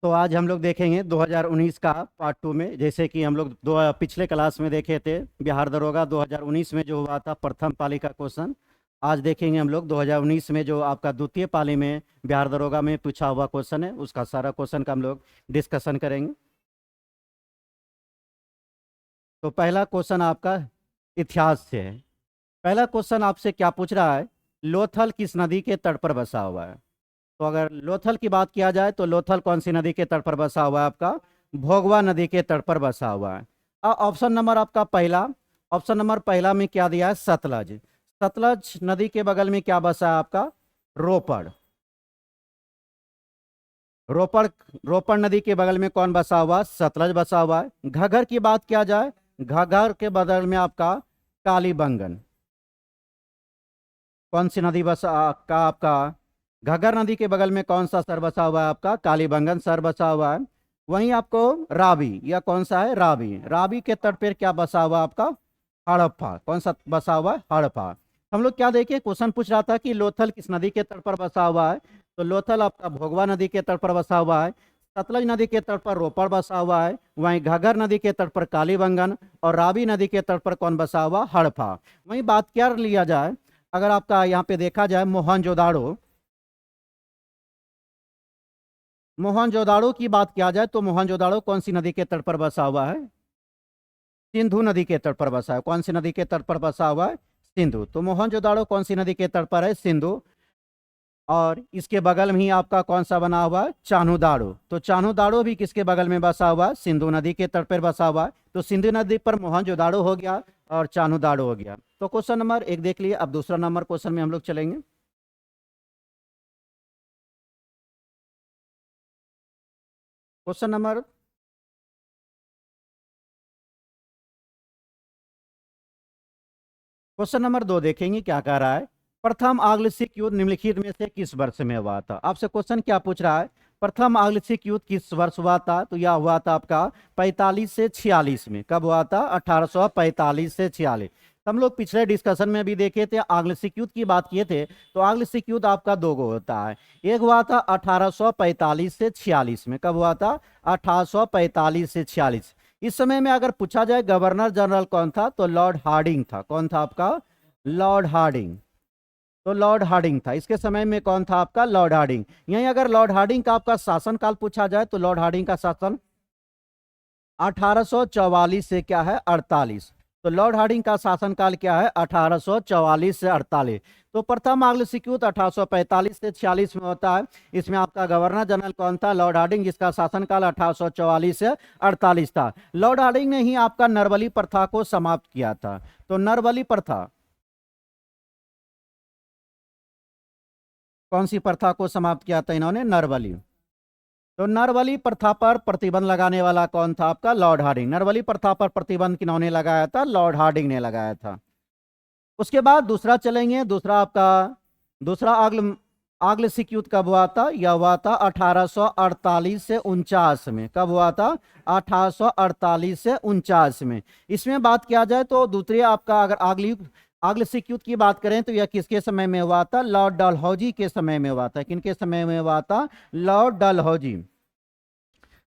तो आज हम लोग देखेंगे 2019 का पार्ट 2 में। जैसे कि हम लोग दो पिछले क्लास में देखे थे बिहार दरोगा 2019 में जो हुआ था प्रथम पाली का क्वेश्चन। आज देखेंगे हम लोग 2019 में जो आपका द्वितीय पाली में बिहार दरोगा में पूछा हुआ क्वेश्चन है, उसका सारा क्वेश्चन का हम लोग डिस्कशन करेंगे। तो पहला क्वेश्चन आपका इतिहास से है। पहला क्वेश्चन आपसे क्या पूछ रहा है, लोथल किस नदी के तट पर बसा हुआ है। तो अगर लोथल की बात किया जाए तो लोथल कौन सी नदी के तट पर बसा हुआ है, आपका भोगवा नदी के तट पर बसा हुआ है। ऑप्शन नंबर आपका पहला, ऑप्शन नंबर पहला में क्या दिया है, सतलज। सतलज नदी के बगल में क्या बसा है आपका, रोपड़। रोपड़, रोपड़ नदी के बगल में कौन बसा हुआ, सतलज बसा हुआ है। घग्गर की बात किया जाए, घग्गर के बगल में आपका कालीबंगन। कौन सी नदी बसा का आपका, घग्गर नदी के बगल में कौन सा शहर बसा हुआ है, आपका कालीबंगन शहर बसा हुआ है। वहीं आपको रावी, या कौन सा है, रावी। रावी के तट पर क्या बसा हुआ आपका, हड़प्पा। कौन सा बसा हुआ है, हड़प्पा। हम लोग क्या देखें, क्वेश्चन पूछ रहा था कि लोथल किस नदी के तट पर बसा हुआ है। तो लोथल आपका भोगवा नदी के तट पर बसा हुआ है। सतलज नदी के तट पर रोपड़ बसा हुआ है। वहीं घग्गर नदी के तट पर कालीबंगन, और रावी नदी के तट पर कौन बसा हुआ, हड़प्पा। वहीं बात क्या लिया जाए, अगर आपका यहाँ पे देखा जाए मोहनजोदाड़ो, मोहनजोदाड़ो की बात किया जाए तो मोहनजोदाड़ो कौन सी नदी के तट पर बसा हुआ है, सिंधु नदी के तट पर बसा है। कौन सी नदी के तट पर बसा हुआ है, सिंधु। तो मोहनजोदाड़ो कौन सी नदी के तट पर है, सिंधु। और इसके बगल में ही आपका कौन सा बना हुआ है, चान्होदाड़ो। तो चान्होदाड़ो भी किसके बगल में बसा हुआ है, सिंधु नदी के तट पर बसा हुआ है। तो सिंधु नदी पर मोहनजोदाड़ो हो गया और चान्होदाड़ो हो गया। तो क्वेश्चन नंबर एक देख लिए। अब दूसरा नंबर क्वेश्चन में हम लोग चलेंगे। क्वेश्चन नंबर, क्वेश्चन नंबर 2 देखेंगे क्या कह रहा है। प्रथम आग्लसिक युद्ध निम्नलिखित में से किस वर्ष में हुआ था। आपसे क्वेश्चन क्या पूछ रहा है, प्रथम आग्लसिक युद्ध किस वर्ष हुआ था। तो यह हुआ था आपका 45 से 46 में। कब हुआ था, 1845 से 46। हम लोग पिछले डिस्कशन में भी देखे थे, आग्लसिक युद्ध की बात किए थे। तो आग्लसिक युद्ध आपका दो गो होता है। एक हुआ था 1845 से 46 में। कब हुआ था, 1845 से 46। इस समय में अगर पूछा जाए गवर्नर जनरल कौन था, तो लॉर्ड हार्डिंग था। कौन था आपका, लॉर्ड हार्डिंग। तो लॉर्ड हार्डिंग था। इसके समय में कौन था आपका, लॉर्ड हार्डिंग। यहीं अगर लॉर्ड हार्डिंग का आपका शासनकाल पूछा जाए तो लॉर्ड हार्डिंग का शासन 1844 से क्या है, 48। तो लॉर्ड हार्डिंग का शासनकाल क्या है, 1844 से 48। तो प्रथम आग्लसिक युद्ध 1845 से 46 में होता है। इसमें आपका गवर्नर जनरल कौन था, लॉर्ड हार्डिंग, जिसका शासनकाल 1844 से 48 था। लॉर्ड हार्डिंग ने ही आपका नरबली प्रथा को समाप्त किया था। तो नरबली प्रथा, कौन सी प्रथा को समाप्त किया था इन्होंने, नरबली। तो नरबली प्रथा पर प्रतिबंध लगाने वाला कौन था आपका, लॉर्ड हार्डिंग। नरबली प्रथा पर प्रतिबंध किन्होंने लगाया था, लॉर्ड हार्डिंग ने लगाया था। उसके बाद दूसरा चलेंगे। दूसरा आपका, दूसरा आग्लसिक युद्ध कब हुआ था, यह हुआ था 1848 से 49 में। कब हुआ था, 1848 से 49 में। इसमें बात किया जाए तो दूसरे आपका अगर आग्लसिक युद्ध की बात करें तो यह किसके समय में हुआ था, लॉर्ड डलहौजी के समय में हुआ था। किनके समय में हुआ था, लॉर्ड डलहौजी।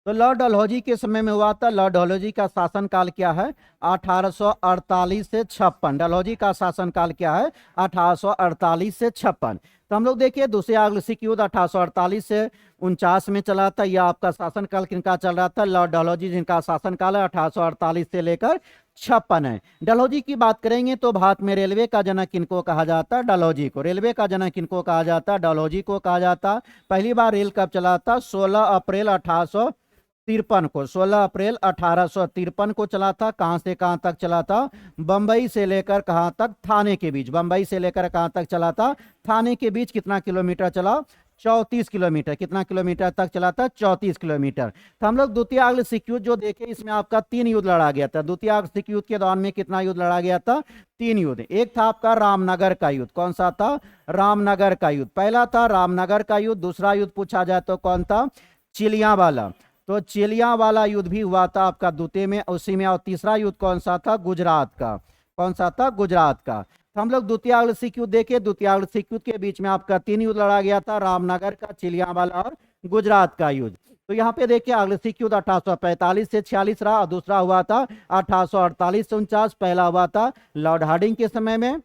तो लॉर्ड डलहौजी के समय में हुआ था। लॉर्ड डलहौजी का शासनकाल क्या है, 1848 से 56। डलहौजी का शासनकाल क्या है, 1848 से 56। तो हम लोग देखिए दूसरे आग्लसिक युद्ध 1848 से 49 में चला था। यह आपका शासनकाल किनका चल रहा था, लॉर्ड डलहौजी, जिनका शासनकाल है 1848 से लेकर 56 है। डलहौजी की बात करेंगे तो भारत में रेलवे का जनक किनको कहा जाता है, डलहौजी को। रेलवे का जनक किनको कहा जाता है, डलहौजी को कहा जाता। पहली बार रेल कब चला था, 16 अप्रैल 1853 को। 16 अप्रैल 1853 को चला था। कहां से कहां तक चला था, बंबई से लेकर कहां तक, थाने के बीच। बंबई से लेकर कहां तक चला था, थाने के बीच। कितना किलोमीटर चला, 34 किलोमीटर। कितना किलोमीटर तक चला था, 34 किलोमीटर। तो हम लोग द्वितीय आग्लसिक युद्ध जो देखे, इसमें आपका 3 युद्ध लड़ा गया था। द्वितीय आग्लसिक युद्ध के दौरान में कितना युद्ध लड़ा गया था, 3 युद्ध। एक था आपका रामनगर का युद्ध। कौन सा था, रामनगर का युद्ध। पहला था रामनगर का युद्ध। दूसरा युद्ध पूछा जाए तो कौन था, चिलियावाला। तो चिलियावाला युद्ध भी हुआ था आपका द्वितीय में, उसी में। और तीसरा युद्ध कौन सा था, गुजरात का। कौन सा था, गुजरात का। तो हम लोग द्वितीय आग्लसिक युद्ध देखे। द्वितीय आग्लसिक युद्ध के बीच में आपका 3 युद्ध लड़ा गया था, रामनगर का, चिलियावाला और गुजरात का युद्ध। तो यहाँ पे देखिए अग्रसिक्यूट 1845 से 46 रहा और दूसरा हुआ था 1848 से 49, पहला हुआ था लॉर्ड हार्डिंग के समय में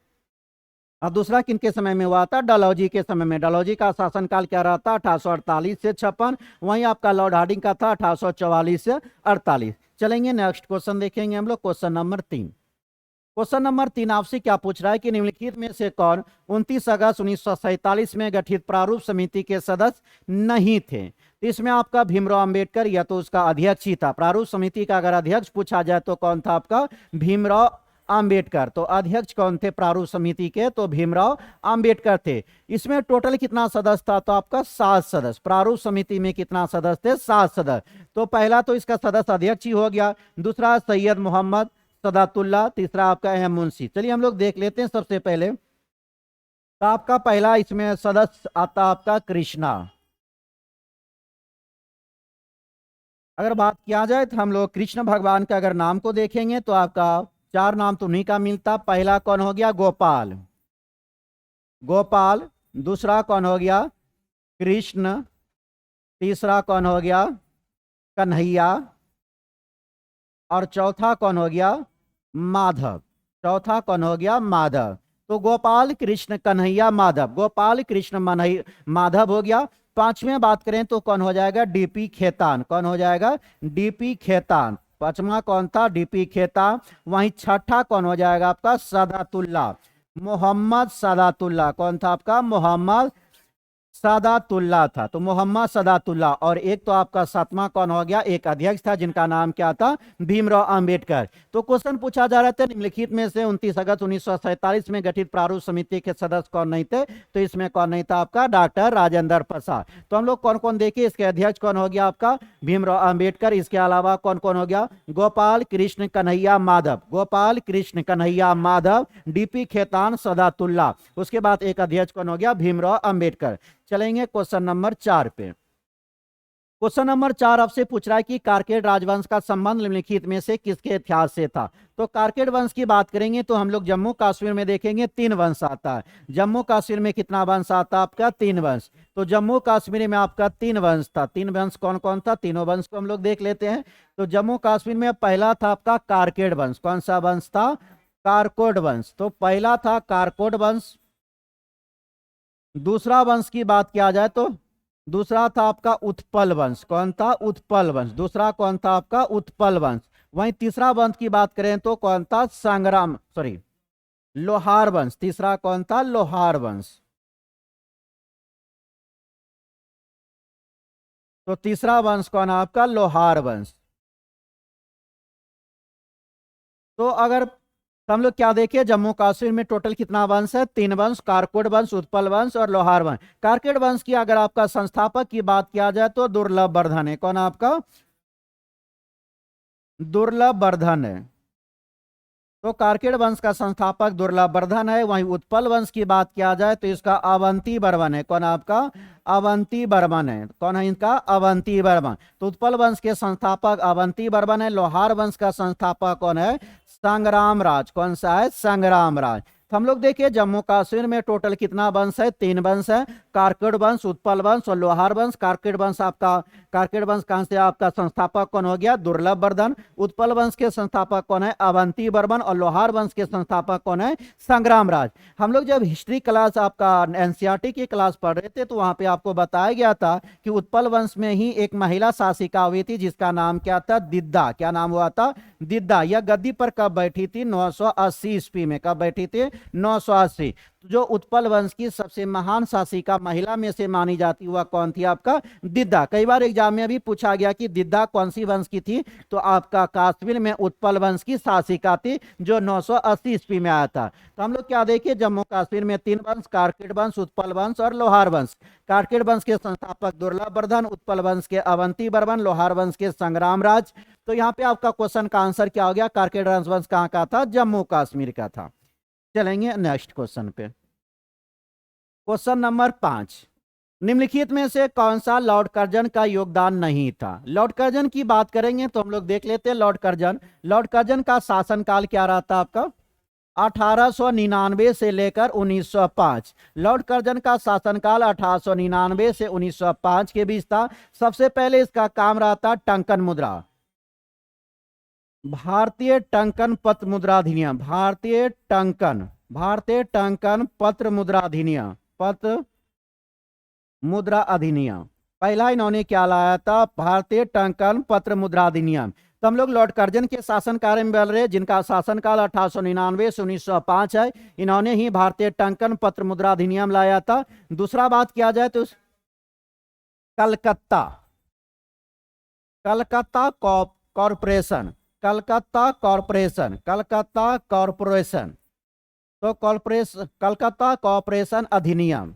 और दूसरा किनके समय में हुआ था, डलहौजी के समय में। डलहौजी का शासनकाल क्या रहा था, 1848 से 56। वहीं आपका लॉर्ड हार्डिंग का था 1844 से 48। चलेंगे नेक्स्ट क्वेश्चन देखेंगे हम लोग, क्वेश्चन नंबर 3। क्वेश्चन नंबर 3 आपसे क्या पूछ रहा है कि निम्नलिखित में से कौन 29 अगस्त 1947 में गठित प्रारूप समिति के सदस्य नहीं थे। तो इसमें आपका भीमराव अंबेडकर या तो उसका अध्यक्ष ही था। प्रारूप समिति का अगर अध्यक्ष पूछा जाए तो कौन था आपका, भीमराव अंबेडकर। तो अध्यक्ष कौन थे प्रारूप समिति के, तो भीमराव अंबेडकर थे। इसमें टोटल कितना सदस्य था, तो आपका 7 सदस्य। प्रारूप समिति में कितना सदस्य थे, 7 सदस्य। तो पहला तो इसका सदस्य अध्यक्ष ही हो गया, दूसरा सैयद मोहम्मद सदातुल्ला, तीसरा आपका अहम मुंशी। चलिए हम लोग देख लेते हैं सबसे पहले। तो आपका पहला इसमें सदस्य आता आपका कृष्णा। अगर बात किया जाए तो हम लोग कृष्ण भगवान का अगर नाम को देखेंगे तो आपका 4 नाम तो उन्हीं का मिलता। पहला कौन हो गया, गोपाल, गोपाल। दूसरा कौन हो गया, कृष्ण। तीसरा कौन हो गया, कन्हैया। और चौथा कौन हो गया, माधव। चौथा कौन हो गया, माधव। तो गोपाल कृष्ण कन्हैया माधव, गोपाल कृष्ण माधव हो गया। पांचवें बात करें तो कौन हो जाएगा, डीपी खेतान। कौन हो जाएगा, डीपी खेतान। पांचवा कौन था, डीपी खेतान। वहीं छठा कौन हो जाएगा आपका, सदातुल्ला, मोहम्मद सदातुल्ला। कौन था आपका, मोहम्मद सदातुल्ला था। तो मोहम्मद सदातुल्ला। और एक तो आपका 7वां कौन हो गया, एक अध्यक्ष था जिनका नाम क्या था, भीमराव अंबेडकर। तो क्वेश्चन पूछा जा रहा था निम्नलिखित में से 29 अगस्त 1947 में गठित प्रारूप समिति के सदस्य कौन नहीं थे। तो इसमें कौन नहीं था आपका, डॉक्टर राजेंद्र प्रसाद। तो हम लोग कौन कौन देखे, इसके अध्यक्ष कौन हो गया आपका, भीमराव अंबेडकर। इसके अलावा कौन कौन हो गया, गोपाल कृष्ण कन्हैया माधव, गोपाल कृष्ण कन्हैया माधव, डीपी खेतान, सदातुल्ला। उसके बाद एक अध्यक्ष कौन हो गया, भीमराव अंबेडकर। चलेंगे क्वेश्चन नंबर 4 पे। क्वेश्चन नंबर 4 आपसे पूछ रहा है कि कारकेड राजवंश का संबंध निम्नलिखित में से किसके इतिहास से था। तो कारकेड वंश की बात करेंगे तो हम लोग जम्मू कश्मीर में देखेंगे 3 वंश आता है। जम्मू कश्मीर में कितना वंश आता है आपका, 3 वंश। तो जम्मू कश्मीर में आपका 3 वंश था। 3 वंश कौन कौन था, तीनों वंश को हम लोग देख लेते हैं। तो जम्मू कश्मीर में पहला था आपका कारकेड वंश। कौन सा वंश था, कारकोड वंश। तो पहला था कारकोड वंश। दूसरा वंश की बात किया जाए तो दूसरा था आपका उत्पल वंश। कौन था, उत्पल वंश। दूसरा कौन था आपका, उत्पल वंश। वहीं तीसरा वंश की बात करें तो कौन था, लोहार वंश। तीसरा कौन था, लोहार वंश। तो तीसरा वंश कौन है आपका, लोहार वंश। तो अगर हम लोग क्या देखें, जम्मू कश्मीर में टोटल कितना वंश है, 3 वंश, कारकोड वंश, उत्पल वंश और लोहार वंश। कारकेड वंश की अगर आपका संस्थापक की बात किया जाए तो दुर्लभ वर्धन है। कौन आपका, दुर्लभ वर्धन है। तो कारकेड वंश का संस्थापक दुर्लभ वर्धन है। वहीं उत्पल वंश की बात किया जाए तो इसका अवंती बर्मन है। कौन आपका, अवंती बर्मन है। कौन है इनका, अवंती बर्मन। तो उत्पल वंश के संस्थापक अवंती बर्मन है। लोहार वंश का संस्थापक कौन है, संग्राम राज। कौन सा है, संग्राम राज। तो हम लोग देखिए जम्मू कश्मीर में टोटल कितना वंश है, 3 वंश है, कारकेड वंश, उत्पल वंश और लोहार वंश। कारकेड वंश आपका, कारकेड वंश कहां से आपका संस्थापक कौन हो गया, दुर्लभ वर्धन। उत्पल वंश के संस्थापक कौन है, अवंती बर्मन। और लोहार वंश के संस्थापक कौन है, संग्राम राज। हम लोग जब हिस्ट्री क्लास आपका एनसीईआरटी की क्लास पढ़ रहे थे तो वहां पे आपको बताया गया था कि उत्पल वंश में ही एक महिला शासिका हुई थी जिसका नाम क्या था, दिद्दा। क्या नाम हुआ था, दिद्दा। यह गद्दी पर कब बैठी थी, 980 ईस्वी में। कब बैठी थी, 980। जो उत्पल वंश की सबसे महान शासिका महिला में से मानी जाती वह कौन थी आपका, दिद्दा। कई बार एग्जाम में भी पूछा गया कि दिद्दा कौन सी वंश की थी, तो आपका कश्मीर में उत्पल वंश की शासिका थी जो 980 ईस्वी में आया था। तो हम लोग क्या देखिए, जम्मू कश्मीर में 3 वंश, कारकेड वंश, उत्पल वंश और लोहार वंश। कारकेड वंश के संस्थापक दुर्लभ वर्धन, उत्पल वंश के अवंती बर्मन, लोहार वंश के संग्राम राज। तो यहाँ पे आपका क्वेश्चन का आंसर क्या हो गया, कारकेड राजवंश कहाँ का था, जम्मू कश्मीर का था। चलेंगे नेक्स्ट क्वेश्चन पे। क्वेश्चन नंबर 5, निम्नलिखित में से कौन सा लॉर्ड कर्जन का योगदान नहीं था। लॉर्ड कर्जन की बात करेंगे तो हम लोग देख लेते हैं लॉर्ड कर्जन। लॉर्ड कर्जन का शासनकाल क्या रहा था आपका, 1899 से लेकर 1905। लॉर्ड कर्जन का शासनकाल 1899 से 1905 के बीच था। सबसे पहले इसका काम रहा था टंकन मुद्रा, भारतीय टंकन पत्र मुद्रा अधिनियम, भारतीय टंकन पत्र मुद्रा अधिनियम, पत्र मुद्रा अधिनियम। पहला इन्होंने क्या लाया था? भारतीय टंकन पत्र मुद्रा अधिनियम। तो हम लोग लॉर्ड कर्जन के शासन कार्य में बोल रहे हैं, जिनका शासनकाल 1899 से 1905 है। इन्होंने ही भारतीय टंकन पत्र मुद्रा अधिनियम लाया था। दूसरा बात किया जाए तो Calcutta Calcutta corporation, Calcutta corporation, Calcutta corporation, तो कलकत्ता कॉरपोरेशन अधिनियम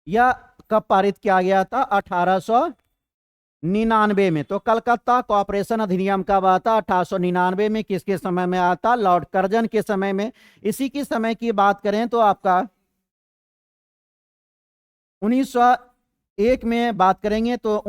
यह कब पारित किया गया था? 1899 में। तो कलकत्ता कॉरपोरेशन अधिनियम कब आता? 1899 में। किसके समय में आता? लॉर्ड कर्जन के समय में। इसी की समय की बात करें तो आपका 1901 में बात करेंगे तो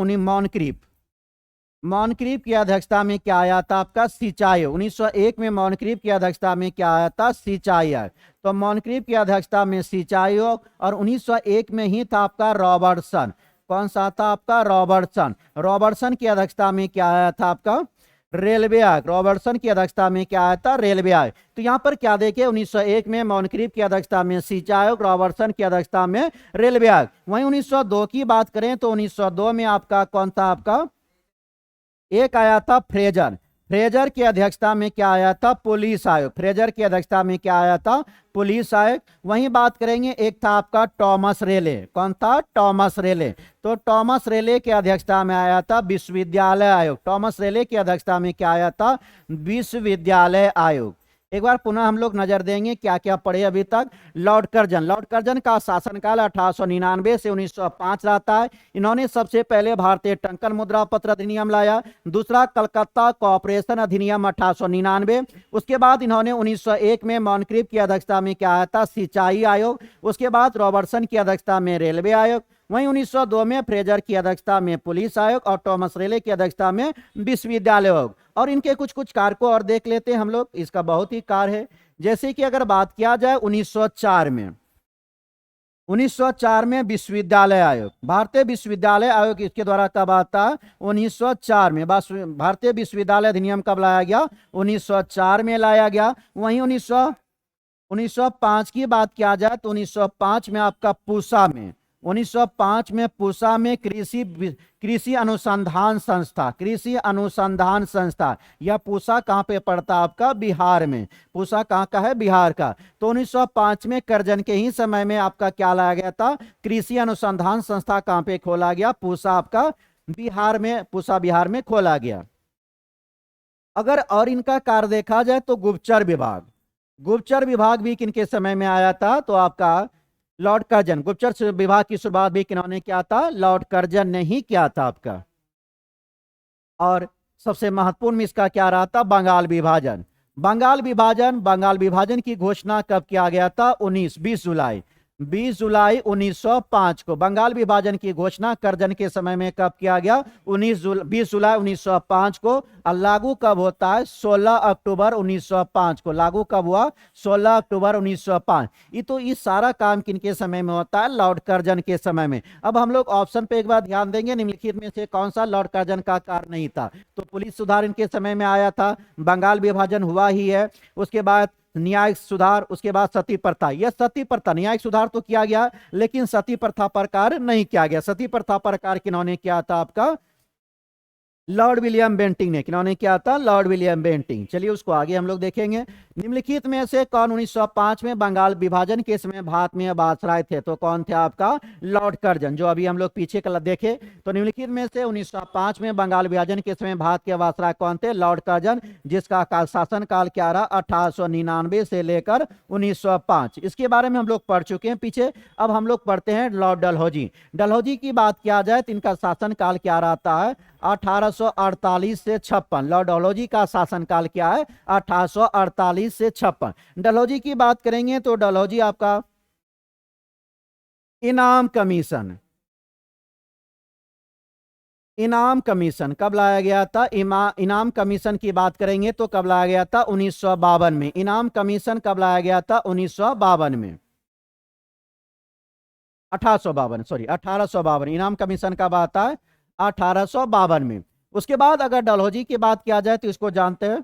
मॉनक्रीफ की अध्यक्षता में क्या आया था? आपका सिंचाई। 1901 में मॉनक्रीफ की अध्यक्षता में क्या आया था? सिंचाई आयोग। तो मॉनक्रीफ की अध्यक्षता में सिंचाई आयोग। और 1901 में ही था आपका रॉबर्टसन। कौन सा था आपका? रॉबर्टसन की अध्यक्षता में क्या आया था आपका? रेलवे आयोग। रॉबर्टसन की अध्यक्षता में क्या आया था? रेलवे आयोग। तो यहाँ पर क्या देखे? 1901 में मॉनक्रीफ की अध्यक्षता में सिंचाई आयोग, रॉबर्टसन की अध्यक्षता में रेलवे आयोग। वहीं 1902 की बात करें तो 1902 में आपका कौन था? आपका एक आया था फ्रेजर की अध्यक्षता में क्या आया था? पुलिस आयोग। फ्रेजर की अध्यक्षता में क्या आया था? पुलिस आयोग। वहीं बात करेंगे एक था आपका टॉमस रेले। कौन था? टॉमस रेले। तो टॉमस रेले की अध्यक्षता में आया था विश्वविद्यालय आयोग। टॉमस रेले की अध्यक्षता में क्या आया था? विश्वविद्यालय आयोग। एक बार पुनः हम लोग नजर देंगे क्या क्या पढ़े अभी तक। लॉर्ड कर्जन का शासनकाल 1899 से 1905 रहता है। इन्होंने सबसे पहले भारतीय टंकन मुद्रा पत्र अधिनियम लाया। दूसरा कलकत्ता कॉरपोरेशन अधिनियम 1899। उसके बाद इन्होंने 1901 में मॉनक्रीफ की अध्यक्षता में क्या आया था? सिंचाई आयोग। उसके बाद रॉबर्टसन की अध्यक्षता में रेलवे आयोग। वहीं 1902 में फ्रेजर की अध्यक्षता में पुलिस आयोग और टॉमस रेले की अध्यक्षता में विश्वविद्यालय आयोग। और इनके कुछ कुछ कार्य को और देख लेते हैं हम लोग। इसका बहुत ही कार्य है। जैसे कि अगर बात किया जाए 1904 में विश्वविद्यालय आयोग, भारतीय विश्वविद्यालय आयोग इसके द्वारा कब आता है? 1904 में। भारतीय विश्वविद्यालय अधिनियम कब लाया गया? 1904 में लाया गया। वहीं 1905 की बात किया जाए तो 1905 में आपका पूसा में 1905 में पूसा में कृषि अनुसंधान संस्था। यह पूसा कहाँ पे पड़ता है? आपका बिहार में। पूसा कहाँ का है? बिहार का। तो 1905 में कर्जन के ही समय में आपका क्या लाया गया था? कृषि अनुसंधान संस्था कहाँ पे खोला गया? पूसा आपका बिहार में, पूसा बिहार में खोला गया। अगर और इनका कार्य देखा जाए तो गुप्तचर विभाग भी किनके समय में आया था? तो आपका लॉर्ड कर्जन। गुप्तचर विभाग की शुरुआत भी किन्होंने किया था? लॉर्ड कर्जन ने ही किया था आपका। और सबसे महत्वपूर्ण में इसका क्या रहा था? बंगाल विभाजन की घोषणा कब किया गया था? 20 जुलाई 1905 को बंगाल विभाजन की घोषणा कर्जन के समय में कब किया गया? 20 जुलाई 1905 को। और लागू कब होता है? 16 अक्टूबर 1905 को। लागू कब हुआ? 16 अक्टूबर 1905। ये तो इस सारा काम किनके समय में होता है? लॉर्ड कर्जन के समय में। अब हम लोग ऑप्शन पे एक बार ध्यान देंगे, निम्नलिखित में से कौन सा लॉर्ड कर्जन का कार्य नहीं था? तो पुलिस सुधार इनके समय में आया था, बंगाल विभाजन हुआ ही है, उसके बाद न्यायिक सुधार, उसके बाद सती प्रथा। यह सती प्रथा, न्यायिक सुधार तो किया गया लेकिन सती प्रथा पर कार्य नहीं किया गया। सती प्रथा पर कार्य किन्होंने किया था? आपका लॉर्ड विलियम बेंटिंग ने। किन्होंने किया था? Lord William Bentinck. चलिए उसको आगे हम लोग देखेंगे। निम्नलिखित में से कौन 1905 में बंगाल विभाजन के समय भारत में वायसराय थे? तो कौन थे? आपका लॉर्ड कर्जन, जो अभी हम लोग पीछे कल देखे। तो निम्नलिखित में से 1905 में बंगाल विभाजन के समय भारत के वायसराय कौन थे? लॉर्ड कर्जन, जिसका शासन काल क्या रहा? 1899 से लेकर 1905। इसके बारे में हम लोग पढ़ चुके हैं पीछे। अब हम लोग पढ़ते हैं लॉर्ड डलहौजी की बात किया जाए तो इनका शासन काल क्या रहता है? 1848 से 56। लॉर्ड डलहौजी का शासनकाल क्या है? 1848 से 56। डलहौजी की बात करेंगे तो डलहौजी आपका इनाम इनाम कमीशन कब लाया गया था? इनाम कमीशन की बात करेंगे तो कब लाया गया था? 1952 में। इनाम कमीशन कब लाया गया था? 1952 में। 1852, सॉरी 1852। इनाम कमीशन कब आता है? 1852 में। उसके बाद अगर डलहौजी की बात किया जाए तो इसको जानते हैं,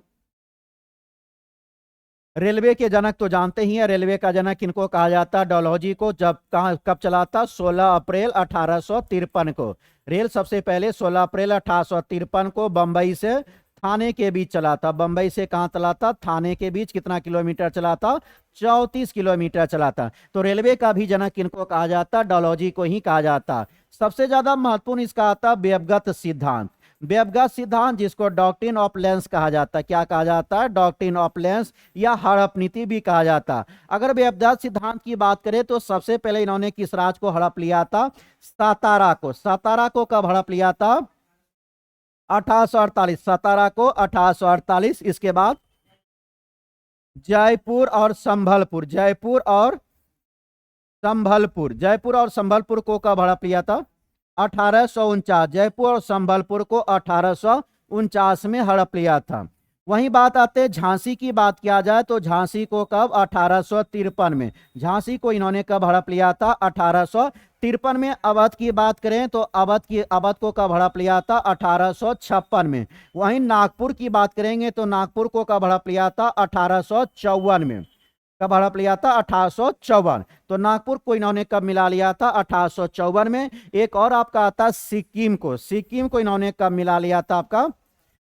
रेलवे के जनक तो जानते ही हैं। रेलवे का जनक किनको कहा जाता है? डलहौजी को। जब कहाँ कब चला था? 16 अप्रैल 1853 को। रेल सबसे पहले 16 अप्रैल 1853 को बंबई से थाने के बीच चला था। बंबई से कहाँ चला था? थाने के बीच। कितना किलोमीटर चला था? 34 किलोमीटर चला था। तो रेलवे का भी जनक किनको कहा जाता? डलहौजी को ही कहा जाता। सबसे ज्यादा महत्वपूर्ण इसका आता व्यवगत सिद्धांत। व्यवगत सिद्धांत जिसको डॉक्ट्रिन ऑफ लेंस कहा जाता है। क्या कहा जाता है? डॉक्ट्रिन ऑफ लेंस या हड़प नीति भी कहा जाता। अगर व्यवगत सिद्धांत की बात करें तो सबसे पहले इन्होंने किस राज्य को हड़प लिया था? सातारा को। सातारा को कब हड़प लिया था? 1848। सातारा को 1848। इसके बाद जयपुर और संभलपुर। जयपुर और संभलपुर। जयपुर और संभलपुर को कब हड़प लिया था? 1849। जयपुर और संभलपुर को 1849 में हड़प लिया था। वहीं बात आते हैं झांसी की बात किया जाए तो झांसी को कब? 1853 में। झांसी को इन्होंने कब हड़प लिया था? 1853 में। अवध की बात करें तो अवध को कब हड़प लिया था? 1856 में। वहीं नागपुर की बात करेंगे तो नागपुर को कब हड़प लिया था? 1854 में। कब हड़प लिया था? 1854। तो नागपुर को इन्होंने कब मिला लिया था? 1854 में। एक और आपका आता है सिक्किम को। सिक्किम को इन्होंने कब मिला लिया था? आपका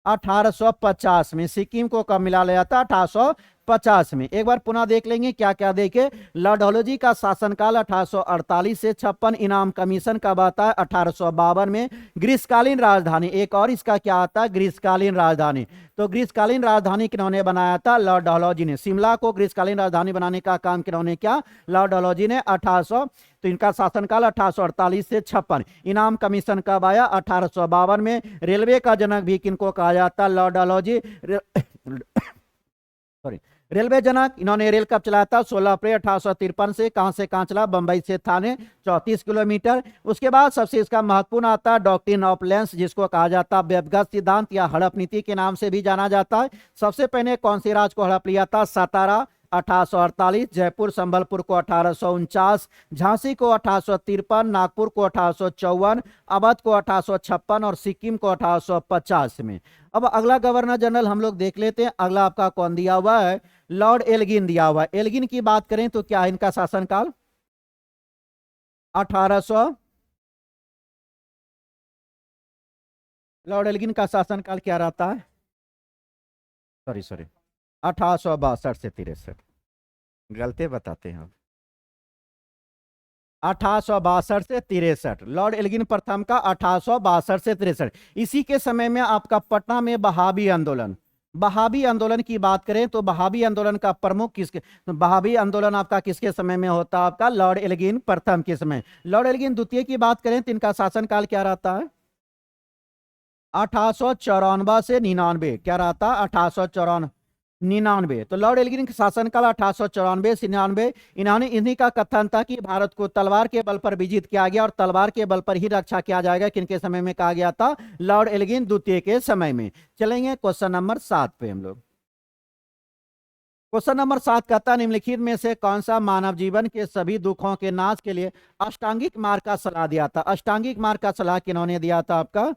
1850 में। सिक्किम को कब मिला लिया था? 1850 में। एक बार पुनः देख लेंगे क्या क्या देखे। लॉर्ड डलहौजी का शासनकाल 1848 से 56। इनाम कमीशन कब आता है? 1852 में। ग्रीष्मकालीन राजधानी, एक और इसका क्या आता है? ग्रीष्मकालीन राजधानी। तो ग्रीष्मकालीन राजधानी किन्होंने बनाया था? लॉर्ड डलहौजी ने। शिमला को ग्रीष्मकालीन राजधानी बनाने का काम किन्होंने किया? लॉर्ड डलहौजी ने। 1800। तो इनका शासनकाल 1848 से 56। इनाम कमीशन कब आया? 1852 में। रेलवे का जनक भी किनको कहा जाता? लॉर्ड डलहौजी। सॉरी, रेलवे जनक। इन्होंने रेल कब चलाया था? 16 अप्रैल 1853 से। कहां से कहां चला? बंबई से थाने, 34 किलोमीटर। उसके बाद सबसे इसका महत्वपूर्ण आता है डॉक्ट्रिन ऑफ लेंस, जिसको कहा जाता है व्यवगत सिद्धांत या हड़प नीति के नाम से भी जाना जाता है। सबसे पहले कौन से राज्य को हड़प लिया था? सातारा 1848। जयपुर संबलपुर को 1849। झांसी को 1853। नागपुर को 1854। अवध को 1856 और सिक्किम को 1850 में। अब अगला गवर्नर जनरल हम लोग देख लेते हैं। अगला आपका कौन दिया हुआ है? लॉर्ड एल्गिन दिया हुआ है। एल्गिन की बात करें तो क्या है इनका शासनकाल? 1800। लॉर्ड एल्गिन का शासनकाल क्या रहता है? सॉरी सॉरी, 1862 से 63। गलती बताते हैं। 1862 से 63। लॉर्ड एल्गिन प्रथम का 1862 से 63। इसी के समय में आपका पटना में बहावी आंदोलन। बहावी आंदोलन की बात करें तो बहावी आंदोलन का प्रमुख किसके? तो बहावी आंदोलन आपका किसके समय में होता है? आपका लॉर्ड एल्गिन प्रथम के समय। लॉर्ड एल्गिन द्वितीय की बात करें तो इनका शासनकाल क्या रहता है? 1854 से 99। क्या रहता? 1854 99। तो लॉर्ड एल्गिन का शासनकाल 1894 से 99। इन्होंने इन्हीं का कथन था कि भारत को तलवार के बल पर विजित किया गया और तलवार के बल पर ही रक्षा किया जाएगा। किनके समय में कहा गया था? लॉर्ड एल्गिन द्वितीय के समय में। चलेंगे क्वेश्चन नंबर 7 पे हम लोग। क्वेश्चन नंबर 7 कहता है निम्नलिखित में से कौन सा मानव जीवन के सभी दुखों के नाश के लिए अष्टांगिक मार्ग का सलाह दिया था? अष्टांगिक मार्ग का सलाह किन्होंने दिया था? आपका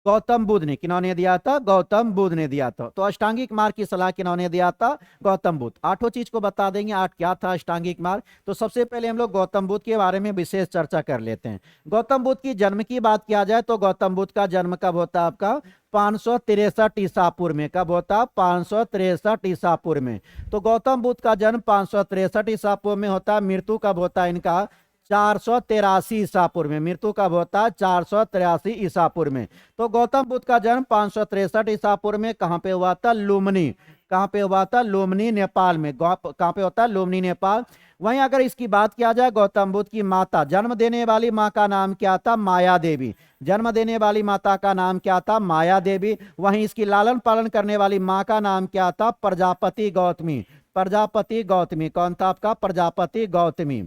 गौतम बुद्ध ने। किन्होंने दिया था? गौतम बुद्ध ने दिया था। तो अष्टांगिक मार्ग की सलाह किन्होंने दिया था? गौतम बुद्ध। आठों चीज को बता देंगे। आठ क्या था अष्टांगिक मार्ग। तो सबसे पहले हम लोग गौतम बुद्ध के बारे में विशेष चर्चा कर लेते हैं। गौतम बुद्ध की जन्म की बात किया जाए तो गौतम बुद्ध का जन्म कब होता है? आपका 563 ईसा पूर्व में। कब होता? 563 ईसा पूर्व में। तो गौतम बुद्ध का जन्म 563 ईसा पूर्व में होता है। मृत्यु कब होता है इनका? 483 ईसा पूर्व में। मृत्यु कब होता है? 483 ईसा पूर्व में। तो गौतम बुद्ध का जन्म 563 ईसा पूर्व में कहां पे हुआ था? लुम्बिनी। कहां पे हुआ था? लुम्बिनी नेपाल में। कहां पे होता है? लुम्बिनी नेपाल। वहीं अगर इसकी बात किया जाए गौतम बुद्ध की माता, जन्म देने वाली मां का नाम क्या था? माया देवी। जन्म देने वाली माता का नाम क्या था? माया देवी। वहीं इसकी लालन पालन करने वाली मां का नाम क्या था? प्रजापति गौतमी। प्रजापति गौतमी। कौन था आपका? प्रजापति गौतमी।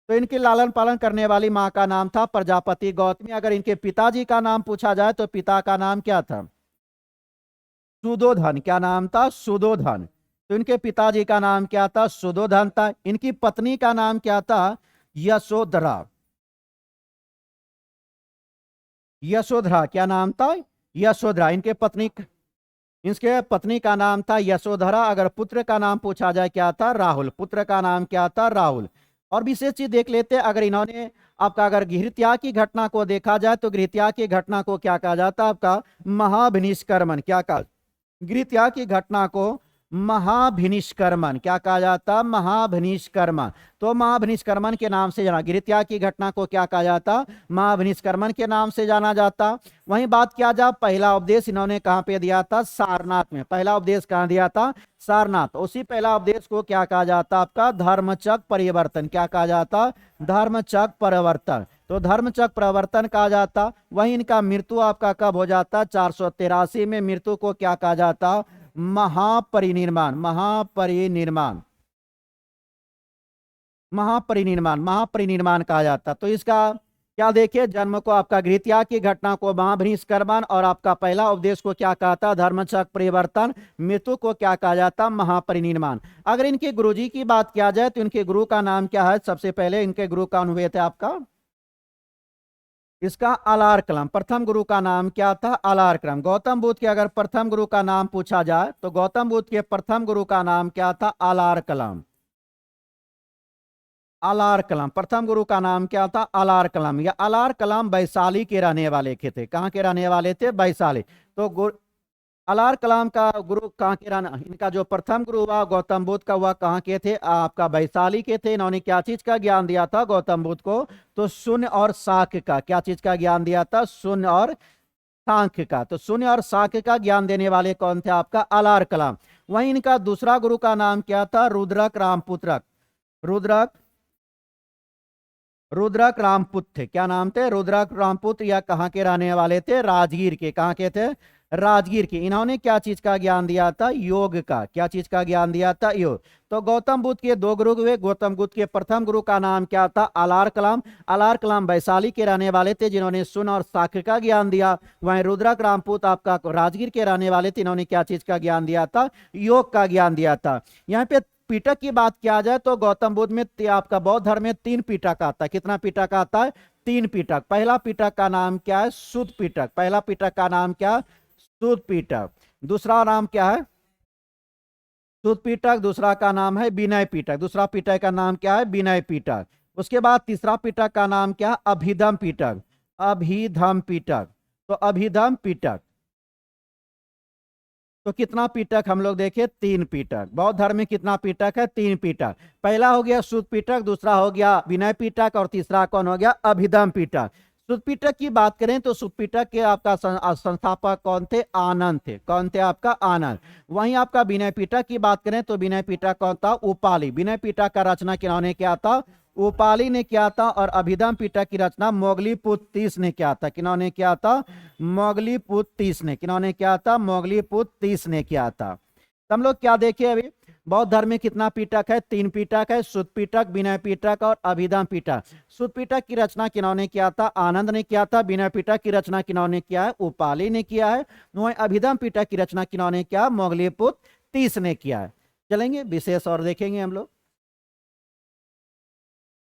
तो इनके लालन पालन करने वाली माँ का नाम था प्रजापति गौतमी। अगर इनके पिताजी का नाम पूछा जाए तो पिता का नाम क्या था? सुदोधन। क्या नाम था? सुदोधन। तो इनके पिताजी का नाम क्या था? सुदोधन था। इनकी पत्नी का नाम क्या था? यशोधरा। यशोधरा। क्या नाम था? यशोधरा। इसके पत्नी का नाम था यशोधरा। अगर पुत्र का नाम पूछा जाए क्या था? राहुल। पुत्र का नाम क्या था? राहुल। और विशेष चीज देख लेते हैं, अगर इन्होंने आपका अगर गृहत्याग की घटना को देखा जाए तो गृहत्याग की घटना को क्या कहा जाता है? आपका महाभिनिष्क्रमण। क्या कहा? गृहत्याग की घटना को महाभिनिष्क्रमण क्या कहा जाता? महाभिनिष्क्रमण। तो महाभिनिष्क्रमण के नाम से जाना, गृहत्याग की घटना को क्या कहा जाता? महाभिनिष्क्रमण के नाम से जाना जाता। वहीं बात किया जाए, पहला उपदेश इन्होंने कहां पे दिया था? सारनाथ में। पहला उपदेश कहां दिया था? सारनाथ। उसी पहला उपदेश को क्या कहा जाता? आपका धर्मचक्र परिवर्तन। क्या कहा जाता? धर्मचक्र परिवर्तन। तो धर्मचक्र परिवर्तन कहा जाता। वहीं इनका मृत्यु आपका कब हो जाता? 483 में। मृत्यु को क्या कहा जाता? महापरिनिर्वाण। महापरिनिर्वाण। महापरिनिर्वाण। महापरिनिर्वाण कहा जाता। तो इसका क्या देखिए, जन्म को आपका गृहत्याग की घटना को महाभिनिष्क्रमण, और आपका पहला उपदेश को क्या कहा था? धर्मचक्र परिवर्तन। मृत्यु को क्या कहा जाता? महापरिनिर्वाण। अगर इनके गुरुजी की बात किया जाए तो इनके गुरु का नाम क्या है? सबसे पहले इनके गुरु का हुए थे आपका इसका आलार कलाम। प्रथम गुरु का नाम क्या था? आलार कलाम। गौतम बुद्ध के अगर प्रथम गुरु का नाम पूछा जाए तो गौतम बुद्ध के प्रथम गुरु का नाम क्या था? आलार कलाम। आलार कलाम। प्रथम गुरु का नाम क्या था? आलार कलाम। या आलार कलाम वैशाली के रहने वाले के थे। कहाँ के रहने वाले थे? वैशाली। तो अलार कलाम का गुरु कहाँ के रहना, इनका जो प्रथम गुरु हुआ गौतम बुद्ध का हुआ कहाँ के थे? आपका वैशाली के थे। इन्होंने क्या चीज का ज्ञान दिया था गौतम बुद्ध को? तो शून्य और साक्य का। क्या चीज का ज्ञान दिया था? शून्य और सांख्य का। तो शून्य और साक्य का ज्ञान देने वाले कौन थे? आपका अलार कलाम। वहीं इनका दूसरा गुरु का नाम क्या था? रुद्रक रामपुत्रक। रुद्रक रुद्रक रामपुत्र थे। क्या नाम थे? रुद्रक रामपुत्र। या कहाँ के रहने वाले थे? राजगीर के। कहाँ के थे? राजगीर के। इन्होंने क्या चीज का ज्ञान दिया था? योग का। क्या चीज का ज्ञान दिया था? योग। तो गौतम बुद्ध के दो गुरु हुए। गौतम बुद्ध के प्रथम गुरु का नाम क्या था? आलार कलाम। आलार कलाम वैशाली के रहने वाले थे जिन्होंने शून्य और साक्य का ज्ञान दिया। वहीं रुद्रक रामपुत्र आपका राजगीर के रहने वाले थे। इन्होंने क्या चीज का ज्ञान दिया था? योग का ज्ञान दिया था। यहाँ पे पीटक की बात किया जाए तो गौतम बुद्ध में आपका बौद्ध धर्म में 3 पीटक आता है। कितना पीटक आता है? 3 पीटक। पहला पीटक का नाम क्या है? शुद्ध पीटक। पहला पीटक का नाम क्या? शुद्ध पीटक। दूसरा नाम क्या है? शुद्ध पीटक। दूसरा का नाम है विनय पीटक। दूसरा पीटक का नाम क्या है? विनय पीटक। उसके बाद तीसरा पीटक का नाम क्या? अभिधम पीटक। अभिधम पीटक। तो अभिधम पीटक। तो कितना पीटक हम लोग देखे? 3 पीटक। बौद्ध धर्म में कितना पीटक है? 3 पीटक। पहला हो गया शुद्ध पीटक, दूसरा हो गया विनय पीटक, और तीसरा कौन हो गया? अभिधम पीटक। शुद्ध पीटक की बात करें तो शुद्ध पीटक के आपका संस्थापक कौन थे? आनंद थे। कौन थे? आपका आनंद। वहीं आपका विनय पीटक की बात करें तो विनय पीटक कौन था? उपाली। विनय पीटक का रचना किन्होंने किया था? उपाली ने किया था। और अभिधम पीटक की रचना मोगलीपुत्र तीस ने किया था। किन्होंने किया था? मोगलीपुत्र तीस ने। किन्होंने किया था? मोगलीपुत्र तीस ने किया था। तो हम लोग क्या देखे अभी? बौद्ध धर्म में कितना पीटक है? 3 पीटक है। शुद्ध पीटक, विनय पीटक और अभिधम पीटक। शुद्ध पीटक की रचना किन्होंने किया था? आनंद ने किया था। विनय पीटक की रचना किन्होंने किया है? उपाली ने किया है। वहीं अभिधम पीटक की रचना किन्होंने किया? मोगलीपुत्र तीस ने किया है। चलेंगे विशेष और देखेंगे हम लोग।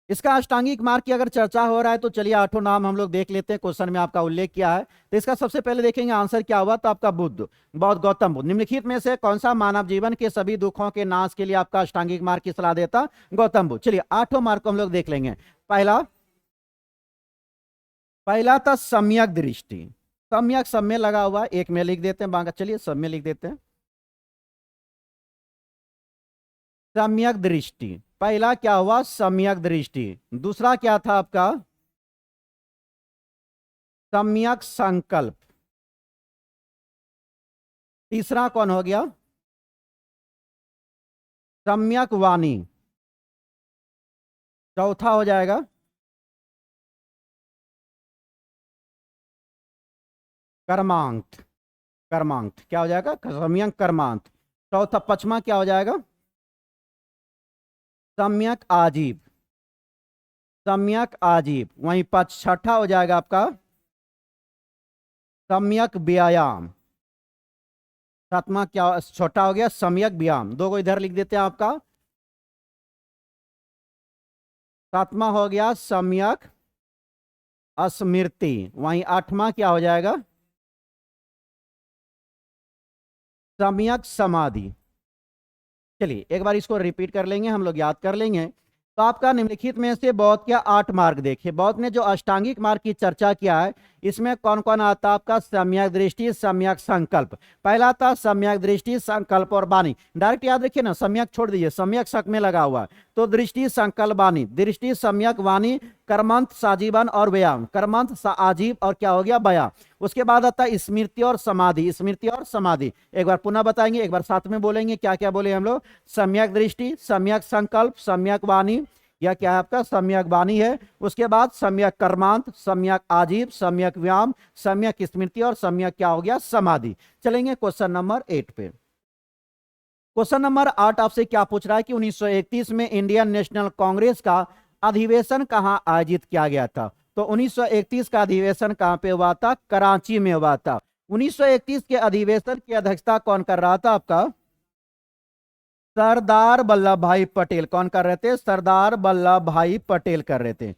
इसका अष्टांगिक मार्ग की अगर चर्चा हो रहा है तो चलिए 8 नाम हम लोग देख लेते हैं। क्वेश्चन में आपका उल्लेख किया है तो इसका सबसे पहले देखेंगे आंसर क्या हुआ। तो आपका बुद्ध, बौद्ध, गौतम बुद्ध। निम्नलिखित में से कौन सा मानव जीवन के सभी दुखों के नाश के लिए आपका अष्टांगिक मार्ग की सलाह देता? गौतम बुद्ध। चलिए 8 मार्ग को हम लोग देख लेंगे। पहला था सम्यक दृष्टि। सम्यक सब में लगा हुआ, एक में लिख देते हैं, बाकी चलिए सब में लिख देते हैं। सम्यक दृष्टि। पहला क्या हुआ? सम्यक दृष्टि। दूसरा क्या था आपका? सम्यक संकल्प। तीसरा कौन हो गया? सम्यक वाणी। चौथा हो जाएगा कर्मांत। कर्मांत क्या हो जाएगा? सम्यक कर्मांत। चौथा पचमा क्या हो जाएगा? सम्यक आजीव। सम्यक आजीव। वहीं छठा हो जाएगा आपका सम्यक व्यायाम। सातवां क्या, छोटा हो गया सम्यक व्यायाम, दो को इधर लिख देते हैं आपका। सातवां हो गया सम्यक स्मृति। वहीं आठवां क्या हो जाएगा, सम्यक समाधि। चलिए एक बार इसको रिपीट कर लेंगे, हम लोग याद कर लेंगे। तो आपका निम्नलिखित में से बौद्ध क्या 8 मार्ग देखिए। बौद्ध ने जो अष्टांगिक मार्ग की चर्चा किया है, इसमें कौन कौन आता है आपका, सम्यक दृष्टि, सम्यक संकल्प। पहला था सम्यक दृष्टि, संकल्प और वाणी। डायरेक्ट याद रखिए ना, सम्यक छोड़ दीजिए, सम्यक सक में लगा हुआ। तो दृष्टि, संकल्प, वाणी। दृष्टि, सम्यक, वाणी, कर्मांत, साजीवन और व्यायाम। कर्मांत, आजीव और क्या हो गया, व्यायाम। उसके बाद आता है स्मृति और समाधि। स्मृति और समाधि एक बार पुनः बताएंगे, एक बार साथ में बोलेंगे, क्या क्या बोले हम लोग। सम्यक दृष्टि, सम्यक संकल्प, सम्यक वाणी, या क्या है आपका सम्यक वाणी है। उसके बाद सम्यक कर्मांत, सम्यक आजीव, सम्यक व्यायाम, सम्यक स्मृति और सम्यक क्या हो गया, समाधि। चलेंगे क्वेश्चन नंबर 8 पे। क्वेश्चन नंबर 8 आपसे क्या पूछ रहा है कि 1931 में इंडियन नेशनल कांग्रेस का अधिवेशन कहां आयोजित किया गया था। तो 1931 का अधिवेशन कहां पे हुआ था, कराची में हुआ था। 1931 के अधिवेशन की अध्यक्षता कौन कर रहा था आपका, सरदार वल्लभ भाई पटेल। कौन कर रहे थे, सरदार वल्लभ भाई पटेल कर रहे थे।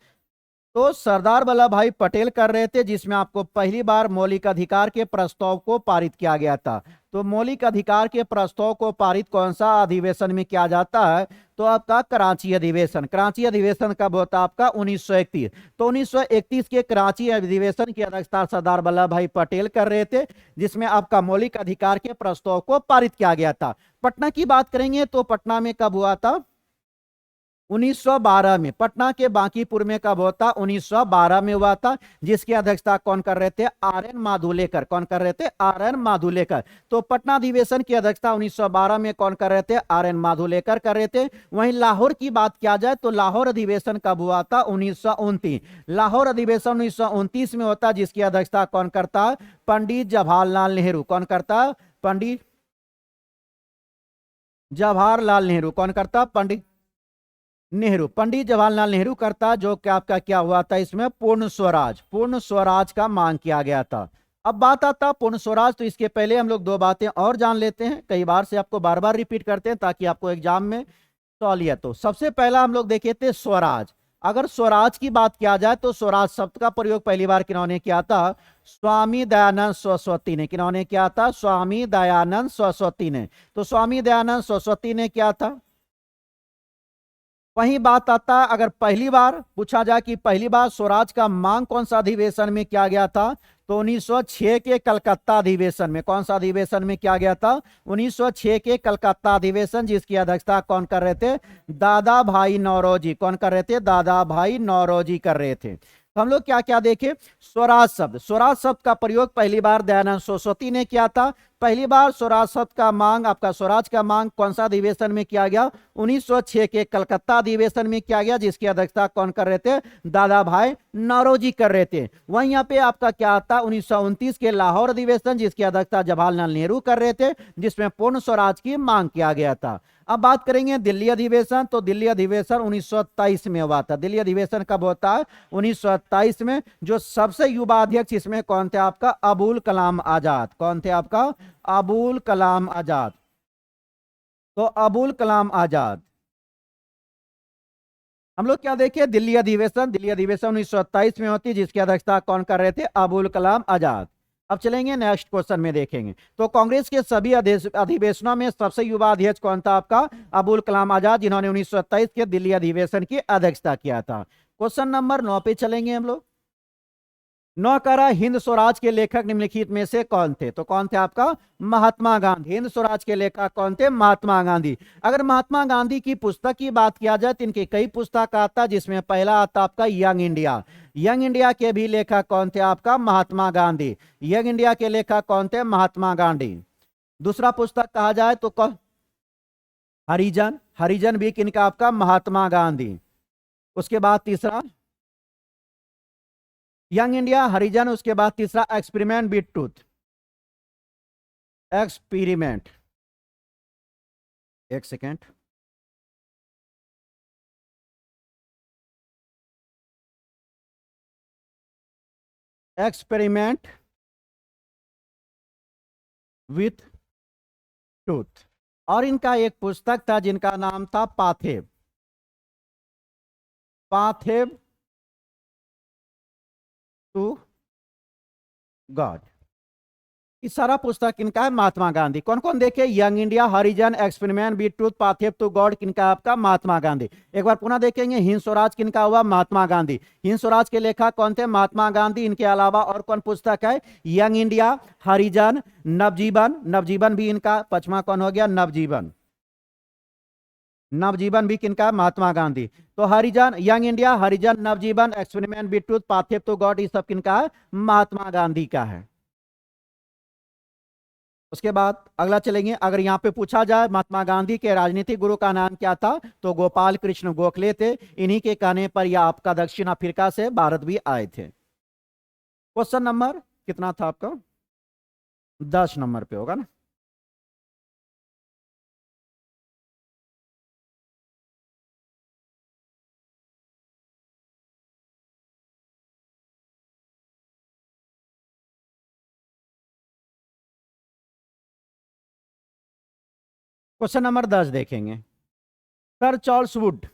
तो सरदार वल्लभ भाई पटेल कर रहे थे, जिसमें आपको पहली बार मौलिक अधिकार के प्रस्ताव को पारित किया गया था। तो मौलिक अधिकार के प्रस्ताव को पारित कौन सा अधिवेशन में किया जाता है, तो आपका कराची अधिवेशन। कराची अधिवेशन कब होता है आपका, 1931। तो 1931 के कराची अधिवेशन की अध्यक्षता सरदार वल्लभ भाई पटेल कर रहे थे, जिसमें आपका मौलिक अधिकार के प्रस्ताव को पारित किया गया था। पटना की बात करेंगे तो पटना में कब हुआ था, 1912 में। पटना के बांकीपुर में कब होता, 1912 में हुआ था, जिसकी अध्यक्षता कौन कर रहे थे, आर एन माधुलेकर। कौन कर रहे थे, आर एन माधुलेकर। तो पटना अधिवेशन की अध्यक्षता 1912 में कौन कर रहे थे, आर एन माधुलेकर कर रहे थे। वहीं लाहौर की बात किया जाए तो लाहौर अधिवेशन कब हुआ था, 1929। लाहौर अधिवेशन 1929 में होता, जिसकी अध्यक्षता कौन करता, पंडित जवाहरलाल नेहरू। कौन करता, पंडित जवाहरलाल नेहरू। कौन करता, पंडित नेहरू, पंडित जवाहरलाल नेहरू करता। जो क्या आपका क्या हुआ था, इसमें पूर्ण स्वराज, पूर्ण स्वराज का मांग किया गया था। अब बात आता पूर्ण स्वराज, तो इसके पहले हम लोग दो बातें और जान लेते हैं, कई बार से आपको बार बार रिपीट करते हैं ताकि आपको एग्जाम में सहूलियत हो। सबसे पहला हम लोग देखे थे स्वराज। अगर स्वराज की बात किया जाए तो स्वराज शब्द का प्रयोग पहली बार किन्होंने किया था, स्वामी दयानंद सरस्वती ने। किन्होंने किया था, स्वामी दयानंद सरस्वती ने। तो स्वामी दयानंद सरस्वती ने किया था। वही बात आता है, अगर पहली बार पूछा जाए कि पहली बार स्वराज का मांग कौन सा अधिवेशन में किया गया था, तो 1906 के कलकत्ता अधिवेशन में। कौन सा अधिवेशन में किया गया था, 1906 के कलकत्ता अधिवेशन, जिसकी अध्यक्षता कौन कर रहे थे, दादा भाई नौरोजी। कौन कर रहे थे, दादा भाई नौरोजी कर रहे थे। तो हम लोग क्या क्या देखे, स्वराज शब्द। स्वराज शब्द का प्रयोग पहली बार दयानंद सरस्वती ने किया था। पहली बार स्वराज शब्द का मांग, आपका स्वराज का मांग कौन सा अधिवेशन में किया गया, 1906 के कलकत्ता अधिवेशन में किया गया, जिसकी अध्यक्षता कौन कर रहे थे, दादा भाई नौरोजी कर रहे थे। वहीं यहाँ पे आपका क्या आता, 1929 के लाहौर अधिवेशन, जिसकी अध्यक्षता जवाहरलाल नेहरू कर रहे थे, जिसमें पूर्ण स्वराज की मांग किया गया था। अब बात करेंगे दिल्ली अधिवेशन, तो दिल्ली अधिवेशन 1923 में हुआ था। दिल्ली अधिवेशन कब होता है, 1927 में। जो सबसे युवा अध्यक्ष इसमें कौन थे आपका, अबुल कलाम आजाद। कौन थे आपका, अबुल कलाम आजाद। तो अबुल कलाम आजाद। हम लोग क्या देखे, दिल्ली अधिवेशन। दिल्ली अधिवेशन 1927 में होती, जिसकी अध्यक्षता कौन कर रहे थे, अबुल कलाम आजाद। अब चलेंगे नेक्स्ट क्वेश्चन में देखेंगे। तो कांग्रेस के सभी अधिवेशनों में सबसे युवा अध्यक्ष कौन था आपका, अबुल कलाम आजाद, जिन्होंने 1927 के दिल्ली अधिवेशन की अध्यक्षता किया था। क्वेश्चन नंबर 9 पे चलेंगे हम लोग। नौकरा हिंद स्वराज के लेखक निम्नलिखित में से कौन थे, तो कौन थे आपका, महात्मा गांधी। हिंद स्वराज के लेखक कौन थे, महात्मा गांधी। अगर महात्मा गांधी की पुस्तक की बात किया जाए तो इनके कई पुस्तक आता, जिसमें पहला आता आपका यंग इंडिया। यंग इंडिया के भी लेखक कौन थे आपका, महात्मा गांधी। यंग इंडिया के लेखक कौन थे, महात्मा गांधी। दूसरा पुस्तक कहा जाए तो कौन, हरिजन। हरिजन भी किनका आपका, महात्मा गांधी। उसके बाद तीसरा यंग इंडिया, हरिजन। उसके बाद तीसरा एक्सपेरिमेंट विद ट्रूथ। एक्सपेरिमेंट, एक सेकेंड। Experiment with truth. और इनका एक पुस्तक था जिनका नाम था पाथेव, पाथेव टू गॉड। इस सारा पुस्तक किनका है? महात्मा गांधी। कौन कौन देखे? Young India, Harijan, experiment with truth, pathway to God, किनका? आपका महात्मा गांधी। एक बार पुनः देखेंगे, हिंद स्वराज किनका हुआ? महात्मा गांधी। हिंद स्वराज के लेखक कौन थे? महात्मा गांधी। इनके अलावा और कौन पुस्तक है? यंग इंडिया, हरिजन, नवजीवन, नवजीवन भी इनका। पचमा कौन हो गया? नवजीवन। नवजीवन भी किनका? महात्मा गांधी। तो Harijan, Young India, Harijan, Navajivan, experiment with truth, pathway to God, ये सब किनका है? महात्मा गांधी का है। उसके बाद अगला चलेंगे। अगर यहाँ पे पूछा जाए महात्मा गांधी के राजनीतिक गुरु का नाम क्या था, तो गोपाल कृष्ण गोखले थे। इन्हीं के कहने पर यह आपका दक्षिण अफ्रीका से भारत भी आए थे। क्वेश्चन नंबर कितना था आपका? 10 नंबर पे होगा ना। क्वेश्चन नंबर 10 देखेंगे। Sir Charles Wood,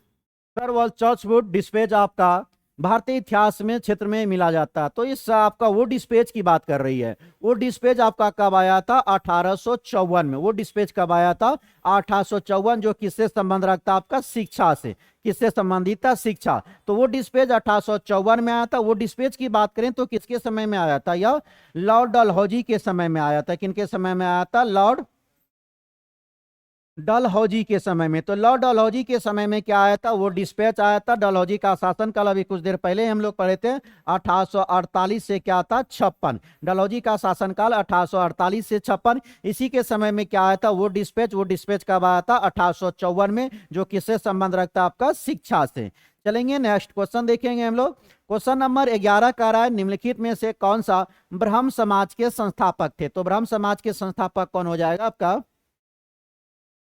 sir Charles Wood dispatch आपका भारतीय इतिहास में क्षेत्र में मिला जाता है। तो इस आपका वो डिस्पेच की बात कर रही है। वो डिस्पेच आपका कब आया था? 1854 में। वो डिस्पेच कब आया था? 1854। जो किससे संबंध रखता? आपका शिक्षा से। किससे संबंधित था? शिक्षा। तो वो डिस्पेच 1854 में आया था। वो डिस्पेच की बात करें तो किसके समय में आया था? यह लॉर्ड डलहौजी के समय में आया था। किनके समय में आया था? लॉर्ड डलहौजी के समय में। तो लॉर्ड डलहौजी के समय में क्या आया था? वो डिस्पैच आया था। डलहौजी का शासनकाल अभी कुछ देर पहले हम लोग पढ़े थे, 1848 से क्या था? 56। डलहौजी का शासनकाल 1848 से 56। इसी के समय में क्या आया था? वो डिस्पैच। वो डिस्पैच कब आया था? 1854 में। जो किससे संबंध रखता? आपका शिक्षा से। चलेंगे नेक्स्ट क्वेश्चन देखेंगे हम लोग। क्वेश्चन नंबर 11 का रहा है, निम्नलिखित में से कौन सा ब्रह्म समाज के संस्थापक थे? तो ब्रह्म समाज के संस्थापक कौन हो जाएगा आपका?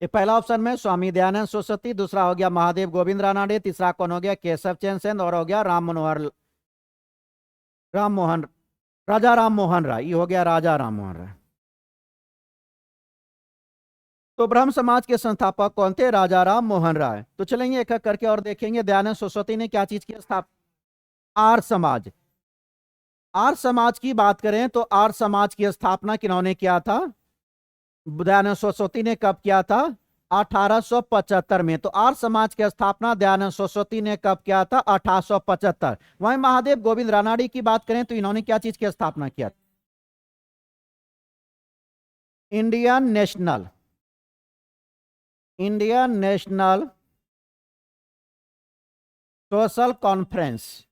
ये पहला ऑप्शन में स्वामी दयानंद सरस्वती, दूसरा हो गया महादेव गोविंद रानडे, तीसरा कौन हो गया? केशव चंद्र सेन, और हो गया राम मोहन राजा राम मोहन राय। ये हो गया राजा राम मोहन राय। तो ब्रह्म समाज के संस्थापक कौन थे? राजा राम मोहन राय। तो चलेंगे एक एक करके और देखेंगे। दयानंद सरस्वती ने क्या चीज की स्थापना? आर्य समाज। आर्य समाज की बात करें तो आर्य समाज की स्थापना किन्होंने किया था? दयानंद सरस्वती ने कब किया था? 1875 में। तो आर्य समाज की स्थापना दयानंद सरस्वती ने कब किया था? 1875। वहीं महादेव गोविंद रानडे की बात करें तो इन्होंने क्या चीज की स्थापना किया? Indian national social conference.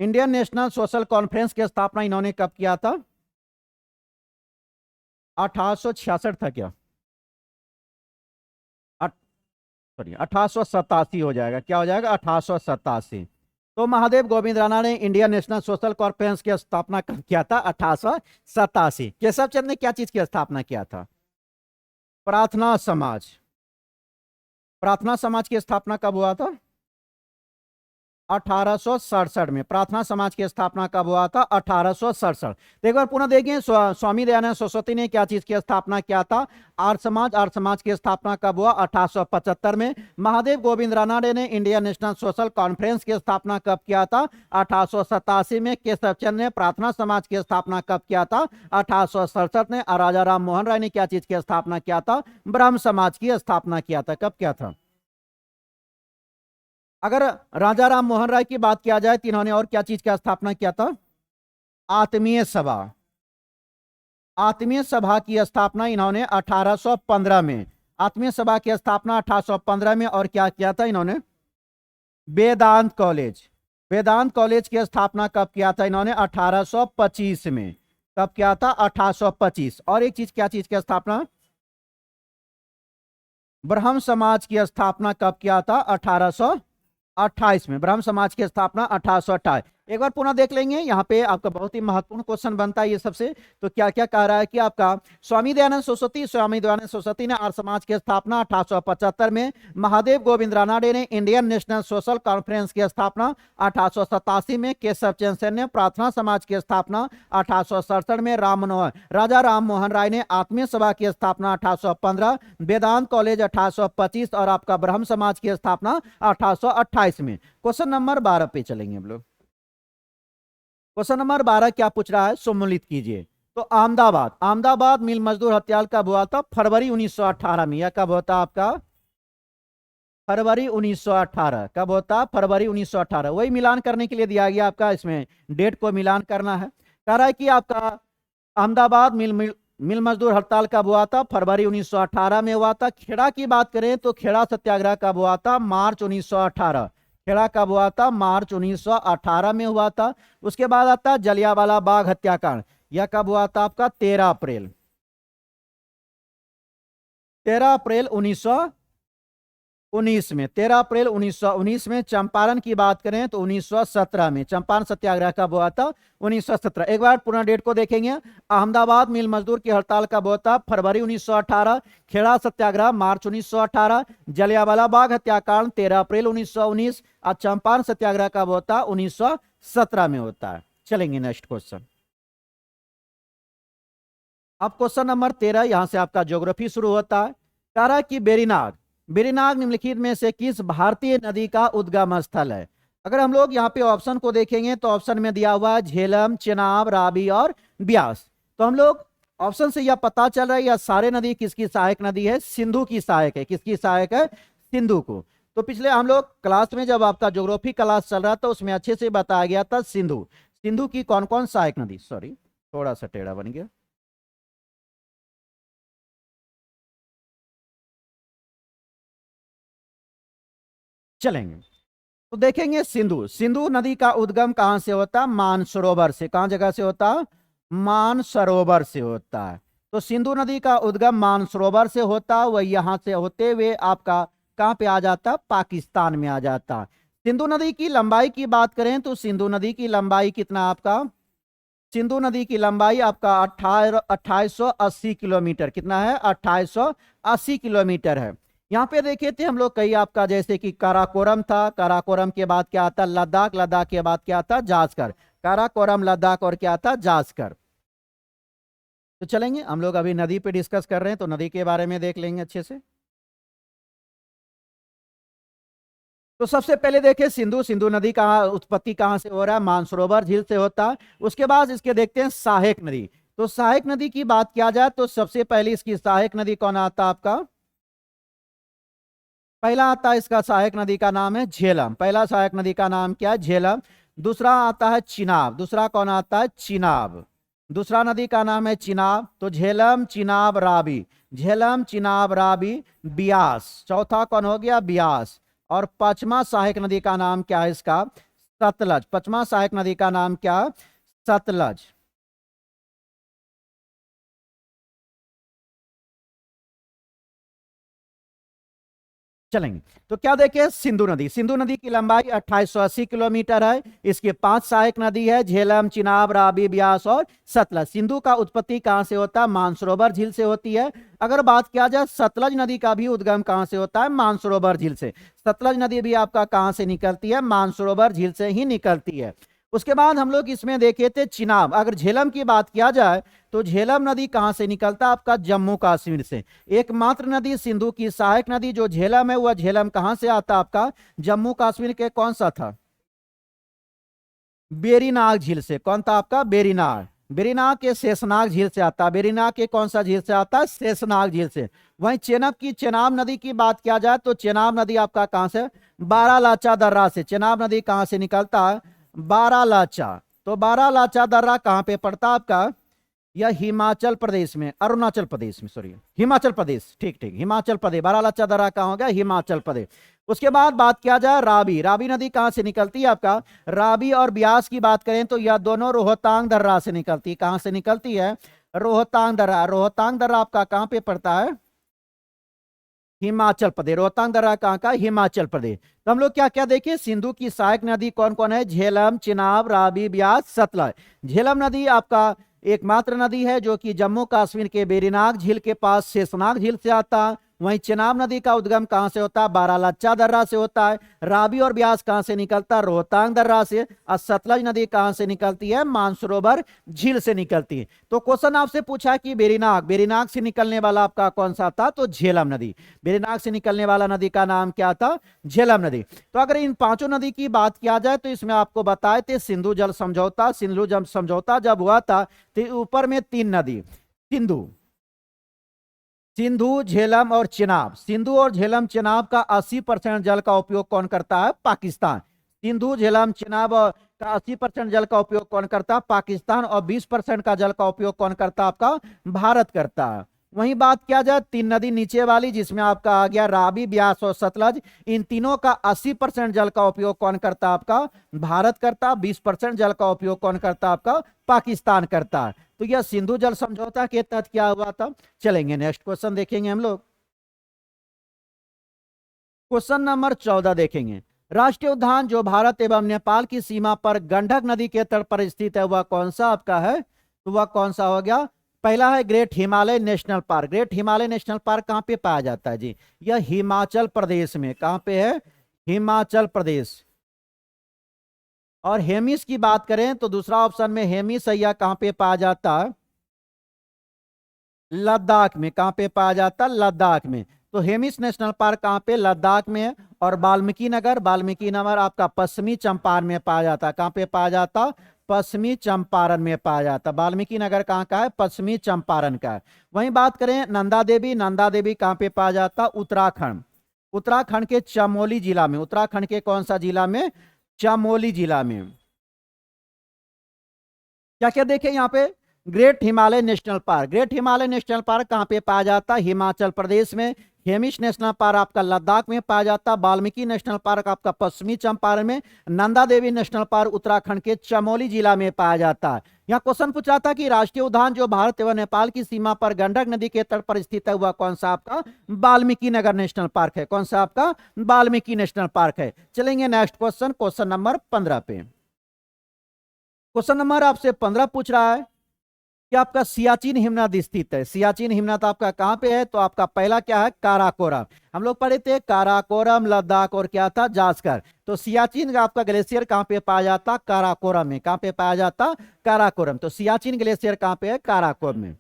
Indian national social conference की स्थापना इन्होंने कब किया था? 1866 था क्या? सॉरी 1887 हो जाएगा। क्या हो जाएगा? 1887। तो महादेव गोविंद राणा ने इंडियन नेशनल सोशल कॉन्फ्रेंस की स्थापना कब किया था? 1887। केशव चंद्र ने क्या चीज की स्थापना किया था? प्रार्थना समाज। प्रार्थना समाज की स्थापना कब हुआ था? 1867 में। प्रार्थना समाज की स्थापना कब हुआ था? 1867। तो एक बार पुनः देखें, स्वामी दयानंद सरस्वती ने क्या चीज की स्थापना किया था? आर्य समाज। आर्य समाज की स्थापना कब हुआ? 1875 में। महादेव गोविंद रानडे ने इंडियन नेशनल सोशल कॉन्फ्रेंस की स्थापना कब किया था? 1887 में। केशव चंद्र ने प्रार्थना समाज की स्थापना कब किया था? 1867 में। और राजा राम मोहन राय ने क्या चीज की स्थापना किया था? ब्रह्म समाज की स्थापना किया था। कब किया था? अगर राजा राम मोहन राय की बात किया जाए तो इन्होंने और क्या चीज की स्थापना किया था? आत्मीय सभा। आत्मीय सभा की स्थापना इन्होंने 1815 में। आत्मीय सभा की स्थापना 1815 में। और क्या किया था इन्होंने? वेदांत कॉलेज। वेदांत कॉलेज की स्थापना कब किया था इन्होंने? 1825 में। कब किया था? 1825। और एक चीज, क्या चीज की स्थापना? ब्रह्म समाज की स्थापना कब किया था? 1828 में। ब्रह्म समाज की स्थापना 1828। एक बार पुनः देख लेंगे। यहाँ पे आपका बहुत ही महत्वपूर्ण क्वेश्चन बनता है ये सबसे। तो क्या क्या कह रहा है कि आपका स्वामी दयानंद सरस्वती ने आर्य समाज की स्थापना 1875 में, महादेव गोविंद रानाडे ने इंडियन नेशनल सोशल कॉन्फ्रेंस की स्थापना 1887 में, केशव चंद्र सेन ने प्रार्थना समाज की स्थापना 1867 में, राजा राम मोहन राय ने आत्मीय सभा की स्थापना 1815, वेदांत कॉलेज 1825 और आपका ब्रह्म समाज की स्थापना 1828 में। क्वेश्चन नंबर 12 पे चलेंगे हम लोग। क्वेश्चन नंबर 12 क्या पूछ रहा है, सम्मिलित कीजिए। तो अहमदाबाद मिल मजदूर हड़ताल कब हुआ था? फरवरी 1918 में। यह कब होता आपका? फरवरी 1918। कब होता? फरवरी 1918। वही मिलान करने के लिए दिया गया आपका, इसमें डेट को मिलान करना है। कह रहा है कि आपका अहमदाबाद मिल मजदूर हड़ताल कब हुआ था? फरवरी 1918 में हुआ था। खेड़ा की बात करें तो खेड़ा सत्याग्रह कब हुआ था? मार्च 1918। खेड़ा कब हुआ था? मार्च 1918 में हुआ था। उसके बाद आता है जलियांवाला बाग हत्याकांड। यह कब हुआ था आपका? 13 अप्रैल 1919 में। 13 अप्रैल 1919 में। चंपारण की बात करें तो 1917 में। चंपारण सत्याग्रह कब हुआ था? 1917। एक बार पुनः डेट को देखेंगे। अहमदाबाद मिल मजदूर की हड़ताल कब होता? फरवरी 1918। खेड़ा सत्याग्रह मार्च 1918। जलियांवाला बाग हत्याकांड 13 अप्रैल 1919। और चंपारण सत्याग्रह कब होता? 1917 में होता है। चलेंगे नेक्स्ट क्वेश्चन। अब क्वेश्चन नंबर 13, यहां से आपका ज्योग्राफी शुरू होता है। कह रहा है कि बेरीनाग निम्नलिखित में से किस भारतीय नदी का उद्गम स्थल है? अगर हम लोग यहाँ पे ऑप्शन को देखेंगे तो ऑप्शन में दिया हुआ है झेलम, चेनाब, रावी और ब्यास। तो हम लोग ऑप्शन से यह पता चल रहा है यह सारे नदी किसकी सहायक नदी है? सिंधु की सहायक है। किसकी सहायक है? सिंधु को। तो पिछले हम लोग क्लास में जब आपका ज्योग्राफी क्लास चल रहा था उसमें अच्छे से बताया गया था सिंधु की कौन कौन सहायक नदी। सॉरी, थोड़ा सा टेढ़ा बन गया। चलेंगे तो देखेंगे सिंधु नदी का उद्गम कहां से होता? मानसरोवर से। कहां जगह से होता? मानसरोवर से होता है। तो सिंधु नदी का उद्गम मानसरोवर से होता, वह यहां से होते हुए आपका कहां पे आ जाता? पाकिस्तान में आ जाता। सिंधु नदी की लंबाई की बात करें तो सिंधु नदी की लंबाई कितना आपका? सिंधु नदी की लंबाई आपका 2880 किलोमीटर। कितना है? 2880 किलोमीटर है। यहाँ पे देखे थे हम लोग कई आपका, जैसे कि काराकोरम था। काराकोरम के बाद क्या आता? लद्दाख। लद्दाख के बाद क्या आता? जास्कर। काराकोरम, लद्दाख और क्या आता? जास्कर। तो चलेंगे हम लोग अभी नदी पे डिस्कस कर रहे हैं तो नदी के बारे में देख लेंगे अच्छे से। तो सबसे पहले देखें सिंधु नदी का उत्पत्ति कहां से हो रहा है? मानसरोवर झील से होता है। उसके बाद इसके देखते हैं सहायक नदी। तो सहायक नदी की बात किया जाए तो सबसे पहले इसकी सहायक नदी कौन आता आपका? पहला आता है इसका सहायक नदी का नाम है झेलम। पहला सहायक नदी का नाम क्या है? झेलम। दूसरा आता है चिनाब। दूसरा कौन आता है? चिनाब। दूसरा नदी का नाम है चिनाब। तो झेलम, चिनाब, रावी। झेलम, चिनाब, रावी, बियास। चौथा कौन हो गया? बियास। और पांचवा सहायक नदी का नाम क्या है इसका? सतलज। पांचवा सहायक नदी का नाम क्या? सतलज। चलेंगे तो क्या देखें? सिंधु नदी की लंबाई 2880 किलोमीटर है। इसके 5 सहायक नदी है, झेलम, चिनाब, रावी, ब्यास और सतलज। सिंधु का उत्पत्ति कहां से होता है? मानसरोवर झील से होती है। अगर बात किया जाए सतलज नदी का भी उद्गम कहां से होता है? मानसरोवर झील से। सतलज नदी भी आपका कहां से निकलती है? मानसरोवर झील से ही निकलती है। उसके बाद हम लोग इसमें देखे थे चिनाब। अगर झेलम की बात किया जाए तो झेलम नदी कहां से निकलता? आपका जम्मू कश्मीर से। एकमात्र नदी सिंधु की सहायक नदी जो झेलम है वह झेलम कहां से आता? आपका जम्मू कश्मीर के कौन सा था? बेरीनाग झील से। कौन था आपका? बेरीनाग। बेरीनाग के शेषनाग झील से आता है। बेरीनाग के कौन सा झील से आता है? शेषनाग झील से। वहीं चेनाब नदी की बात किया जाए तो चेनाब नदी आपका कहां से? बारालाचा दर्रा से। चेनाब नदी कहां से निकलता है? बारालाचा। तो बारालाचा दर्रा कहां पे पड़ता आपका? यह हिमाचल प्रदेश में, अरुणाचल प्रदेश में, सॉरी हिमाचल प्रदेश, ठीक ठीक, हिमाचल प्रदेश। बारालाचा दर्रा कहां हो गया? हिमाचल प्रदेश। उसके बाद बात किया जाए रावी नदी कहां से निकलती है आपका? रावी और ब्यास की बात करें तो यह दोनों रोहतांग दर्रा से निकलती है। कहां से निकलती है? रोहतांग दर्रा। रोहतांग दर्रा आपका कहां पे पड़ता है? हिमाचल प्रदेश। रोहतांग दर्रा कहाँ का? हिमाचल प्रदेश। तो हम लोग क्या क्या देखें, सिंधु की सहायक नदी कौन कौन है? झेलम, चिनाब, रावी, ब्यास, सतलज। झेलम नदी आपका एकमात्र नदी है जो कि जम्मू कश्मीर के बेरीनाग झील के पास शेषनाग झील से आता है। वहीं चिनाब नदी का उद्गम कहां से होता है? बारालाचा दर्रा से होता है। रावी और ब्यास कहां से निकलता है? रोहतांग दर्रा से। और सतलज नदी कहां से निकलती है? मानसरोवर झील से निकलती है। तो क्वेश्चन आपसे पूछा कि बेरीनाग, बेरीनाग से निकलने वाला आपका कौन सा था? तो झेलम नदी। बेरीनाग से निकलने वाला नदी का नाम क्या था? झेलम नदी। तो अगर इन पांचों नदी की बात किया जाए तो इसमें आपको बताए थे सिंधु जल समझौता। सिंधु जल समझौता जब हुआ था तो ऊपर में तीन नदी, सिंधु, सिंधु, झेलम और चिनाब। सिंधु और झेलम चिनाब का 80% जल का उपयोग कौन करता है? पाकिस्तान। सिंधु, झेलम, चिनाब का 80% जल का उपयोग कौन करता है? पाकिस्तान। और 20% का जल का उपयोग कौन करता है? आपका भारत करता है। वहीं बात किया जाए तीन नदी नीचे वाली जिसमें आपका आ गया रावी, ब्यास और सतलज, इन तीनों का 80% जल का उपयोग कौन करता है? आपका भारत करता है। 20% जल का उपयोग कौन करता है? आपका पाकिस्तान करता है। तो यह सिंधु जल समझौता के तहत क्या हुआ था। चलेंगे नेक्स्ट क्वेश्चन देखेंगे हम लोग। क्वेश्चन नंबर 14 देखेंगे। राष्ट्रीय उद्यान जो भारत एवं नेपाल की सीमा पर गंडक नदी के तट पर स्थित है वह कौन सा आपका है? तो वह कौन सा हो गया? पहला है great Himalaya national park. Great Himalaya national park कहां पे पाया जाता है जी? यह हिमाचल प्रदेश में। कहां पे है? हिमाचल प्रदेश। और हेमिस की बात करें तो दूसरा ऑप्शन में हेमिस है, यह कहां पे पाया जाता है? लद्दाख में। कहां पे पाया जाता? लद्दाख में। तो हेमिस नेशनल पार्क कहां पे? लद्दाख में है। और वाल्मीकि नगर, वाल्मीकि नगर आपका पश्चिमी चंपारण में पाया जाता है। कहां पे पाया जाता? पश्चिमी चंपारण में पाया जाता। वाल्मीकि नगर कहां का है? पश्चिमी चंपारण का है। वहीं बात करें नंदा देवी, नंदा देवी कहां पे पाया जाता? उत्तराखंड। उत्तराखंड के चमोली जिला में। उत्तराखंड के कौन सा जिला में? चमोली जिला में। क्या क्या देखें यहाँ पे? Great Himalaya national park. Great Himalaya national park कहाँ पे पाया जाता है? हिमाचल प्रदेश में। हेमिस नेशनल पार्क आपका लद्दाख में पाया जाता है। वाल्मीकि नेशनल पार्क आपका पश्चिमी चंपारण में। नंदा देवी नेशनल पार्क उत्तराखंड के चमोली जिला में पाया जाता है। यहाँ क्वेश्चन पूछा था कि राष्ट्रीय उद्यान जो भारत एवं नेपाल की सीमा पर गंडक नदी के तट पर स्थित है वह कौन सा आपका? वाल्मीकि नगर नेशनल पार्क है। कौन सा आपका? वाल्मीकि नेशनल पार्क है। चलेंगे नेक्स्ट क्वेश्चन, क्वेश्चन नंबर 15 पे। क्वेश्चन नंबर आपसे 15 पूछ रहा है कि आपका सियाचिन हिमनद स्थित है। सियाचिन हिमनद आपका कहां पे है? तो आपका पहला क्या है? काराकोरम। हम लोग पढ़े थे काराकोरम, लद्दाख और क्या था? जास्कर। तो सियाचिन का आपका ग्लेशियर कहां पे पाया जाता? काराकोरम में। कहां पे पाया जाता? काराकोरम। तो सियाचिन ग्लेशियर कहां पे है? काराकोरम में।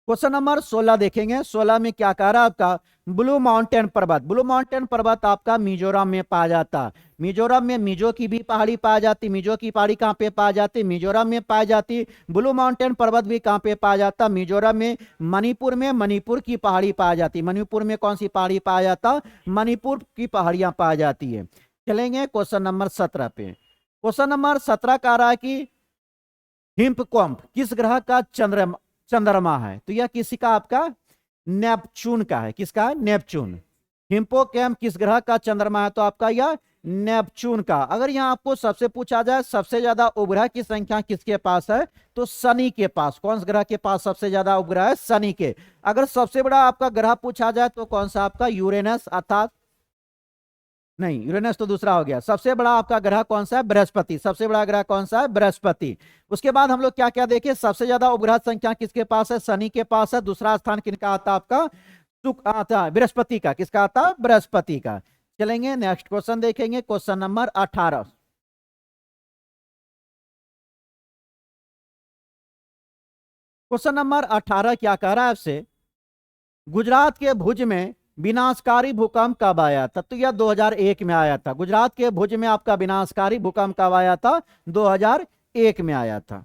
क्वेश्चन नंबर 16 देखेंगे। 16 में क्या कह रहा है आपका? ब्लू माउंटेन पर्वत। ब्लू माउंटेन पर्वत आपका मिजोरम में पाया जाता है। मिजोरम में मिजो की भी पहाड़ी पाई जाती। मिजो की पहाड़ी कहाँ पे पाई जाती? मिजोरम में पाई जाती। ब्लू माउंटेन पर्वत भी कहाँ पे पाया जाता? मिजोरम में। मणिपुर में मणिपुर की पहाड़ी पाई जाती। मणिपुर में कौन सी पहाड़ी पाया जाता? मणिपुर की पहाड़ियां पाई जाती है। चलेंगे क्वेश्चन नंबर 17 पे। क्वेश्चन नंबर 17 कह रहा है कि हिम्पकॉम्प किस ग्रह का चंद्रमा है? तो यह किसी का? आपका नेपच्यून का है। किसका? नेपच्यून। हिप्पोकैम्प किस ग्रह का चंद्रमा है? तो आपका यह नेपच्यून का। अगर यहां आपको सबसे पूछा जाए सबसे ज्यादा उपग्रह की संख्या किसके पास है? तो शनि के पास। कौन से ग्रह के पास सबसे ज्यादा उपग्रह है? शनि के। अगर सबसे बड़ा आपका ग्रह पूछा जाए तो कौन सा? आपका यूरेनस, अर्थात नहीं, यूरेनस तो दूसरा हो गया। सबसे बड़ा आपका ग्रह कौन सा है? बृहस्पति। सबसे बड़ा ग्रह कौन सा है? बृहस्पति। उसके बाद हम लोग क्या क्या देखें? सबसे ज्यादा उपग्रह संख्या किसके पास है? शनि के पास है। दूसरा स्थान किनका आता? आपका आता है बृहस्पति का। किसका आता? बृहस्पति का। चलेंगे नेक्स्ट क्वेश्चन देखेंगे, क्वेश्चन नंबर 18। क्वेश्चन नंबर 18 क्या कह रहा है आपसे? गुजरात के भुज में विनाशकारी भूकंप कब आया था? तो यह 2001 में आया था। गुजरात के भुज में आपका विनाशकारी भूकंप कब आया था? 2001 में आया था।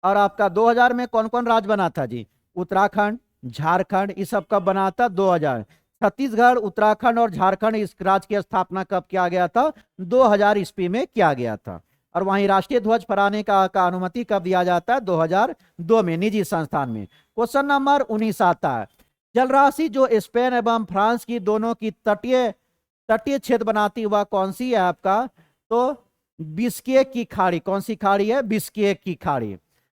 और आपका 2000 में कौन कौन राज्य बना था जी? उत्तराखंड, झारखंड, ये सब कब बना था? 2000। छत्तीसगढ़, उत्तराखंड और झारखंड इस राज्य की स्थापना कब किया गया था? 2000 ईस्वी में किया गया था। और वहीं राष्ट्रीय ध्वज फहराने का अनुमति कब दिया जाता है? 2002 में, निजी संस्थान में। क्वेश्चन नंबर 19 आता है। जलराशि जो स्पेन एवं फ्रांस की दोनों की तटीय तटीय क्षेत्र बनाती हुआ कौन सी है आपका? तो बिस्केक की खाड़ी। कौन सी खाड़ी है? बिस्केक की खाड़ी।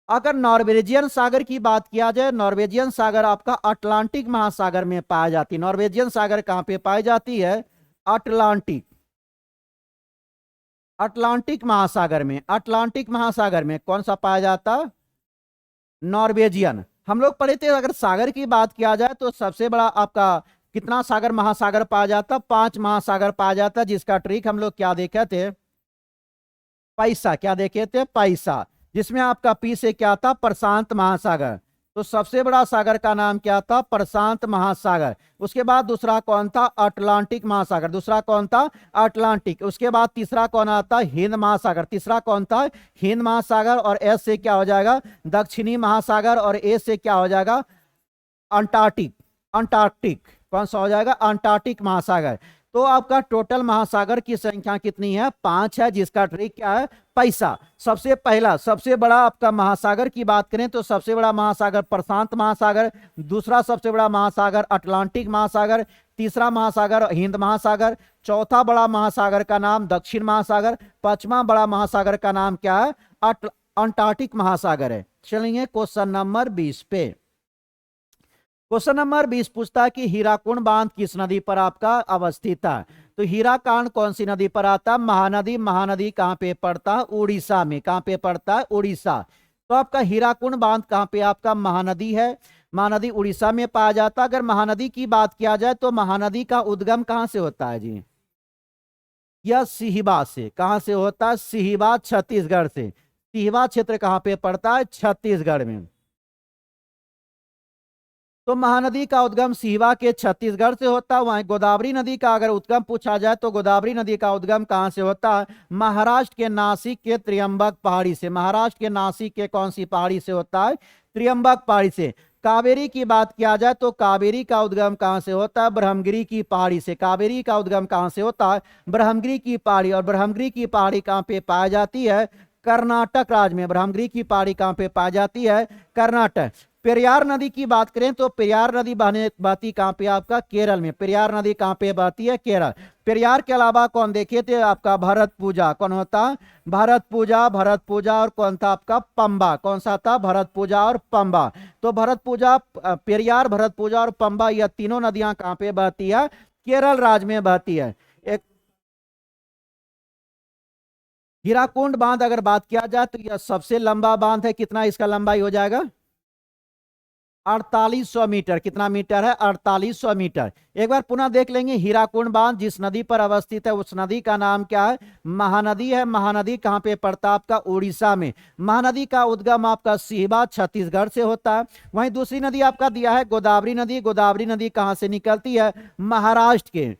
अगर नॉर्वेजियन सागर की बात किया जाए, नॉर्वेजियन सागर आपका अटलांटिक महासागर में पाया जाती है। नॉर्वेजियन सागर कहां पे पाई जाती है? अटलांटिक, अटलांटिक महासागर में। अटलांटिक महासागर में कौन सा पाया जाता? नॉर्वेजियन। हम लोग पढ़े थे अगर सागर की बात किया जाए तो सबसे बड़ा आपका कितना सागर महासागर पाया जाता? 5 महासागर पाया जाता, जिसका ट्रिक हम लोग क्या देखे थे? पैसा। क्या देखे थे? पैसा। जिसमें आपका पी से क्या था? प्रशांत महासागर। तो सबसे बड़ा सागर का नाम क्या था? प्रशांत महासागर। उसके बाद दूसरा कौन था? अटलांटिक महासागर। दूसरा कौन था? अटलांटिक। उसके बाद तीसरा कौन आता? हिंद महासागर। तीसरा कौन था? हिंद महासागर। और एस से क्या हो जाएगा? दक्षिणी महासागर। और ए से क्या हो जाएगा? अंटार्कटिक। अंटार्कटिक कौन सा हो जाएगा? अंटार्कटिक महासागर। तो आपका टोटल महासागर की संख्या कितनी है? 5 है, जिसका ट्रिक क्या है? पैसा। सबसे पहला सबसे बड़ा आपका महासागर की बात करें तो सबसे बड़ा महासागर प्रशांत महासागर, दूसरा सबसे बड़ा महासागर अटलांटिक महासागर, तीसरा महासागर हिंद महासागर, चौथा बड़ा महासागर का नाम दक्षिण महासागर, पांचवा बड़ा महासागर का नाम क्या है? अंटार्कटिक महासागर है। चलेंगे क्वेश्चन नंबर 20 पे। क्वेश्चन नंबर 20 पूछता है कि हीराकुंड बांध किस नदी पर आपका अवस्थित है? तो हीराकांड कौन सी नदी पर आता? महानदी। महानदी कहां पे पड़ता है? उड़ीसा में। कहां पे पड़ता है? उड़ीसा। तो आपका हीराकुंड बांध कहां पे आपका? महानदी है। महानदी उड़ीसा में पाया जाता। अगर महानदी की बात किया जाए तो महानदी का उद्गम कहां से होता है जी? यह सिहिबा से। कहां से होता है? सिहिबा, छत्तीसगढ़ से। सिहिबा क्षेत्र कहां पे पड़ता है? छत्तीसगढ़ में। तो महानदी का उद्गम सिहवा के छत्तीसगढ़ से होता है। वहीं गोदावरी नदी का अगर उद्गम पूछा जाए तो गोदावरी नदी का उद्गम कहां से होता है? महाराष्ट्र के नासिक के त्रियंबक पहाड़ी से। महाराष्ट्र के नासिक के कौन सी पहाड़ी से होता है? त्रियंबक पहाड़ी से। कावेरी की बात किया जाए तो कावेरी का उद्गम कहां से होता है? ब्रह्मगिरी की पहाड़ी से। कावेरी का उद्गम कहां से होता है? ब्रह्मगिरी की पहाड़ी। और ब्रह्मगिरी की पहाड़ी कहां पे पाई जाती है? कर्नाटक राज्य में। ब्रह्मगिरी की पहाड़ी कहां पे पाई जाती है? कर्नाटक। पेरियार नदी की बात करें तो पेरियार नदी बहती कहां पे आपका? केरल में। पेरियार नदी कहां पे बहती है? केरल। पेरियार के अलावा कौन देखे थे आपका? भरत पूजा। कौन होता? भरत पूजा। भरत पूजा। और कौन था आपका? पंबा। कौन सा था? भरत पूजा और पंबा। तो भरत पूजा, पेरियार, भरत पूजा और पंबा, यह तीनों नदियां कहां पे बहती है? केरल राज्य में बहती है। एक हीराकुंड बांध अगर बात किया जाए तो यह सबसे लंबा बांध है। कितना इसका लंबाई हो जाएगा? 4800 मीटर। कितना मीटर है? 4800 मीटर। एक बार पुनः देख लेंगे। हीराकुंड बांध जिस नदी पर अवस्थित है उस नदी का नाम क्या है? महानदी है। महानदी कहां पे पड़ता है आपका? उड़ीसा में। महानदी का उद्गम आपका सिहबा, छत्तीसगढ़ से होता है। वहीं दूसरी नदी आपका दिया है गोदावरी नदी। गोदावरी नदी कहां से निकलती है? महाराष्ट्र के।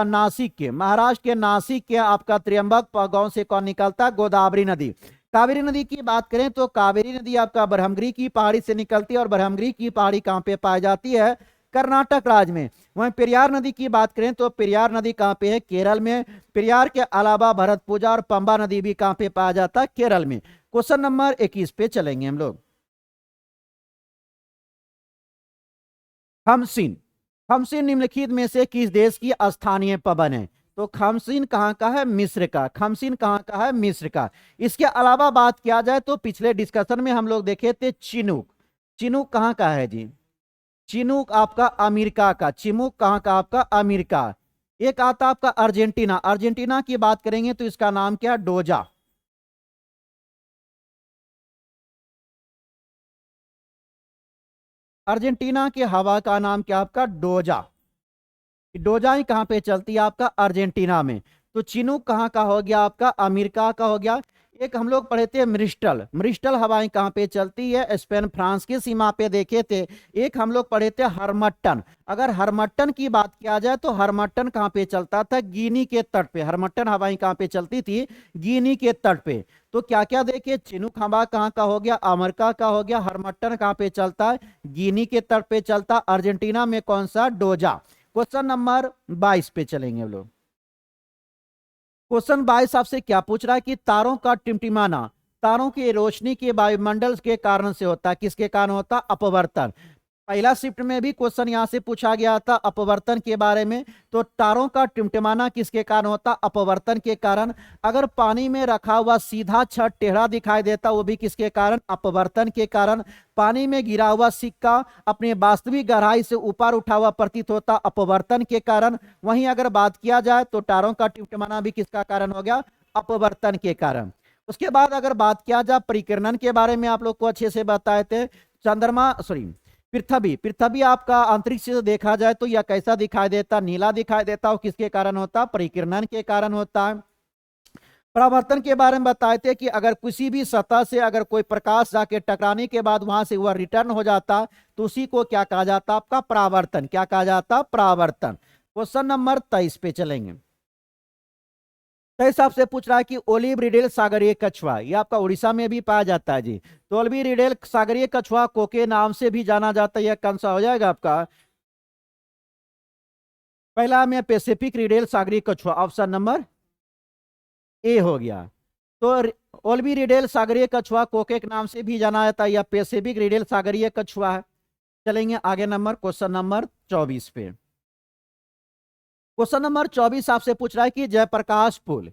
नासिक के। महाराष्ट्र के नासिक के आपका त्रियंबक गांव से कौन निकलता है? गोदावरी नदी। कावेरी नदी की बात करें तो कावेरी नदी आपका ब्रह्मगिरी की पहाड़ी से निकलती है। और ब्रह्मगिरी की पहाड़ी कहां पे पाई जाती है? कर्नाटक राज्य में। वहीं पेरियार नदी की बात करें तो पेरियार नदी कहां पे है? केरल में। पेरियार के अलावा भरतपूजा और पंबा नदी भी कहां पे पाया जाता है? केरल में। क्वेश्चन नंबर 21 पे चलेंगे हम लोग। खमसिन। खमसिन निम्नलिखित में से किस देश की स्थानीय पवन है? तो खमसिन कहाँ का है? मिस्र का। खमसिन कहाँ का है? मिस्र का। इसके अलावा बात किया जाए तो पिछले डिस्कशन में हम लोग देखे थे चिनूक। चिनूक कहाँ का है जी? चिनूक आपका अमेरिका का। चिनूक कहाँ का आपका? अमेरिका। एक आता आपका अर्जेंटीना। अर्जेंटीना की बात करेंगे तो इसका नाम क्या? डोजा। अर्जेंटीना की हवा का नाम क्या आपका? डोजा। डोजा ही कहाँ पे चलती है आपका? अर्जेंटीना में। तो चिनूक कहाँ का हो गया आपका? अमेरिका का हो गया। एक हम लोग पढ़े थे मिरिस्टल। मिरिस्टल हवाएं कहाँ पे चलती है? स्पेन फ्रांस की सीमा पे देखे थे। एक हम लोग पढ़े थे हरमट्टन। अगर हरमट्टन की बात किया जाए तो हरमट्टन कहाँ पे चलता था? गिनी के तट पे। हरमट्टन हवाएं कहाँ पे चलती थी? गिनी के तट पे। तो क्या क्या देखे? चिनूक हवा कहाँ का हो गया? अमेरिका का हो गया। हरमट्टन कहाँ पे चलता है? गिनी के तट पे चलता। अर्जेंटीना में कौन सा? डोजा। क्वेश्चन नंबर 22 पे चलेंगे हम लोग। क्वेश्चन 22 आपसे क्या पूछ रहा है कि तारों का टिमटिमाना तारों की रोशनी के वायुमंडल के कारण से होता है। किसके कारण होता है? अपवर्तन। पहला शिफ्ट में भी क्वेश्चन यहां से पूछा गया था अपवर्तन के बारे में। तो तारों का टिमटिमाना किसके कारण होता? अपवर्तन के कारण। अगर पानी में रखा हुआ सीधा छत टेढ़ा दिखाई देता, वो भी किसके कारण? अपवर्तन के कारण। पानी में गिरा हुआ सिक्का अपने वास्तविक गहराई से ऊपर उठा हुआ प्रतीत होता, अपवर्तन के कारण। वहीं अगर बात किया जाए तो तारों का टिमटिमाना भी किसका कारण हो गया? अपवर्तन के कारण। उसके बाद अगर बात किया जाए परिकिरण के बारे में, आप लोग को अच्छे से बताए थे। चंद्रमा पृथ्वी आपका अंतरिक्ष से देखा जाए तो यह कैसा दिखाई देता? नीला दिखाई देता। और किसके कारण होता? परिकिरण के कारण होता है। परावर्तन के बारे में बताए थे कि अगर किसी भी सतह से अगर कोई प्रकाश जाके टकराने के बाद वहां से वह रिटर्न हो जाता तो उसी को क्या कहा जाता? आपका परावर्तन। क्या कहा जाता? परावर्तन। क्वेश्चन नंबर 23 पे चलेंगे। तो हिसाब से पूछ रहा है कि ओलिव रिडेल सागरीय कछुआ, ये आपका उड़ीसा में भी पाया जाता है जी। तो ओलिव रिडेल सागरीय कछुआ को के नाम से भी जाना जाता है। यह कौन सा हो जाएगा आपका? पहला में पैसिफिक रिडेल सागरीय कछुआ, ऑप्शन नंबर ए हो गया। तो ओलिव रिडेल सागरीय कछुआ कोके के नाम से भी जाना जाता है, या पैसिफिक रिडेल सागरीय कछुआ है। चलेंगे आगे नंबर क्वेश्चन नंबर 24 पे। क्वेश्चन नंबर 24 आपसे पूछ रहा है कि जयप्रकाश पुल,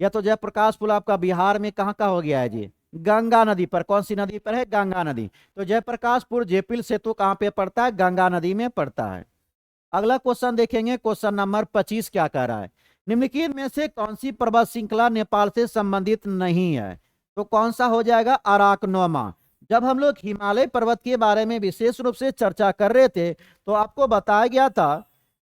या तो जयप्रकाश पुल आपका बिहार में कहाँ का हो गया है जी? गंगा नदी पर। कौन सी नदी पर है? गंगा नदी। तो जयप्रकाश पुल जेपिल सेतु कहाँ पे पड़ता है? गंगा नदी में पड़ता है। अगला क्वेश्चन देखेंगे, क्वेश्चन नंबर 25 क्या कह रहा है? निम्नलिखित में से कौन सी पर्वत श्रृंखला नेपाल से संबंधित नहीं है? तो कौन सा हो जाएगा? अराकनोमा। जब हम लोग हिमालय पर्वत के बारे में विशेष रूप से चर्चा कर रहे थे तो आपको बताया गया था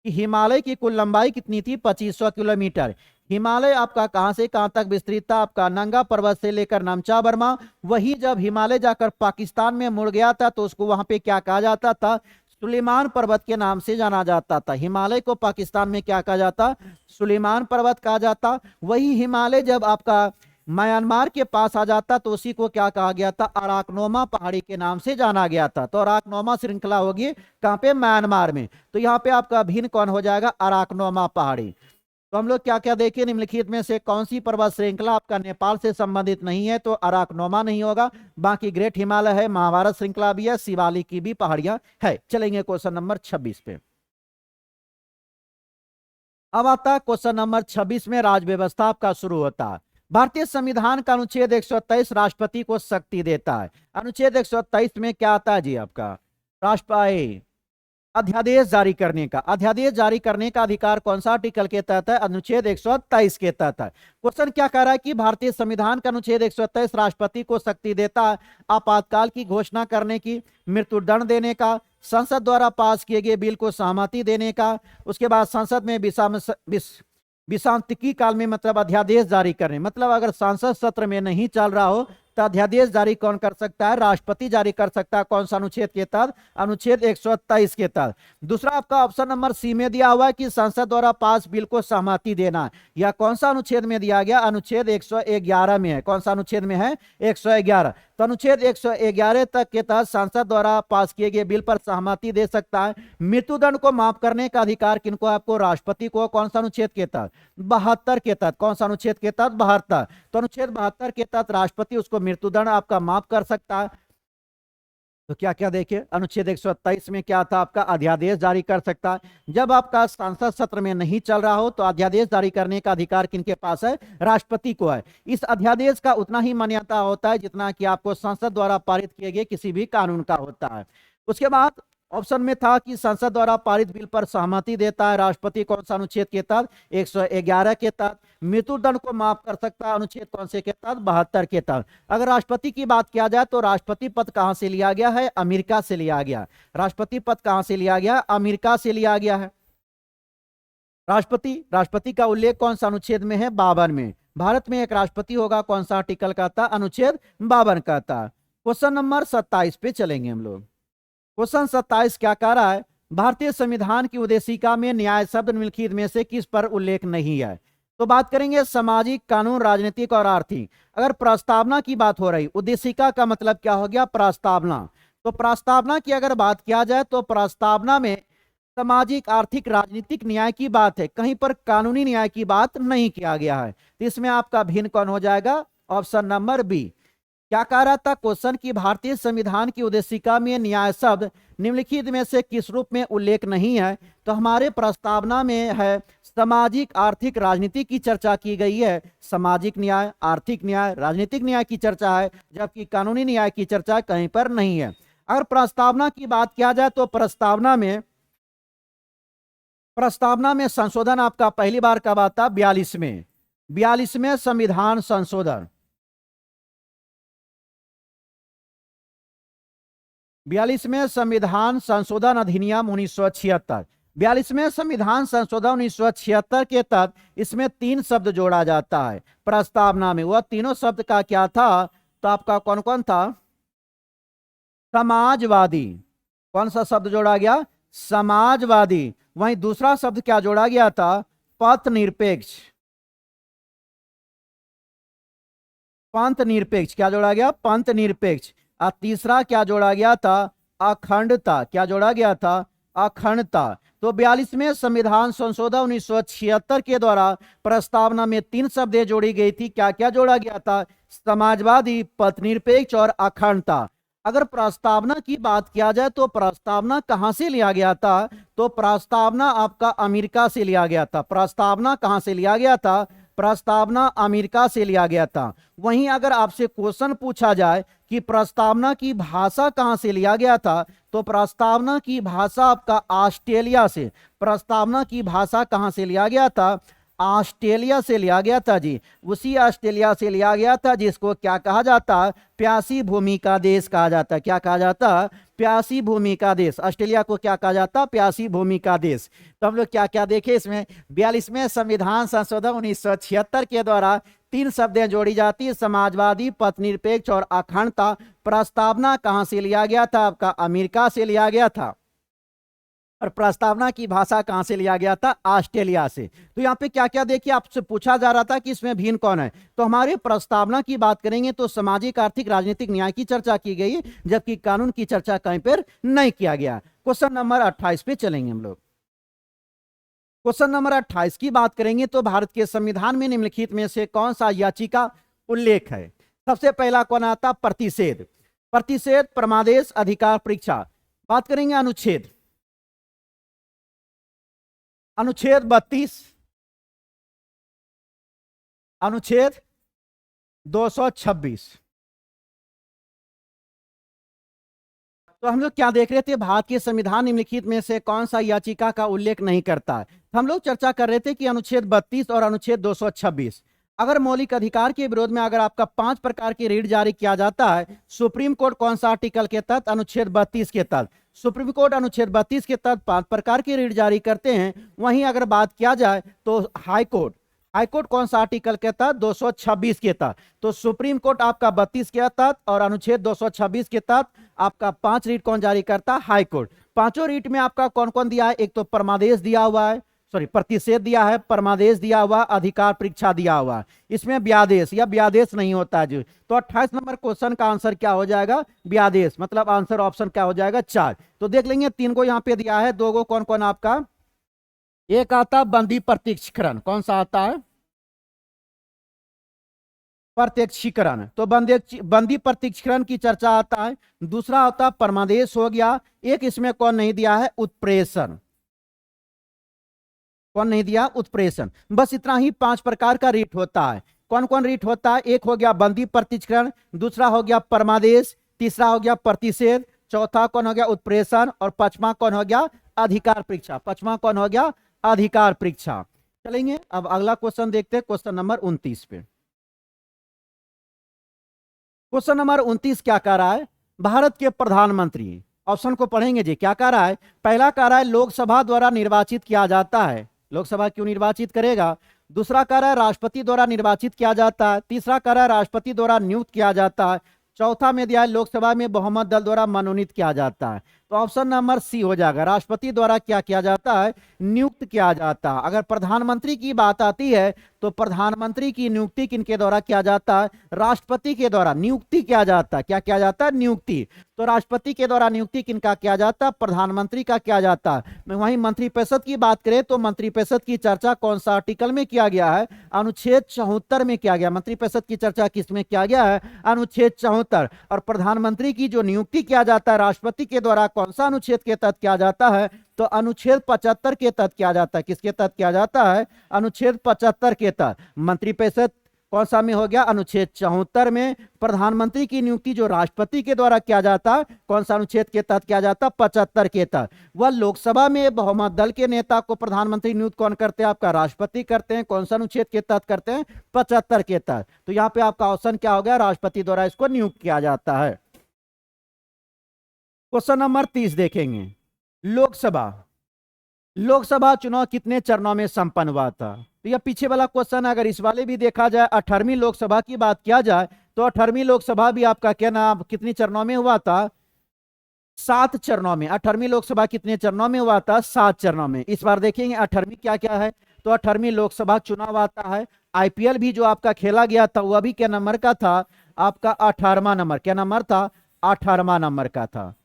कि हिमालय की कुल लंबाई कितनी थी? 2500 किलोमीटर। हिमालय आपका कहां से कहां तक विस्तृत था? आपका नंगा पर्वत से लेकर नमचा बर्मा। वही जब हिमालय जाकर पाकिस्तान में मुड़ गया था तो उसको वहां पे क्या कहा जाता था? सुलेमान पर्वत के नाम से जाना जाता था। हिमालय को पाकिस्तान में क्या कहा जाता? सुलेमान पर्वत कहा जाता। वही हिमालय जब आपका म्यांमार के पास आ जाता तो उसी को क्या कहा गया था? अराकनोमा पहाड़ी के नाम से जाना गया था। तो अराकनोमा श्रृंखला होगी कहां पे? म्यांमार में। तो यहाँ पे आपका भिन्न कौन हो जाएगा? अराकनोमा पहाड़ी। तो हम लोग क्या क्या देखें, निम्नलिखित में से कौन सी पर्वत श्रृंखला आपका नेपाल से संबंधित नहीं है? तो अराकनोमा नहीं होगा। बाकी ग्रेट हिमालय है, महाभारत श्रृंखला भी है, शिवालिक की भी पहाड़ियां है। चलेंगे क्वेश्चन नंबर 26 पे। अब आता है क्वेश्चन नंबर 26 में राज व्यवस्था आपका शुरू होता है। भारतीय संविधान का अनुच्छेद 123 राष्ट्रपति को शक्ति देता है। अनुच्छेद 123 में क्या आता है जी आपका? राष्ट्रपति अध्यादेश जारी करने का। अध्यादेश जारी करने का अधिकार कौन सा आर्टिकल के तहत है? अनुच्छेद 123 के तहत है। क्वेश्चन क्या कह रहा है कि भारतीय संविधान का अनुच्छेद 123 राष्ट्रपति को शक्ति देता है आपातकाल की घोषणा करने की, मृत्युदंड देने का, संसद द्वारा पास किए गए बिल को सहमति देने का, उसके बाद संसद में विषांतिकी काल में मतलब अध्यादेश जारी करने। मतलब अगर संसद सत्र में नहीं चल रहा हो तो अध्यादेश जारी कौन कर सकता है? राष्ट्रपति जारी कर सकता है। कौन सा अनुच्छेद के तहत? अनुच्छेद 123 के तहत। दूसरा आपका ऑप्शन नंबर सी में दिया हुआ है कि संसद द्वारा पास बिल को सहमति देना। यह कौन सा अनुच्छेद में दिया गया? अनुच्छेद 111 में है। कौन सा अनुच्छेद में है? 111। तो अनुच्छेद 111 तक के तहत संसद द्वारा पास किए गए बिल पर सहमति दे सकता है। मृत्युदंड को माफ करने का अधिकार किनको? आपको राष्ट्रपति को। कौन सा अनुच्छेद के तहत? 72 के तहत। कौन सा अनुच्छेद के तहत? 72। तो अनुच्छेद 72 के तहत राष्ट्रपति उसको मृत्युदंड आपका माफ कर सकता है। तो क्या क्या देखिए, अनुच्छेद 127 में क्या था? आपका अध्यादेश जारी कर सकता है। जब आपका संसद सत्र में नहीं चल रहा हो तो अध्यादेश जारी करने का अधिकार किनके पास है? राष्ट्रपति को है। इस अध्यादेश का उतना ही मान्यता होता है जितना कि आपको संसद द्वारा पारित किए गए किसी भी कानून का होता है। उसके बाद ऑप्शन में था कि संसद द्वारा पारित बिल पर सहमति देता है राष्ट्रपति। कौन सा अनुच्छेद के तहत? 111 के तहत। मृत्युदंड को माफ कर सकता है। अनुच्छेद कौन से के तहत? 72 के तहत। अगर राष्ट्रपति की बात किया जाए तो राष्ट्रपति पद कहां से लिया गया है? अमेरिका से लिया गया। राष्ट्रपति पद कहां से लिया गया? अमेरिका से लिया गया है। राष्ट्रपति का उल्लेख कौन सा अनुच्छेद में है? 52 में। भारत में एक राष्ट्रपति होगा। कौन सा आर्टिकल का था? अनुच्छेद 52 का था। क्वेश्चन नंबर 27 पे चलेंगे हम लोग। क्वेश्चन 27 क्या कह रहा है? भारतीय संविधान की उद्देशिका में न्याय शब्द निम्नलिखित में से किस पर उल्लेख नहीं है? तो बात करेंगे सामाजिक, कानून, राजनीतिक और आर्थिक। अगर प्रस्तावना की बात हो रही, उद्देशिका का मतलब क्या हो गया? प्रस्तावना। तो प्रस्तावना की अगर बात किया जाए तो प्रस्तावना में सामाजिक, आर्थिक, राजनीतिक न्याय की बात है। कहीं पर कानूनी न्याय की बात नहीं किया गया है। तो इसमें आपका भिन्न कौन हो जाएगा? Option number B. क्या कह रहा था क्वेश्चन की भारतीय संविधान की उद्देशिका में न्याय शब्द निम्नलिखित में से किस रूप में उल्लेख नहीं है? तो हमारे प्रस्तावना में है सामाजिक आर्थिक राजनीति की चर्चा की गई है। सामाजिक न्याय, आर्थिक न्याय, राजनीतिक न्याय की चर्चा है, जबकि कानूनी न्याय की चर्चा कहीं पर नहीं है। अगर प्रस्तावना की बात किया जाए तो प्रस्तावना में संशोधन आपका पहली बार कब आता? 42वें संविधान संशोधन, 42वें संविधान संशोधन अधिनियम 1976। 42वें संविधान संशोधन 1976 के तहत इसमें 3 शब्द जोड़ा जाता है प्रस्तावना में। वह तीनों शब्द का क्या था? तो आपका कौन कौन था? समाजवादी। कौन सा शब्द जोड़ा गया? समाजवादी। वहीं दूसरा शब्द क्या जोड़ा गया था? पंथ निरपेक्ष। पंथ निरपेक्ष क्या जोड़ा गया? पंथ निरपेक्ष। और तीसरा क्या जोड़ा गया था? अखंडता। क्या जोड़ा गया था? अखंडता। तो 42वें संविधान संशोधन 1976 के द्वारा प्रस्तावना में 3 शब्दें जोड़ी गई थी। क्या क्या जोड़ा गया था? समाजवादी, पथनिरपेक्ष और अखंडता। अगर प्रस्तावना की बात किया जाए तो प्रस्तावना कहां से लिया गया था? तो प्रस्तावना आपका अमेरिका से लिया गया था। प्रस्तावना कहां से लिया गया था? प्रस्तावना अमेरिका से लिया गया था। वहीं अगर आपसे क्वेश्चन पूछा जाए कि प्रस्तावना की भाषा कहां से लिया गया था, तो प्रस्तावना की भाषा आपका ऑस्ट्रेलिया से। प्रस्तावना की भाषा कहां से लिया गया था? ऑस्ट्रेलिया से लिया गया था जी। उसी ऑस्ट्रेलिया से लिया गया था जिसको क्या कहा जाता? प्यासी भूमि का देश कहा जाता। क्या कहा जाता? प्यासी भूमि का देश। ऑस्ट्रेलिया को क्या कहा जाता? प्यासी भूमि का देश। तो हम लोग क्या क्या देखे इसमें? 42वें संविधान संशोधन 1976 के द्वारा 3 शब्दें जोड़ी जाती, समाजवादी, पथनिरपेक्ष और अखंडता। प्रस्तावना कहां से लिया गया था? आपका अमेरिका से लिया गया था। और प्रस्तावना की भाषा कहां से लिया गया था? ऑस्ट्रेलिया से। तो यहाँ पे क्या क्या देखिए, आपसे पूछा जा रहा था कि इसमें भिन्न कौन है। तो हमारे प्रस्तावना की बात करेंगे तो सामाजिक, आर्थिक, राजनीतिक न्याय की चर्चा की गई, जबकि कानून की चर्चा कहीं पर नहीं किया गया। क्वेश्चन नंबर 28 पे चलेंगे हम लोग। क्वेश्चन नंबर 28 की बात करेंगे तो भारत के संविधान में निम्नलिखित में से कौन सा याचिका उल्लेख है? सबसे पहला कौन आता? प्रतिषेध। प्रतिषेध, परमादेश, अधिकार परीक्षा। बात करेंगे अनुच्छेद 32, अनुच्छेद 226। तो हम लोग क्या देख रहे थे? भारत के संविधान निम्नलिखित में से कौन सा याचिका का उल्लेख नहीं करता है। हम लोग चर्चा कर रहे थे कि अनुच्छेद 32 और अनुच्छेद 226, अगर मौलिक अधिकार के विरोध में अगर आपका 5 प्रकार की रीट जारी किया जाता है, सुप्रीम कोर्ट कौन सा आर्टिकल के तहत? अनुच्छेद 32 के तहत। सुप्रीम कोर्ट अनुच्छेद 32 के तहत 5 प्रकार की रीट जारी करते हैं। वहीं अगर बात किया जाए तो हाईकोर्ट कौन सा आर्टिकल के तहत? 226 के तहत। तो सुप्रीम कोर्ट आपका 32 के तहत और अनुच्छेद 226 के तहत आपका 5 रीट कौन जारी करता? हाईकोर्ट। पांचों रीट में आपका कौन कौन दिया है? एक तो परमादेश दिया हुआ है, प्रतिषेध दिया है, परमादेश दिया हुआ, अधिकार परीक्षा दिया हुआ। इसमें व्यादेश या व्यादेश नहीं होता है जी। तो 28 नंबर क्वेश्चन का आंसर क्या हो जाएगा? व्यादेश। मतलब आंसर ऑप्शन क्या हो जाएगा? 4। तो देख लेंगे 3 को यहाँ पे दिया है, 2 को कौन कौन आपका? एक आता बंदी प्रत्यक्षीकरण। कौन सा आता है? प्रत्यक्षीकरण। तो बंदी प्रत्यक्षीकरण की चर्चा आता है। दूसरा होता परमादेश हो गया। एक इसमें कौन नहीं दिया है? उत्प्रेषण। कौन नहीं दिया? उत्प्रेषण। बस इतना ही 5 प्रकार का रीट होता है। कौन कौन रीट होता है? एक हो गया बंदी प्रत्यक्षीकरण, दूसरा हो गया परमादेश, तीसरा हो गया प्रतिषेध, चौथा कौन हो गया? उत्प्रेषण, और 5वां कौन हो गया? अधिकार परीक्षा। 5वां कौन हो गया? अधिकार परीक्षा। चलेंगे अब अगला क्वेश्चन देखते हैं, क्वेश्चन नंबर 29 पे। क्वेश्चन नंबर 29 क्या कह रहा है? भारत के प्रधानमंत्री, ऑप्शन को पढ़ेंगे जी। क्या कह रहा है? पहला कह रहा है लोकसभा द्वारा निर्वाचित किया जाता है। लोकसभा क्यों निर्वाचित करेगा? दूसरा कह रहा है राष्ट्रपति द्वारा निर्वाचित किया जाता है। तीसरा कह रहा है राष्ट्रपति द्वारा नियुक्त किया जाता है। चौथा में दिया है लोकसभा में बहुमत दल द्वारा मनोनीत किया जाता है। तो ऑप्शन नंबर सी हो जाएगा, राष्ट्रपति द्वारा क्या किया जाता है, नियुक्त किया जाता है। अगर प्रधानमंत्री की बात आती है तो प्रधानमंत्री की नियुक्ति किनके द्वारा किया जाता है, राष्ट्रपति के द्वारा नियुक्ति किया जाता है। क्या किया जाता है, नियुक्ति। तो राष्ट्रपति के द्वारा नियुक्ति किनका किया जाता है, प्रधानमंत्री का किया जाता है। वहीं मंत्रिपरिषद की बात करें तो मंत्रिपरिषद की चर्चा कौन सा आर्टिकल में किया गया है, अनुच्छेद 74 में किया गया। मंत्रिपरिषद की चर्चा किस में किया गया है, अनुच्छेद 74। और प्रधानमंत्री की जो नियुक्ति किया जाता है राष्ट्रपति के द्वारा कौन सा अनुच्छेद के तहत किया जाता है, तो अनुच्छेद 75 के तहत किया जाता है। किसके तहत किया जाता है, अनुच्छेद 75 के तहत। मंत्रिपरिषद कौन सा में हो गया, अनुच्छेद 74 में। प्रधानमंत्री की नियुक्ति जो राष्ट्रपति के द्वारा किया जाता है कौन सा अनुच्छेद के तहत किया जाता है, 75 के तहत। वह लोकसभा में बहुमत दल के नेता को प्रधानमंत्री नियुक्त कौन करते हैं, आपका राष्ट्रपति करते हैं। कौन सा अनुच्छेद के तहत करते हैं, 75 के तहत। तो यहाँ पे आपका ऑप्शन क्या हो गया, राष्ट्रपति द्वारा इसको नियुक्त किया जाता है। क्वेश्चन नंबर 30 देखेंगे, लोकसभा चुनाव कितने चरणों में संपन्न हुआ था। तो यह पीछे वाला क्वेश्चन, अगर इस वाले भी देखा जाए 18वीं लोकसभा की बात किया जाए तो 18वीं लोकसभा भी आपका क्या नाम, कितनी चरणों में हुआ था, 7 चरणों में। 18वीं लोकसभा कितने चरणों में हुआ था, 7 चरणों में। इस बार देखेंगे 18वीं क्या क्या है, तो 18वीं लोकसभा चुनाव आता है। आईपीएल भी जो आपका खेला गया था वह भी क्या नंबर का था, आपका 18वां नंबर। क्या नंबर था, 18वां नंबर का था।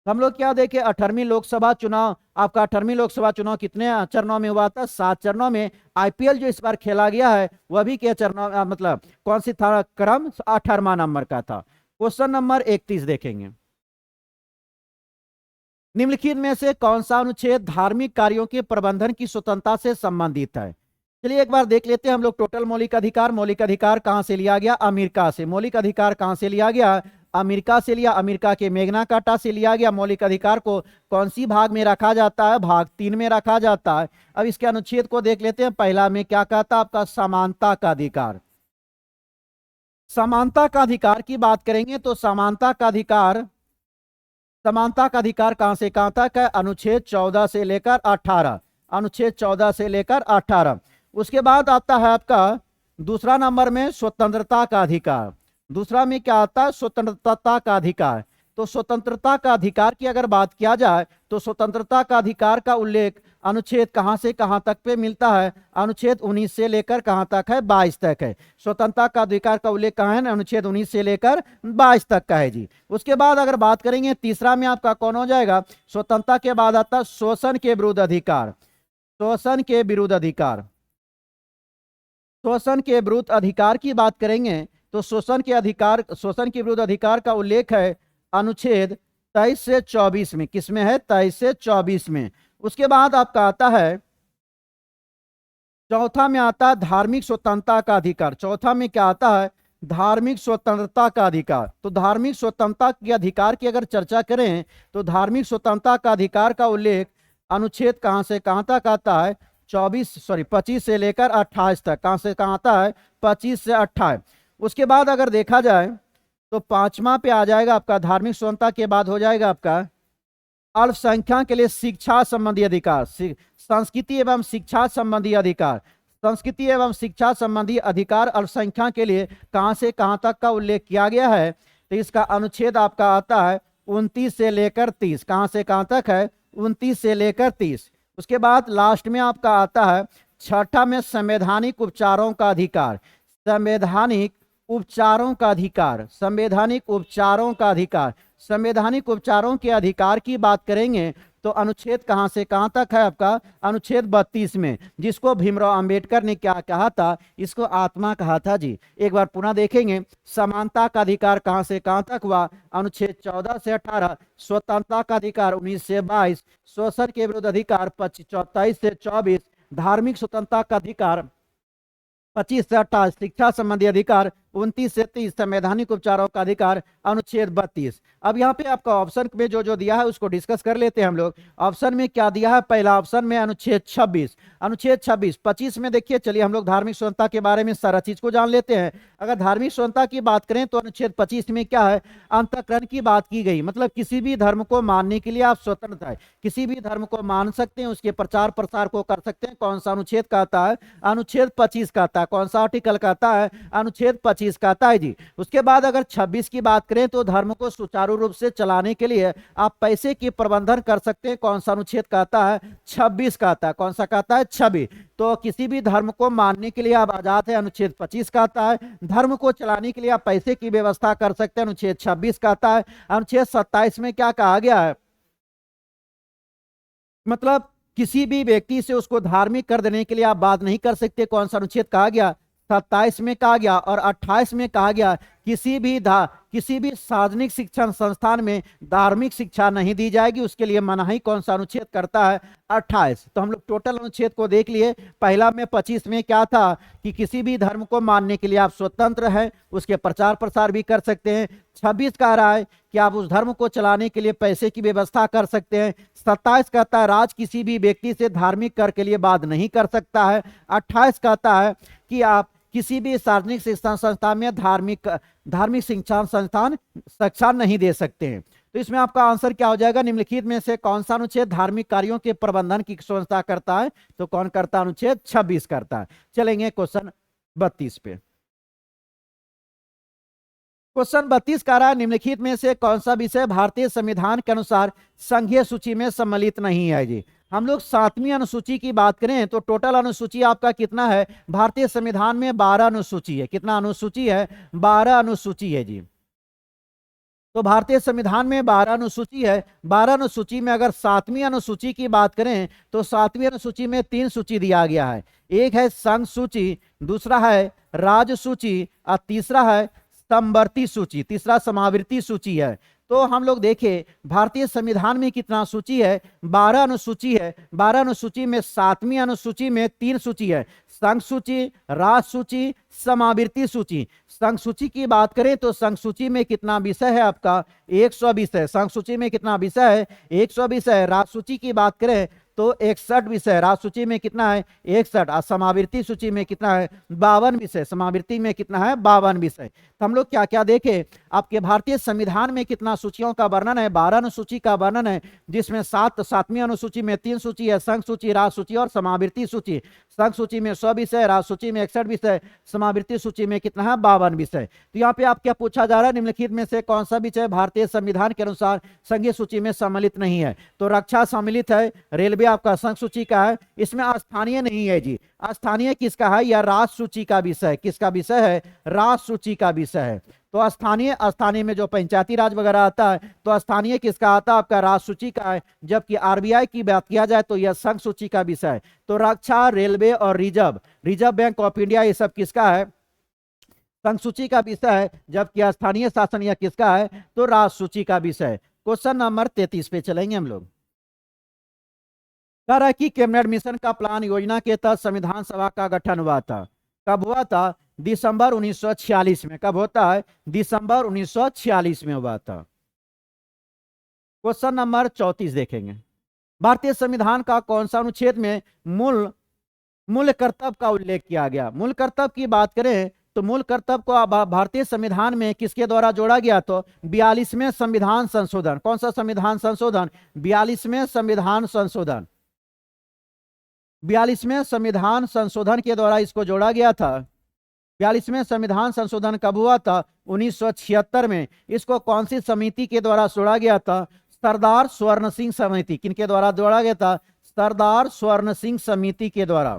हम लोग क्या देखे, 18वीं लोकसभा चुनाव, आपका 18वीं लोकसभा चुनाव कितने चरणों में हुआ था, 7 चरणों में। आईपीएल जो इस बार खेला गया है वह भी क्या चरणों, मतलब कौन सी था क्रम, 18वां नंबर का था। क्वेश्चन नंबर 31 देखेंगे, निम्नलिखित में से कौन सा अनुच्छेद धार्मिक कार्यों के प्रबंधन की स्वतंत्रता से संबंधित है। चलिए एक बार देख लेते हैं हम लोग टोटल मौलिक अधिकार। मौलिक अधिकार कहां से लिया गया, अमेरिका से। मौलिक अधिकार कहां से लिया गया, अमेरिका से लिया। अमेरिका के मैग्ना कार्टा से लिया गया। मौलिक अधिकार को कौन सी भाग में रखा जाता है, भाग 3 में रखा जाता है। अब इसके अनुच्छेद को देख लेते हैं। पहला में क्या कहता है, आपका समानता का अधिकार। समानता का अधिकार की बात करेंगे तो समानता का अधिकार कहां से कहां तक है, अनुच्छेद 14 से लेकर 18। अनुच्छेद 14 से लेकर 18। उसके बाद आता है आपका दूसरा नंबर में स्वतंत्रता का अधिकार। दूसरा में क्या आता है, स्वतंत्रता का अधिकार। तो स्वतंत्रता का अधिकार की अगर बात किया जाए तो स्वतंत्रता का अधिकार का उल्लेख अनुच्छेद कहां से कहां तक पे मिलता है, अनुच्छेद 19 से लेकर कहां तक है, 22 तक है। स्वतंत्रता का अधिकार का उल्लेख कहां है, अनुच्छेद 19 से लेकर 22 तक का है जी। उसके बाद अगर बात करेंगे तीसरा में आपका कौन हो जाएगा, स्वतंत्रता के बाद आता है शोषण के विरुद्ध अधिकार। शोषण के विरुद्ध अधिकार, शोषण के विरुद्ध अधिकार की बात करेंगे तो शोषण के विरुद्ध अधिकार का उल्लेख है अनुच्छेद 23 से 24 में। किसमें है, 23 से 24 में। उसके बाद आपका आता है चौथा में आता है धार्मिक स्वतंत्रता का अधिकार। चौथा में क्या आता है, धार्मिक स्वतंत्रता का अधिकार। तो धार्मिक स्वतंत्रता के अधिकार की अगर चर्चा करें तो धार्मिक स्वतंत्रता का अधिकार का उल्लेख अनुच्छेद कहां से कहां तक आता है, 25 से लेकर 28 तक। कहां से कहां आता है, 25 से 28। उसके बाद अगर देखा जाए तो 5वां पे आ जाएगा आपका धार्मिक स्वतंत्रता के बाद हो जाएगा आपका अल्पसंख्यक के लिए शिक्षा संबंधी अधिकार। संस्कृति एवं शिक्षा संबंधी अधिकार। संस्कृति एवं शिक्षा संबंधी अधिकार अल्पसंख्यक के लिए कहां से कहां तक का उल्लेख किया गया है, तो इसका अनुच्छेद आपका आता है 29 से लेकर 30। कहां से कहां तक है, 29 से लेकर 30। उसके बाद लास्ट में आपका आता है छठा में संवैधानिक उपचारों का अधिकार। संवैधानिक उपचारों का अधिकार, संवैधानिक उपचारों का अधिकार। संवैधानिक उपचारों के अधिकार की बात करेंगे तो अनुच्छेद कहां से कहां तक है आपका, अनुच्छेद 32 में, जिसको भीमराव अंबेडकर ने क्या कहा था, इसको आत्मा कहा था जी। एक बार पुनः देखेंगे, समानता का अधिकार कहां से कहां तक हुआ, अनुच्छेद 14 से 18। स्वतंत्रता का अधिकार 19 से 22। शोषण के विरुद्ध अधिकार 23 से 24। धार्मिक स्वतंत्रता का अधिकार 25 से 28। शिक्षा संबंधी अधिकार 29 से 30। संवैधानिक उपचारों का अधिकार अनुच्छेद 32। अब यहाँ पे आपका ऑप्शन में जो दिया है उसको डिस्कस कर लेते हैं हम लोग। ऑप्शन में क्या दिया है, पहला ऑप्शन में अनुच्छेद 26। अनुच्छेद 26 25 में देखिए, चलिए हम लोग धार्मिक स्वतंत्रता के बारे में सारा चीज को जान लेते हैं। अगर धार्मिक स्वतंत्रता की बात करें तो अनुच्छेद 25 में क्या है, अंतःकरण की बात की गई। मतलब किसी भी धर्म को मानने के लिए आप स्वतंत्र है, किसी भी धर्म को मान सकते हैं, उसके प्रचार प्रसार को कर सकते हैं। कौन सा अनुच्छेद कहता है, अनुच्छेद 25 कहता है। कौन सा आर्टिकल कहता है, अनुच्छेद 25 25 कहता है जी। उसके बाद अगर 26 की बात करें तो धर्म को सुचारू रूप से चलाने के लिए आप पैसे की प्रबंधन कर सकते हैं। कौन सा अनुच्छेद कहता है? 26 कहता है। कौन सा कहता है? 26। तो किसी भी धर्म को मानने के लिए आप आजाद है, अनुच्छेद 25 कहता है। धर्म को चलाने के लिए आप पैसे की व्यवस्था कर सकते हैं, अनुच्छेद 26 कहता है। अनुच्छेद 27 में क्या कहा गया है? मतलब किसी भी व्यक्ति से उसको धार्मिक कर देने के लिए आप बात नहीं कर सकते। कौन सा अनुच्छेद कहा गया? 27 में कहा गया। और 28 में कहा गया किसी भी सार्वजनिक शिक्षण संस्थान में धार्मिक शिक्षा नहीं दी जाएगी, उसके लिए मनाही कौन सा अनुच्छेद करता है? 28। तो हम लोग टोटल अनुच्छेद को देख लिए। पहला में 25 में क्या था कि किसी भी धर्म को मानने के लिए आप स्वतंत्र हैं, उसके प्रचार प्रसार भी कर सकते हैं। 26 कह रहा है कि आप उस धर्म को चलाने के लिए पैसे की व्यवस्था कर सकते हैं। 27 कहता है राज किसी भी व्यक्ति से धार्मिक कर के लिए बात नहीं कर सकता है। 28 कहता है कि आप किसी भी सार्वजनिक शिक्षण संस्थान में धार्मिक शिक्षण संस्थान शिक्षा नहीं दे सकते हैं। तो इसमें आपका आंसर क्या हो जाएगा? निम्नलिखित में से कौन सा अनुच्छेद धार्मिक कार्यों के प्रबंधन की व्यवस्था करता है? तो कौन करता है? अनुच्छेद 26 करता है। चलेंगे क्वेश्चन 32 पे। क्वेश्चन 32 कह रहा है निम्नलिखित में से कौन सा विषय भारतीय संविधान के अनुसार संघीय सूची में सम्मिलित नहीं है जी। हम लोग 7वीं अनुसूची की बात करें तो टोटल अनुसूची आपका कितना है? भारतीय संविधान में 12 अनुसूची है। कितना अनुसूची है? 12 अनुसूची है जी। तो भारतीय संविधान में 12 अनुसूची है। 12 अनुसूची में अगर 7वीं अनुसूची की बात करें तो 7वीं अनुसूची में 3 सूची दिया गया है। एक है संघ सूची, दूसरा है राज्य सूची और तीसरा है समवर्ती सूची, तीसरा समावृत्ति सूची है। तो हम लोग देखें भारतीय संविधान में कितना सूची है? 12 अनुसूची है। 12 अनुसूची में 7वीं अनुसूची में 3 सूची है, संघ सूची, राज्य सूची, समावृत्ति सूची। संघ सूची की बात करें तो संघ सूची में कितना विषय है आपका? 100 विषय। संघ सूची में कितना विषय है? 100 विषय। राज्य सूची की बात करें तो 61 विषय। राज्य सूची में कितना है? 61। और समावृत्ति सूची में कितना है? 52 विषय। समावृत्ति में कितना है? 52 विषय। तो हम लोग क्या क्या देखें, आपके भारतीय संविधान में कितना सूचियों का वर्णन है? 12 अनुसूची का वर्णन है, जिसमें 7वीं अनुसूची में 3 सूची है, संघ सूची, राज्य सूची और समावृत्ति सूची। संघ सूची में 100 विषय, राज्य सूची में 61 विषय, समावृत्ति सूची में कितना है? 52 विषय। तो यहाँ पे आप क्या पूछा जा रहा है? निम्नलिखित में से कौन सा विषय भारतीय संविधान के अनुसार संघीय सूची में सम्मिलित नहीं है? तो रक्षा सम्मिलित है, रेलवे आपका संघ सूची का है, इसमें स्थानीय नहीं है जी। स्थानीय किसका है? या राष्ट्र सूची का विषय। किसका विषय है? राष्ट्र सूची का विषय है। तो स्थानीय में जो पंचायती राज वगैरह आता है तो स्थानीय किसका आता है? आपका राष्ट्र सूची का है। जबकि आरबीआई की बात किया जाए तो यह संघ सूची का विषय है। तो रक्षा, रेलवे और रिजर्व बैंक ऑफ इंडिया ये सब किसका है? संघ सूची का विषय है। जबकि स्थानीय शासन यह किसका है? तो राष्ट्र सूची का विषय। क्वेश्चन नंबर 33 पे चलेंगे हम लोग। कह रहा है कि कैबिनेट मिशन का प्लान योजना के तहत संविधान सभा का गठन हुआ था। कब हुआ था? दिसंबर 1946 में। कब होता है? दिसंबर 1946 में हुआ था। क्वेश्चन नंबर 34 देखेंगे। भारतीय संविधान का कौन सा अनुच्छेद में मूल कर्तव्य का उल्लेख किया गया? मूल कर्तव्य की बात करें तो मूल कर्तव्य को भारतीय संविधान में किसके द्वारा जोड़ा गया? तो 42वें संविधान संशोधन। कौन सा संविधान संशोधन? 42वें संविधान संशोधन। 42वें संविधान संशोधन के द्वारा इसको जोड़ा गया था। 42वें संविधान संशोधन कब हुआ था? 1976 में। इसको कौन सी समिति के द्वारा जोड़ा गया था? सरदार स्वर्ण सिंह समिति। किनके द्वारा जोड़ा गया था? सरदार स्वर्ण सिंह समिति के द्वारा।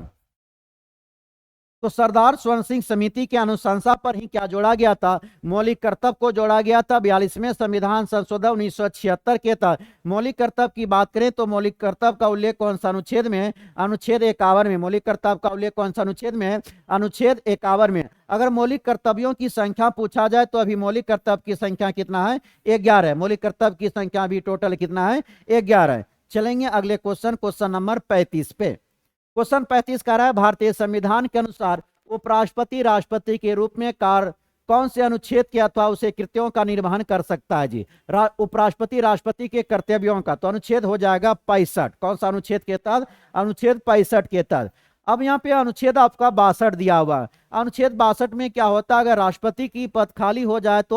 तो सरदार स्वर्ण सिंह समिति के अनुशंसा पर ही क्या जोड़ा गया था? मौलिक कर्तव्य को जोड़ा गया था 42वें संविधान संशोधन 1976 के तहत। मौलिक कर्तव्य की बात करें तो मौलिक कर्तव्य का उल्लेख कौन सा अनुच्छेद में है? अनुच्छेद 51 में। मौलिक कर्तव्य का उल्लेख कौन सा अनुच्छेद में है? अनुच्छेद 51 में। अगर मौलिक कर्तव्यों की संख्या पूछा जाए तो अभी मौलिक कर्तव्य की संख्या कितना है? 11 है। मौलिक कर्तव्य की संख्या अभी टोटल कितना है? 11 है। चलेंगे अगले क्वेश्चन नंबर 35 पे। क्वेश्चन 35 कह रहा है भारतीय संविधान के अनुसार उपराष्ट्रपति राष्ट्रपति के रूप में कौन से अनुच्छेद के अथवा उसे कृत्यों का निर्वहन कर सकता है जी? उपराष्ट्रपति राष्ट्रपति के कर्तव्यों का। तो अनुच्छेद हो जाएगा 65। कौन सा अनुच्छेद के तहत? अनुच्छेद 65 के तहत। अब यहाँ पे अनुच्छेद आपका 62 दिया हुआ है। अनुच्छेद 62 में क्या होता है? अगर राष्ट्रपति की पद खाली हो जाए तो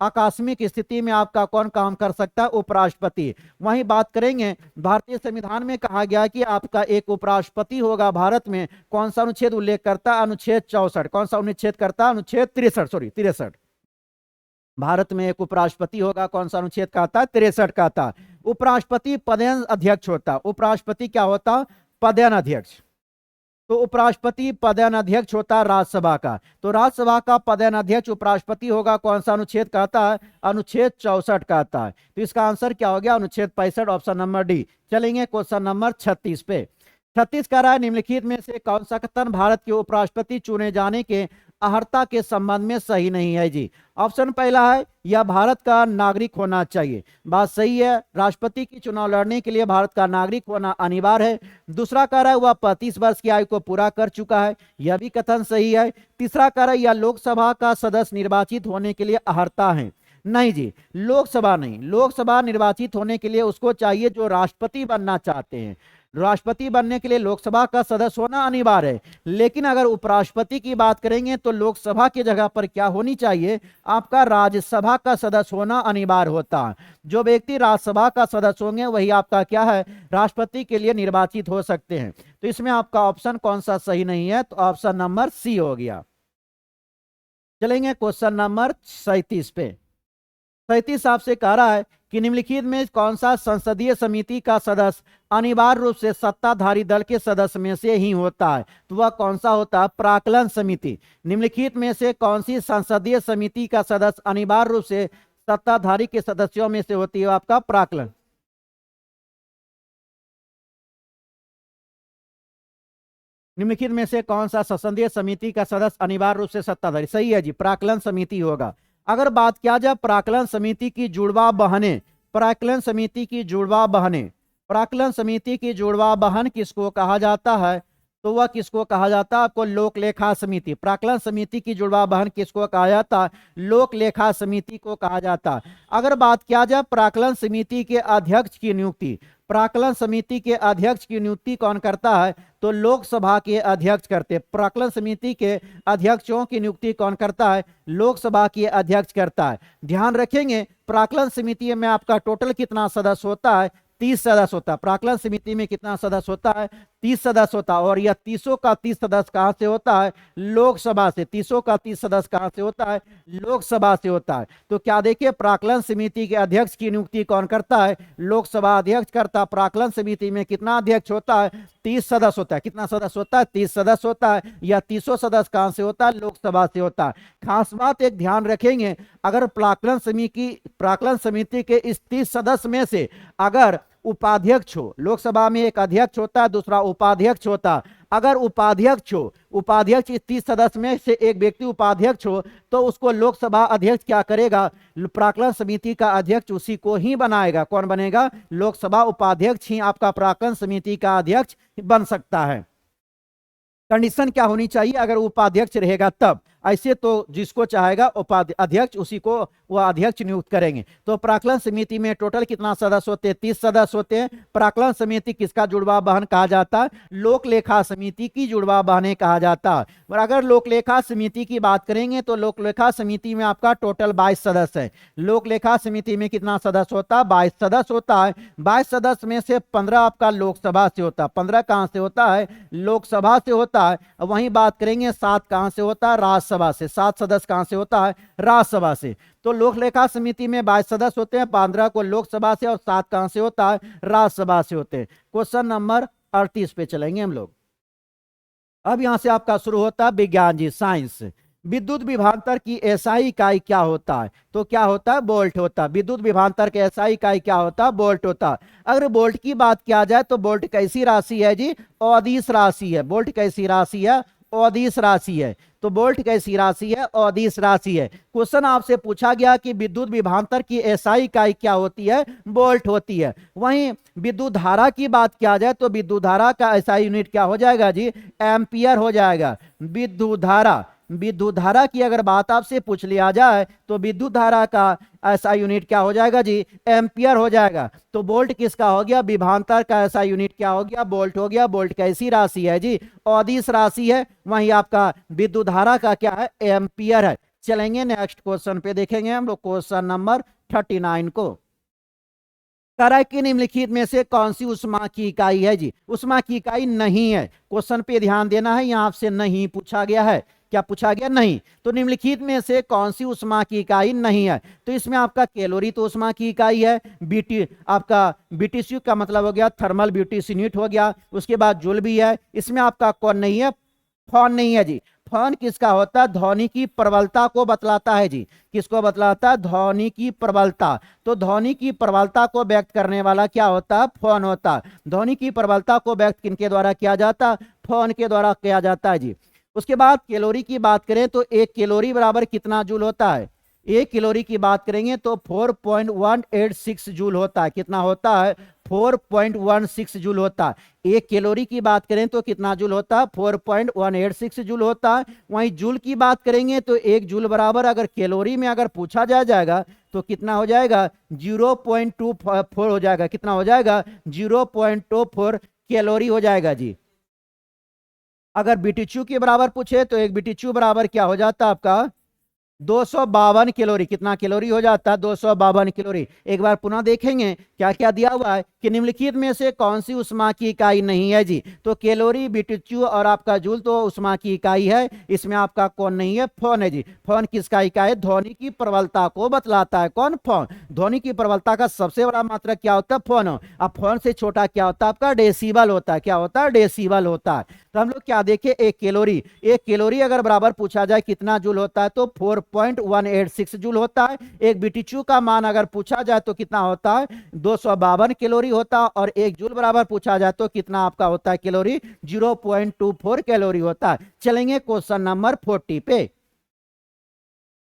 आकस्मिक स्थिति में आपका कौन काम कर सकता है? उपराष्ट्रपति। वहीं बात करेंगे भारतीय संविधान में कहा गया कि आपका एक उपराष्ट्रपति होगा भारत में। कौन सा अनुच्छेद उल्लेख करता है? अनुच्छेद 64। कौन सा अनुच्छेद करता है? अनुच्छेद 63, सॉरी 63। भारत में एक उपराष्ट्रपति होगा, कौन सा अनुच्छेद कहता है? 63 कहता है। उपराष्ट्रपति पदेन अध्यक्ष होता। उपराष्ट्रपति क्या होता? पदेन अध्यक्ष। तो उपराष्ट्रपति पदेन अध्यक्ष होता है राज्यसभा का। तो राज्यसभा का पदेन अध्यक्ष उपराष्ट्रपति होगा, कौन सा अनुच्छेद कहता है? अनुच्छेद 64 कहता है। तो इसका आंसर क्या हो गया? अनुच्छेद 65, ऑप्शन नंबर डी। चलेंगे क्वेश्चन नंबर 36 पे। 36 कह रहा है निम्नलिखित में से कौन सा कथन भारत के उपराष्ट्रपति चुने जाने के अर्हता के संबंध में सही नहीं है जी? ऑप्शन पहला है यह भारत का नागरिक होना चाहिए। बात सही है, राष्ट्रपति की चुनाव लड़ने के लिए भारत का नागरिक होना अनिवार्य है। दूसरा कह रहा है वह 35 वर्ष की आयु को पूरा कर चुका है, यह भी कथन सही है। तीसरा कह रहा है यह लोकसभा का सदस्य निर्वाचित होने के लिए अर्हता है। नहीं जी, लोकसभा नहीं। लोकसभा निर्वाचित होने के लिए उसको चाहिए जो राष्ट्रपति बनना चाहते हैं। राष्ट्रपति बनने के लिए लोकसभा का सदस्य होना अनिवार्य है। लेकिन अगर उपराष्ट्रपति की बात करेंगे तो लोकसभा की जगह पर क्या होनी चाहिए? आपका राज्यसभा का सदस्य होना अनिवार्य होता है। जो व्यक्ति राज्यसभा का सदस्य होंगे वही आपका क्या है? राष्ट्रपति के लिए निर्वाचित हो सकते हैं। तो इसमें आपका ऑप्शन कौन सा सही नहीं है? तो ऑप्शन नंबर सी हो गया। चलेंगे क्वेश्चन नंबर 37 पे। 37 आपसे कह रहा है कि निम्नलिखित में कौन सा संसदीय समिति का सदस्य अनिवार्य रूप से सत्ताधारी दल के सदस्य में से ही होता है? तो वह कौन सा होता है? प्राक्कलन समिति। निम्नलिखित में से कौन सी संसदीय समिति का सदस्य अनिवार्य रूप से सत्ताधारी के सदस्यों में से होती है? आपका प्राक्कलन। निम्नलिखित में से कौन सा संसदीय समिति का सदस्य अनिवार्य रूप से सत्ताधारी? सही है जी, प्राक्कलन समिति होगा। अगर बात किया जाए प्राक्कलन समिति की जुड़वा बहनें, प्राक्कलन समिति की जुड़वा बहनें, प्राक्कलन समिति की जुड़वा बहन किसको कहा जाता है? तो वह किसको कहा जाता है? आपको लोक लेखा समिति। प्राक्कलन समिति की जुड़वा बहन किसको कहा जाता है? लोक लेखा समिति को कहा जाता है। अगर बात किया जाए प्राक्कलन समिति के अध्यक्ष की नियुक्ति, प्राक्कलन समिति के अध्यक्ष की नियुक्ति कौन करता है? तो लोकसभा के अध्यक्ष करते। प्राक्कलन समिति के अध्यक्षों की नियुक्ति कौन करता है? लोकसभा के अध्यक्ष करता है। ध्यान रखेंगे प्राक्कलन समिति में आपका टोटल कितना सदस्य होता है? 30 सदस्य होता है। प्राक्कलन समिति में कितना सदस्य होता है? 30 सदस्य होता है। और यह 30 का 30 सदस्य कहां से होता है? लोकसभा से। 30 का 30 सदस्य कहां से होता है? लोकसभा से होता है। तो क्या देखिए प्राक्कलन समिति के अध्यक्ष की नियुक्ति कौन करता है? लोकसभा अध्यक्ष करता है। प्राक्कलन समिति में कितना अध्यक्ष होता है? 30 सदस्य होता है। कितना सदस्य होता है? 30 सदस्य होता है। यह 30 सदस्य कहां से होता है? लोकसभा से होता है। खास बात एक ध्यान रखेंगे, अगर प्राक्कलन समिति के इस 30 सदस्य में से अगर उपाध्यक्ष हो, लोकसभा में एक अध्यक्ष होता है, दूसरा उपाध्यक्ष होता है। अगर उपाध्यक्ष हो, उपाध्यक्ष इस 30 सदस्य में से एक व्यक्ति उपाध्यक्ष हो तो उसको लोकसभा अध्यक्ष क्या करेगा? प्राक्कलन समिति का अध्यक्ष उसी को ही बनाएगा। कौन बनेगा? लोकसभा उपाध्यक्ष ही आपका प्राक्कलन समिति का अध्यक्ष बन सकता है। कंडीशन क्या होनी चाहिए? अगर उपाध्यक्ष रहेगा तब। ऐसे तो जिसको चाहेगा अध्यक्ष उसी को वह अध्यक्ष नियुक्त करेंगे। तो प्राक्कलन समिति में टोटल कितना सदस्य होते हैं? 30 सदस्य होते हैं। प्राक्कलन समिति किसका जुड़वा बहन कहा जाता है? लोक लेखा समिति की जुड़वा बहनें कहा जाता है। और अगर लोक लेखा समिति की बात करेंगे तो लोक लेखा समिति में आपका टोटल 22 सदस्य है। लोक लेखा समिति में कितना सदस्य होता है? 22 सदस्य होता है। 22 सदस्य में से 15 आपका लोकसभा से होता है। 15 कहां से होता है? लोकसभा से होता है। वहीं बात करेंगे 7 कहां से होता है? राज्यसभा से। 7 सदस्य कहां से होता है? राज्यसभा से। तो लोक लेखा समिति में 22 सदस्य होते हैं, 15 को लोकसभा से और 7 कहां से होता है? राज्यसभा से होते हैं। क्वेश्चन नंबर 38 पे चलेंगे हम लोग। अब यहां से आपका शुरू होता है विज्ञान जी, साइंस। विद्युत विभवांतर की एसआई इकाई क्या होता है? तो क्या होता है? वोल्ट होता है। विद्युत विभवांतर की एसआई इकाई क्या होता है? वोल्ट होता है। अगर वोल्ट की बात किया जाए तो वोल्ट कैसी राशि है जी? अदिश राशि है। वोल्ट कैसी राशि है? अदिश राशि है। तो वोल्ट कैसी राशि है? अदिश राशि है। क्वेश्चन आपसे पूछा गया कि विद्युत विभवांतर की एसआई इकाई क्या होती है? वोल्ट होती है। वहीं विद्युत धारा की बात किया जाए तो विद्युत धारा का एसआई यूनिट क्या हो जाएगा जी? एम्पियर हो जाएगा। विद्युत धारा की अगर बात आपसे पूछ लिया जाए तो विद्युत धारा का ऐसा यूनिट क्या हो जाएगा जी? एम्पियर हो जाएगा। तो वोल्ट किसका हो गया? विभवांतर का ऐसा यूनिट क्या हो गया? वोल्ट हो गया। वोल्ट कैसी राशि है जी? अदिश राशि है। वहीं आपका विद्युत धारा का क्या है? एम्पियर है। चलेंगे नेक्स्ट क्वेश्चन पे, देखेंगे हम लोग क्वेश्चन नंबर 39 को। कह रहा है कि निम्नलिखित में से कौन सी उष्मा की इकाई है जी? उष्मा की इकाई नहीं है। क्वेश्चन पे ध्यान देना है, यहां आपसे नहीं पूछा गया है। क्या पूछा गया? नहीं। तो निम्नलिखित में से कौन सी उष्मा की इकाई नहीं है? तो इसमें आपका कैलोरी तो उष्मा की इकाई है, बीटी आपका बीटीसी का मतलब हो गया थर्मल ब्यूटिस यूनिट हो गया, उसके बाद जूल भी है। इसमें आपका कौन नहीं है? फॉन नहीं है जी। फॉन किसका होता है? ध्वनि की प्रबलता को बतलाता है जी। किसको बतलाता है? ध्वनि की प्रबलता। तो ध्वनि की प्रबलता को व्यक्त करने वाला क्या होता है? फॉन होता है। ध्वनि की प्रबलता को व्यक्त किनके द्वारा किया जाता है? फॉन के द्वारा किया जाता है जी। उसके बाद कैलोरी की बात करें तो एक कैलोरी बराबर कितना जूल होता है? एक कैलोरी की बात करेंगे तो 4.186 जूल होता है। कितना होता है? 4.16 जूल होता है। एक कैलोरी की बात करें तो कितना जूल होता है? 4.186 जूल होता है। वहीं जूल की बात करेंगे तो एक जूल बराबर अगर कैलोरी में अगर पूछा जाएगा तो कितना हो जाएगा? 0.24 हो जाएगा। कितना हो जाएगा? 0.24 कैलोरी हो जाएगा जी। अगर बीटीचू के बराबर पूछे तो एक बीटीचू बराबर क्या हो जाता है आपका? 252 कैलोरी। कितना कैलोरी हो जाता है? 252 कैलोरी। एक बार पुनः देखेंगे क्या क्या दिया हुआ है कि निम्नलिखित में से कौन सी उष्मा की इकाई नहीं है जी? तो कैलोरी, बीटीचू और आपका जूल तो उष्मा की इकाई है। इसमें आपका कौन नहीं है? फॉन है जी। फॉन किसका इकाई है? ध्वनि की प्रबलता को बतलाता है। कौन? फॉन। ध्वनि की प्रबलता का सबसे बड़ा मात्रक क्या होता है? फॉन। अब फॉन से छोटा क्या होता है? आपका डेसिबल होता है। क्या होता है? डेसिबल होता है। तो हम लोग क्या देखें, एक कैलोरी अगर बराबर पूछा जाए कितना जूल होता है तो 4.186 जूल होता है। एक बीटीचू का मान अगर पूछा जाए तो कितना होता है? 252 कैलोरी होता है। और एक जूल बराबर पूछा जाए तो कितना आपका होता है कैलोरी? 0.24 कैलोरी होता है। चलेंगे क्वेश्चन नंबर 40 पे।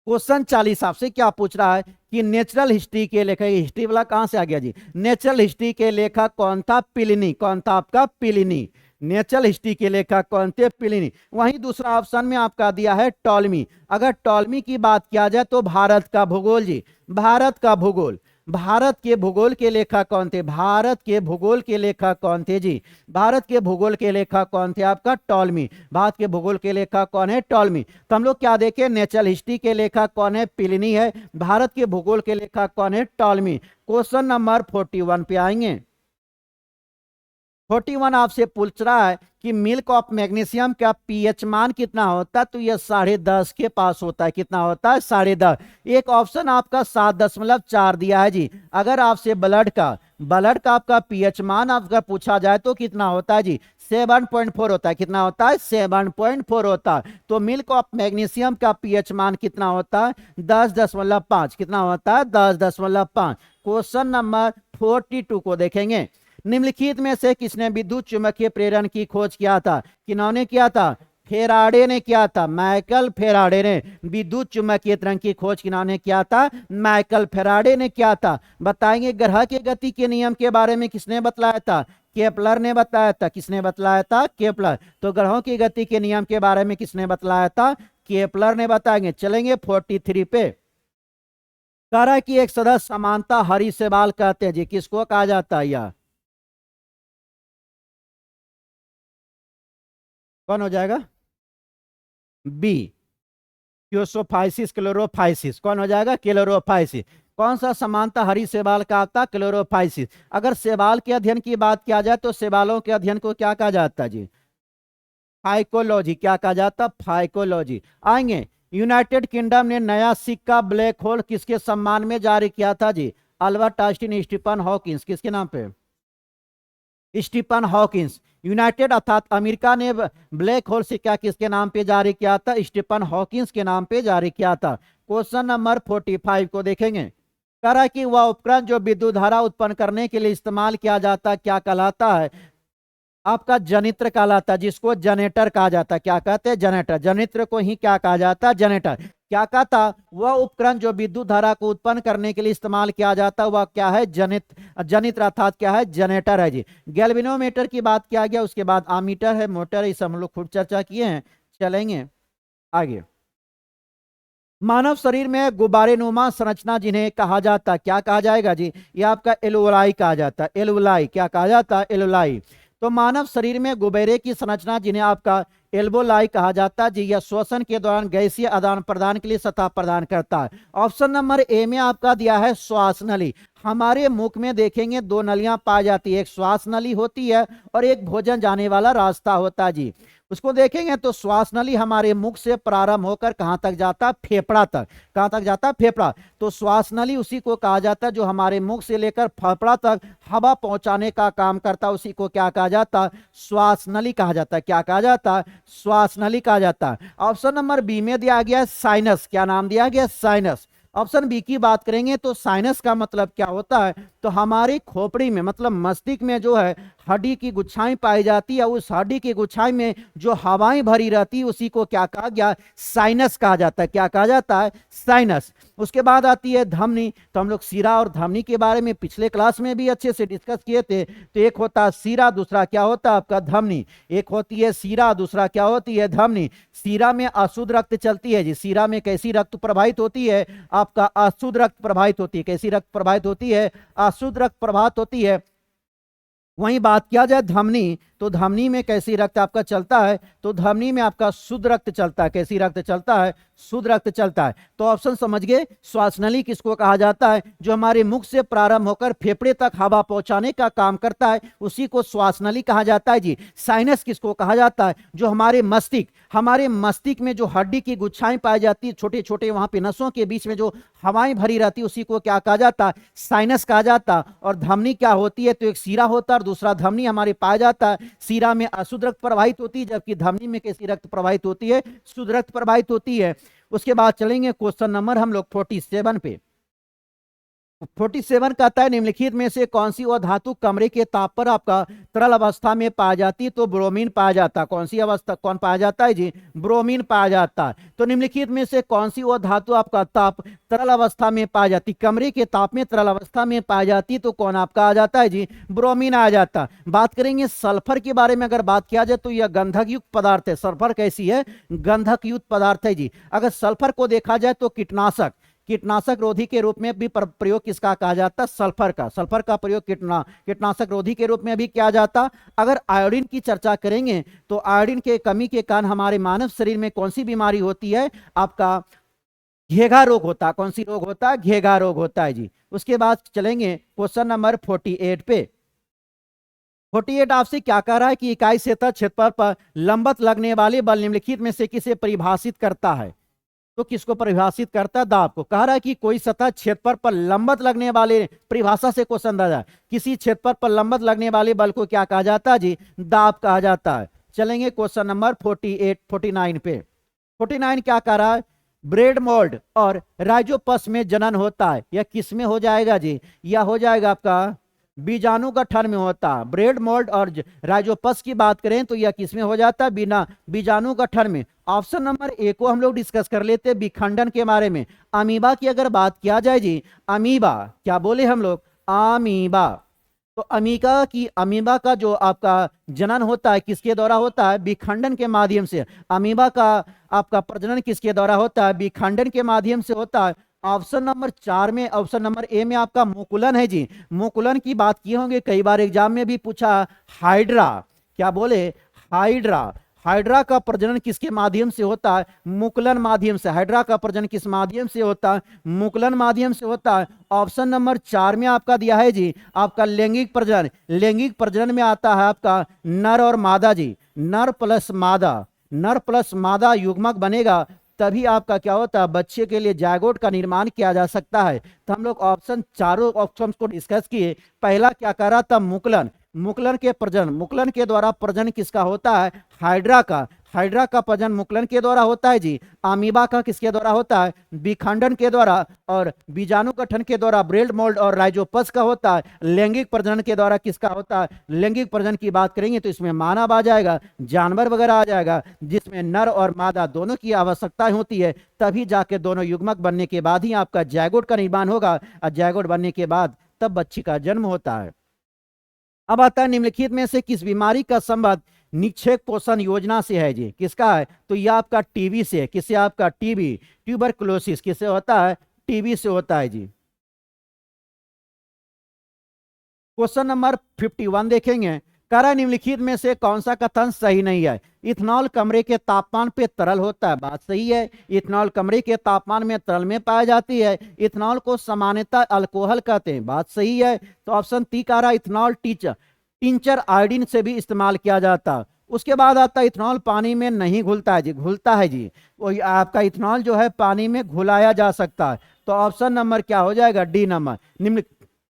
क्वेश्चन 40 आपसे क्या पूछ रहा है कि नेचुरल हिस्ट्री के लेखक, हिस्ट्री वाला कहां से आ गया जी? नेचुरल हिस्ट्री के लेखक कौन था? प्लिनी। कौन था आपका? प्लिनी। नेचुरल हिस्ट्री के लेखक कौन थे? प्लिनी। वहीं दूसरा ऑप्शन में आपका दिया है टॉलमी। अगर टॉलमी की बात किया जाए तो भारत का भूगोल जी। भारत का भूगोल। भारत के भूगोल के लेखक कौन थे? भारत के भूगोल के लेखक कौन थे जी? भारत के भूगोल के लेखक कौन थे? आपका टॉलमी। भारत के भूगोल के लेखक कौन है? टॉलमी। तो हम लोग क्या देखें, नेचुरल हिस्ट्री के लेखक कौन है? प्लिनी है। भारत के भूगोल के लेखक कौन है? टॉलमी। क्वेश्चन नंबर 41 पे आएंगे। 41 आपसे पूछ रहा है कि मिल्क ऑफ मैग्नीशियम का पीएच मान कितना होता है? तो यह 10.5 के पास होता है। कितना होता है? 10.5। एक ऑप्शन आपका 7.4 दिया है जी। अगर आपसे ब्लड का आपका पीएच मान आपका पूछा जाए तो कितना होता है जी? 7.4 होता है। कितना होता है? 7.4 होता है। तो मिल्क ऑफ मैग्नीशियम का पीएच मान कितना होता है? 10.5। कितना होता है? 10.5। क्वेश्चन नंबर 42 को देखेंगे। निम्नलिखित में से किसने विद्युत चुंबकीय प्रेरण की खोज किया था? किन्होंने किया था? फेराडे ने किया था। माइकल फेराडे ने विद्युत चुंबकीय तरंग की खोज किन्होंने किया था? माइकल फेराडे ने किया था। बताएंगे ग्रह के गति के नियम के बारे में किसने बतलाया था? केपलर ने बताया था। किसने बतलाया था? केपलर। तो ग्रहों की गति के नियम के बारे में किसने बतलाया था? केपलर ने बताएंगे। चलेंगे 43 पे। कह रहा है कि एक सदस्य समानता हरिसेवाल कहते हैं जी। किसको कहा जाता है? यह कौन हो जाएगा? बी, क्योसोफाइसिस क्लोरोफाइसिस। कौन हो जाएगा? क्लोरोफाइसिस। कौन सा समानता हरिसेवाल का आता? क्लोरोफाइसिस। अगर सेवाल के अध्ययन की बात किया जाए तो सेवालों के अध्ययन को क्या कहा जाता है जी? फाइकोलॉजी। क्या कहा जाता? फाइकोलॉजी। आएंगे। यूनाइटेड किंगडम ने नया सिक्का ब्लैक होल किसके सम्मान में जारी किया था जी? Albert Einstein, Stephen Hawkins. किसके नाम पे? Stephen Hawkins. यूनाइटेड अर्थात अमेरिका ने ब्लैक होल सिक्का किसके नाम पे जारी किया था? स्टीफन हॉकिंस के नाम पे जारी किया था। क्वेश्चन नंबर 45 को देखेंगे। कह रहा है कि वह उपकरण जो विद्युत धारा उत्पन्न करने के लिए इस्तेमाल किया जाता है क्या कहलाता है? आपका जनित्र कहलाता है, जिसको जनरेटर कहा जाता है। क्या कहते हैं? जनरेटर। जनित्र को ही क्या कहा जाता है? जनरेटर। क्या कहता? वह उपकरण जो विद्युत धारा को उत्पन्न करने के लिए इस्तेमाल किया जाता है वह क्या है? जनित्र अर्थात क्या है? जनरेटर है जी। गैल्वेनोमीटर की बात किया गया, उसके बाद आमीटर है, मोटर है, इस हम लोग खूब चर्चा किए हैं। चलेंगे आगे। मानव शरीर में गुब्बारे नुमा संरचना जिन्हें कहा जाता है क्या कहा जाएगा जी? ये आपका एलुलाई कहा जाता है। एलुलाई। क्या कहा जाता है? एलुलाई। तो मानव शरीर में गुब्बारे की संरचना जिन्हें आपका एल्बोलाई कहा जाता है जी। यह श्वसन के दौरान गैसीय आदान प्रदान के लिए सतह प्रदान करता है। ऑप्शन नंबर ए में आपका दिया है श्वास नली। हमारे मुख में देखेंगे दो नलियां पाई जाती है, एक श्वास नली होती है और एक भोजन जाने वाला रास्ता होता है जी। उसको देखेंगे तो श्वास नली हमारे मुख से प्रारंभ होकर कहां तक जाता है, फेफड़ा तक। कहां तक जाता है, फेफड़ा। तो श्वास नली उसी को कहा जाता है जो हमारे मुख से लेकर फेफड़ा तक हवा पहुंचाने का काम करता है, उसी को क्या कहा जाता है, श्वास नली कहा जाता है। क्या कहा जाता है, श्वास नली कहा जाता है। ऑप्शन नंबर बी में दिया गया है साइनस। क्या नाम दिया गया, साइनस। ऑप्शन बी की बात करेंगे तो साइनस का मतलब क्या होता है, तो हमारी खोपड़ी में मतलब मस्तिष्क में जो है हड्डी की गुच्छाएं पाई जाती है, उस हड्डी की गुच्छाई में जो हवाएं भरी रहती है उसी को क्या कहा गया, साइनस कहा जाता है। क्या कहा जाता है, साइनस। उसके बाद आती है धमनी। तो हम लोग सीरा और धमनी के बारे में पिछले क्लास में भी अच्छे से डिस्कस किए थे। तो एक होता है सीरा, दूसरा क्या होता है आपका धमनी। एक होती है सीरा, दूसरा क्या होती है, धमनी। सीरा में अशुद्ध रक्त चलती है जी। सीरा में कैसी रक्त प्रवाहित होती है, आपका अशुद्ध रक्त प्रवाहित होती है। कैसी रक्त प्रवाहित होती है, अशुद्ध रक्त प्रवाहित होती है। वहीं बात किया जाए धमनी, तो धमनी में कैसी रक्त आपका चलता है, तो धमनी में आपका शुद्ध रक्त चलता है। कैसी रक्त चलता है, शुद्ध रक्त चलता है। तो ऑप्शन समझ गए, श्वास नली किसको कहा जाता है, जो हमारे मुख से प्रारंभ होकर फेफड़े तक हवा पहुंचाने का काम करता है, उसी को श्वास नली कहा जाता है जी। साइनस किसको कहा जाता है, जो हमारे मस्तिष्क में जो हड्डी की गुच्छाएं पाई जाती है, छोटे छोटे वहां पे नसों के बीच में जो हवाएं भरी रहती है, उसी को क्या कहा जाता है, साइनस कहा जाता। और धमनी क्या होती है, तो एक सीरा होता है और दूसरा धमनी हमारे पाया जाता है। सीरा में अशुद्ध रक्त प्रवाहित होती है, जबकि धमनी में कैसी रक्त प्रवाहित होती है, शुद्ध रक्त प्रवाहित होती है। उसके बाद चलेंगे क्वेश्चन नंबर हम लोग 47 पे। 47 कहता है निम्नलिखित में से कौन सी वह धातु कमरे के ताप पर आपका तरल अवस्था में पाया जाती है, तो ब्रोमीन पाया जाता है। कौन सी अवस्था, कौन पाया जाता है जी, ब्रोमीन पाया जाता है। तो निम्नलिखित में से कौन सी वह धातु आपका ताप तरल अवस्था में पाई जाती, कमरे के ताप में तरल अवस्था में पाई जाती, तो कौन आपका आ जाता है जी, ब्रोमीन आ जाता है। बात करेंगे सल्फर के बारे में, अगर बात किया जाए तो यह गंधक युक्त पदार्थ है। सल्फर कैसी है, गंधक युक्त पदार्थ है जी। अगर सल्फर को देखा जाए तो कीटनाशक रोधी के रूप में भी प्रयोग किसका कहा जाता है, सल्फर का। सल्फर का प्रयोग कीटनाशक रोधी के रूप में भी किया जाता। अगर आयोडीन की चर्चा करेंगे तो आयोडीन के कमी के कारण हमारे मानव शरीर में कौन सी बीमारी होती है, आपका घेघा रोग होता है। कौन सी रोग होता है, घेघा रोग होता है जी। उसके बाद चलेंगे क्वेश्चन नंबर 48 पे। 48 आपसे क्या कह रहा है कि इकाई सतह क्षेत्रफल पर लंबवत लगने वाले बल निम्नलिखित में से किसे परिभाषित करता है, तो किसको परिभाषित करता है, दाब को। कह रहा है कि कोई सतह क्षेत्रफल पर लंबवत लगने वाले, परिभाषा से क्वेश्चन दे रहा है, किसी क्षेत्रफल पर लंबवत लगने वाले बल को क्या कहा जाता है जी, दाब कहा जाता है। चलेंगे क्वेश्चन नंबर 49 पे। 49 क्या कह रहा है, ब्रेड मोल्ड और राइजोपस में जनन होता है, यह किस में हो जाएगा जी, यह हो जाएगा आपका बीजाणु गठन में होता है। ब्रेड मोल्ड और राइजोपस की बात करें तो यह किसमें हो जाता है, बिना बीजाणु गठन में। ऑप्शन नंबर ए को हम लोग डिस्कस कर लेते हैं विखंडन के बारे में। अमीबा की अगर बात किया जाए जी, अमीबा क्या बोले हम लोग, अमीबा। तो अमीबा का जो आपका जनन होता है किसके द्वारा होता है, विखंडन के माध्यम से। अमीबा का आपका प्रजनन किसके द्वारा होता है, विखंडन के माध्यम से होता है। ऑप्शन नंबर 4 में, ऑप्शन नंबर ए में आपका मुकुलन है जी। मुकुलन की बात किए होंगे, कई बार एग्जाम में भी पूछा। हाइड्रा, क्या बोले, हाइड्रा। हाइड्रा का प्रजनन किसके माध्यम से होता है, मुकुलन माध्यम से। हाइड्रा का प्रजनन किस माध्यम से होता है, मुकुलन माध्यम से होता है। ऑप्शन नंबर 4 में आपका दिया है जी, आपका लैंगिक प्रजनन। लैंगिक प्रजनन में आता है आपका नर और मादा जी, नर प्लस मादा युग्मक बनेगा, तभी आपका क्या होता है, बच्चे के लिए जायगोट का निर्माण किया जा सकता है। तो हम लोग चारों ऑप्शन को डिस्कस किए। पहला क्या कर रहा था, मुकुलन के प्रजनन, मुकुलन के द्वारा प्रजनन किसका होता है, हाइड्रा का प्रजनन मुकुलन के द्वारा होता है जी। अमीबा का किसके द्वारा होता है, विखंडन के द्वारा। और बीजाणु गठन के द्वारा ब्रेड मोल्ड और राइजोपस का होता है। लैंगिक प्रजनन के द्वारा किसका होता है, लैंगिक प्रजनन की बात करेंगे तो इसमें मानव आ जाएगा, जानवर वगैरह आ जाएगा, जिसमें नर और मादा दोनों की आवश्यकता होती है। तभी जाके दोनों युग्मक बनने के बाद ही आपका जायगोट का निर्माण होगा, और जायगोट बनने के बाद तब बच्ची का जन्म होता है। अब आता है निम्नलिखित में से किस बीमारी का संबंध निक्षेप पोषण योजना से है जी, किसका है, तो यह आपका टीबी से है। किससे, आपका टीबी, ट्यूबरकुलोसिस किससे होता है, टीबी से होता है जी। क्वेश्चन नंबर 51 देखेंगे। कह रहा है निम्नलिखित में से कौन सा कथन सही नहीं है। इथेनॉल कमरे के तापमान पे तरल होता है, बात सही है। इथेनॉल कमरे के तापमान में तरल में पाई जाती है। इथेनॉल को सामान्यतः अल्कोहल कहते हैं, बात सही है। तो ऑप्शन टी कह रहा है इथेनॉल टिंचर आयोडीन से भी इस्तेमाल किया जाता है। उसके बाद आता है इथेनॉल पानी में नहीं घुलता है जी, घुलता है जी। वही आपका इथेनॉल जो है पानी में घुलाया जा सकता है। तो ऑप्शन नंबर क्या हो जाएगा, डी नंबर। निम्न